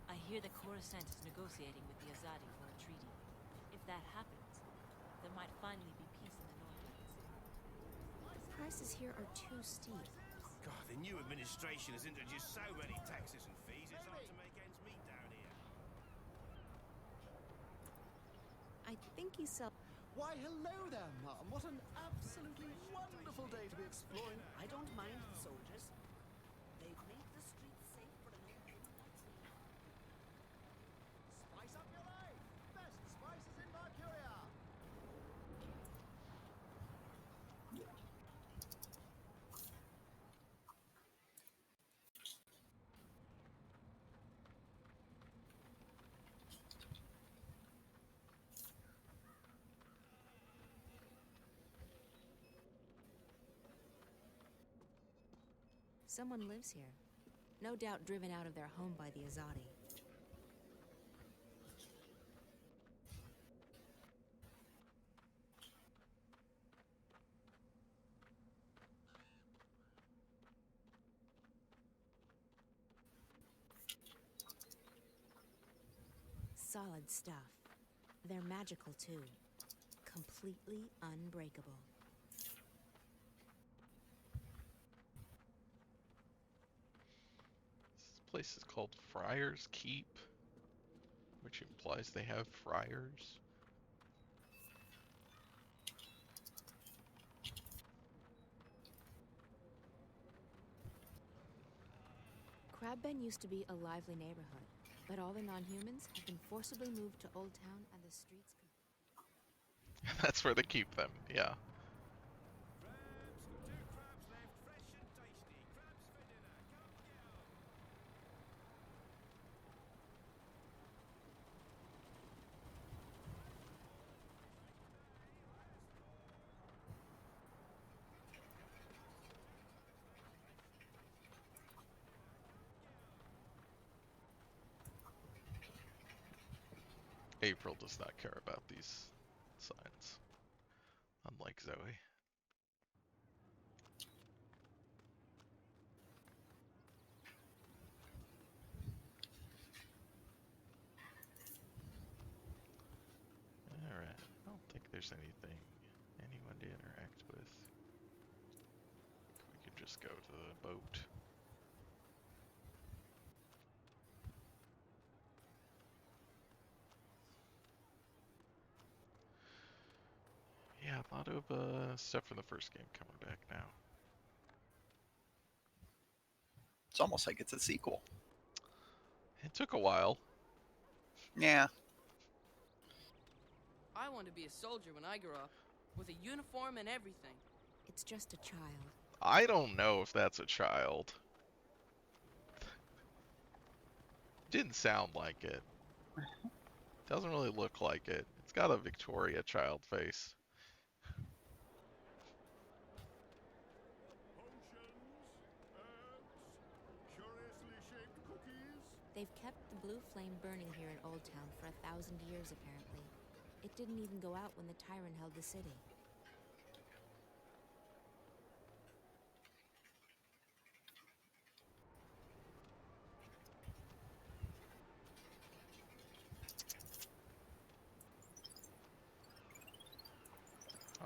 I hear the Coruscant is negotiating with the Azadi for a treaty. If that happens, there might finally be peace in the Northlands. Prices here are too steep. God, the new administration has introduced so many taxes and fees, it's hard to make ends meet down here. I think you sell... Why, hello there, Mum. What an absolutely wonderful day to be exploring. I don't mind the soldiers. They've made the streets safe for an old woman like me. Spice up your life. Best spices in Mercuria. Someone lives here. No doubt driven out of their home by the Azadi. Solid stuff. They're magical too. Completely unbreakable. This place is called Friar's Keep, which implies they have friars. Crabben used to be a lively neighborhood, but all the non-humans have been forcibly moved to Old Town and the streets... That's where they keep them, yeah. April does not care about these signs, unlike Zoe. Alright. there's anything anyone to interact with. We could just go to the boat. Yeah, a lot of stuff from the first game coming back now. It's almost like it's a sequel. It took a while. Yeah. I want to be a soldier when I grow up, with a uniform and everything. It's just a child. I don't know if that's a child. Didn't sound like it. Doesn't really look like it. It's got a Victoria child face. They've kept the blue flame burning here in Old Town for 1,000 years, apparently. It didn't even go out when the Tyrant held the city.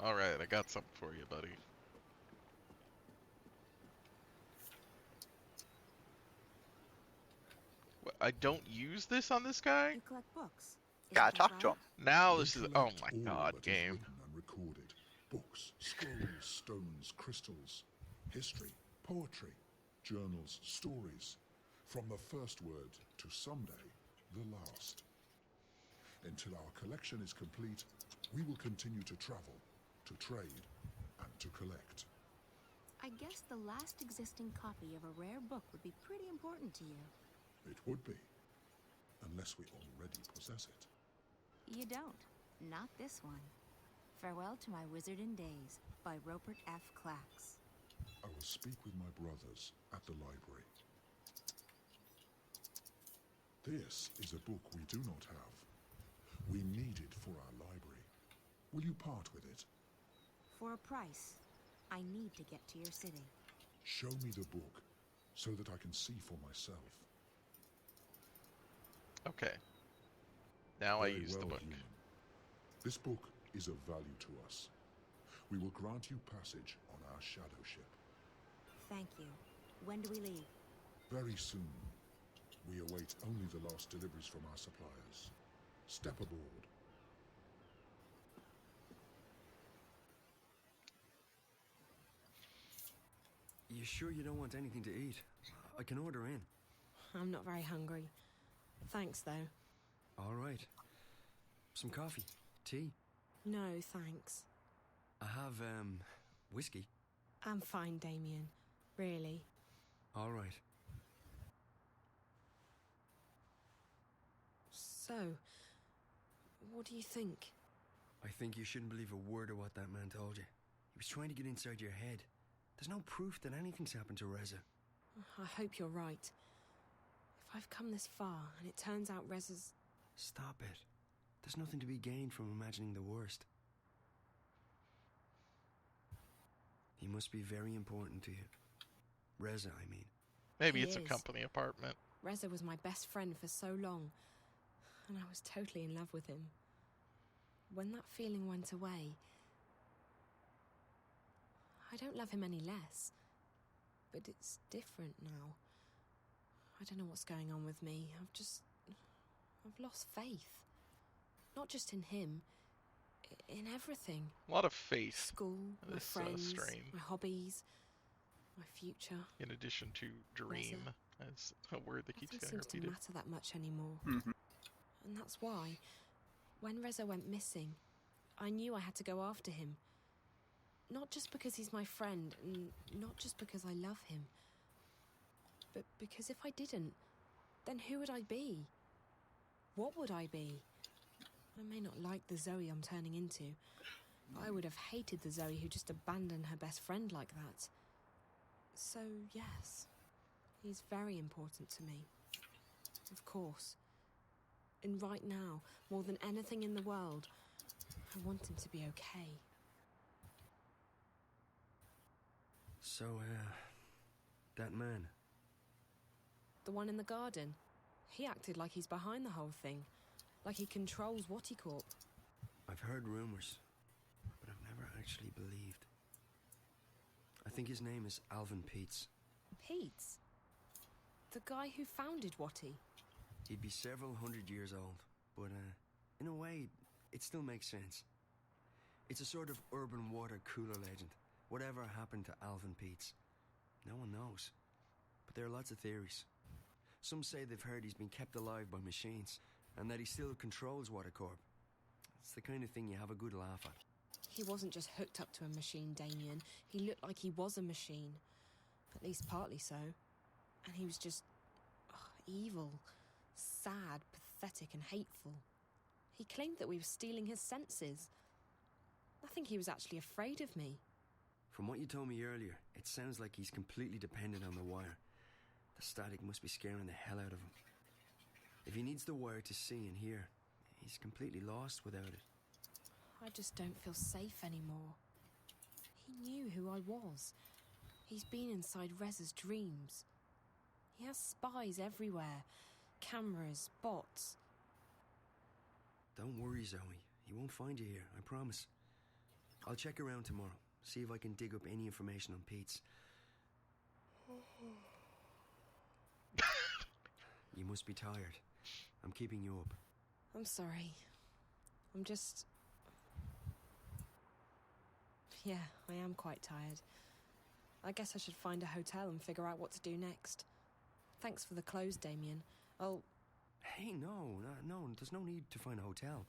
Alright, I got something for you, buddy. I don't use this on this guy? You collect books. Gotta talk to him. Now We this is... Oh collect my all god, that is game. written and recorded. Books, scrolls, stones, crystals, history, poetry, journals, stories. From the first word to someday, the last. Until our collection is complete, we will continue to travel, to trade, and to collect. I guess the last existing copy of a rare book would be pretty important to you. It would be, unless we already possess it. You don't. Not this one. Farewell to My Wizarding Days by Rupert F. Clacks. I will speak with my brothers at the library. This is a book we do not have. We need it for our library. Will you part with it? For a price, I need to get to your city. Show me the book, so that I can see for myself. Okay. Now I Very use the well, book. human. This book is of value to us. We will grant you passage on our shadow ship. Thank you. When do we leave? Very soon. We await only the last deliveries from our suppliers. Step aboard. You sure you don't want anything to eat? I can order in. I'm not very hungry. Thanks, though. All right. Some coffee, tea. No, thanks. I have, whiskey. I'm fine, Damien. Really. All right. So, what do you think? I think you shouldn't believe a word of what that man told you. He was trying to get inside your head. There's no proof that anything's happened to Reza. I hope you're right. If I've come this far and it turns out Reza's... Stop it. There's nothing to be gained from imagining the worst. He must be very important to you. Reza, I mean. Maybe He it's a is. company apartment. Reza was my best friend for so long, and I was totally in love with him. When that feeling went away, I don't love him any less, but it's different now. I don't know what's going on with me. I've lost faith. Not just in him, in everything. A lot of faith. School, my This friends, strain. my hobbies, my future. In addition to dream, as a word that keeps Nothing getting seems to repeated. matter that much anymore. Mhm. And that's why, when Reza went missing, I knew I had to go after him. Not just because he's my friend, and not just because I love him, but because if I didn't, then who would I be? What would I be? I may not like the Zoe I'm turning into, but I would have hated the Zoe who just abandoned her best friend like that. So, yes, he's very important to me. Of course. And right now, more than anything in the world, I want him to be okay. So, that man. The one in the garden. He acted like he's behind the whole thing. Like he controls Wattycorp. I've heard rumors. actually believed. I think his name is Alvin Peets. Pete's? The guy who founded Watty? He'd be several hundred years old, but in a way, it still makes sense. It's a sort of urban water cooler legend. Whatever happened to Alvin Peets? No one knows. But there are lots of theories. Some say they've heard he's been kept alive by machines, and that he still controls Watercorp. It's the kind of thing you have a good laugh at. He wasn't just hooked up to a machine, Damien. He looked like he was a machine. At least partly so. And he was just evil, sad, pathetic and hateful. He claimed that we were stealing his senses. I think he was actually afraid of me. From what you told me earlier, it sounds like he's completely dependent on the wire. The static must be scaring the hell out of him. If he needs the wire to see and hear, he's completely lost without it. I just don't feel safe anymore. He knew who I was. He's been inside Rez's dreams. He has spies everywhere. Cameras, bots. Don't worry, Zoe. He won't find you here, I promise. I'll check around tomorrow, see if I can dig up any information on Pete's. You must be tired. I'm keeping you up. I'm sorry. I'm just... Yeah, I am quite tired. I guess I should find a hotel and figure out what to do next. Thanks for the clothes, Damien. I'll... Hey, no, there's no need to find a hotel.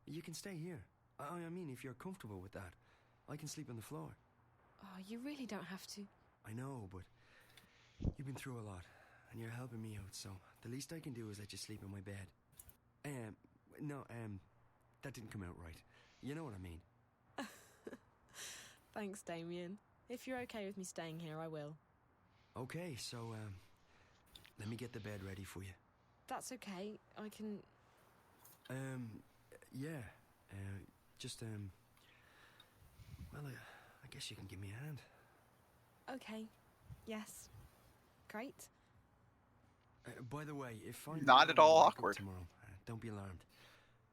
You can stay here. I mean, if you're comfortable with that. I can sleep on the floor. Oh, you really don't have to. I know, but you've been through a lot, and you're helping me out, so the least I can do is let you sleep in my bed. That didn't come out right. You know what I mean. Thanks, Damien. If you're okay with me staying here, I will. Okay, so, let me get the bed ready for you. That's okay. I can... Yeah. Well, I guess you can give me a hand. Okay. Yes. Great. By the way, if I... Not at all awkward. Tomorrow, don't be alarmed.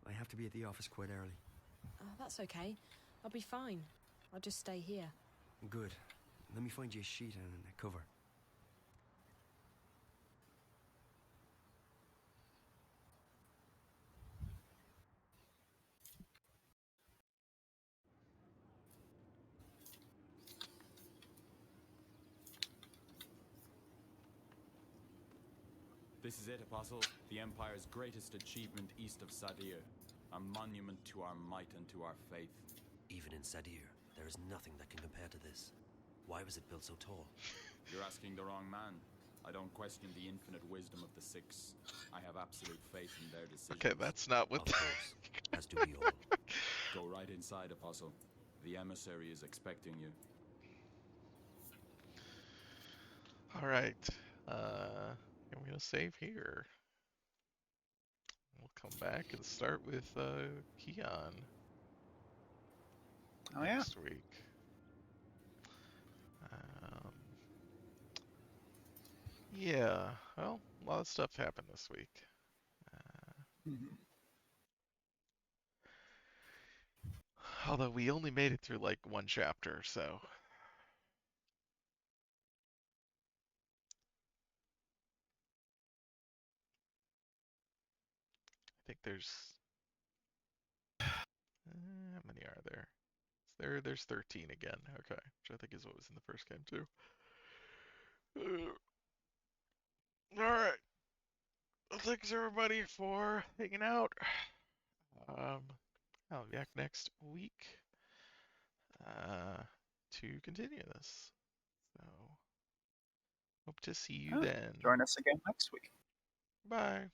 I have to be at the office quite early. That's okay. I'll be fine. I'll just stay here. Good. Let me find you a sheet and a cover. This is it, Apostle. The Empire's greatest achievement east of Sadir. A monument to our might and to our faith. Even in Sadir, there is nothing that can compare to this. Why was it built so tall? You're asking the wrong man. I don't question the infinite wisdom of the Six. I have absolute faith in their decisions. Okay, that's not what... Of course, as do we all. Go right inside, Apostle. The emissary is expecting you. Alright. I'm gonna save here. We'll come back and start with Keon. Oh, yeah. Next week. Yeah, well, a lot of stuff happened this week. Although we only made it through like one chapter, so. I think there's... how many are there? There's 13 again. Okay, which I think is what was in the first game too. Alright. Thanks everybody for hanging out. I'll be back next week to continue this. So hope to see you then. Join us again next week. Bye.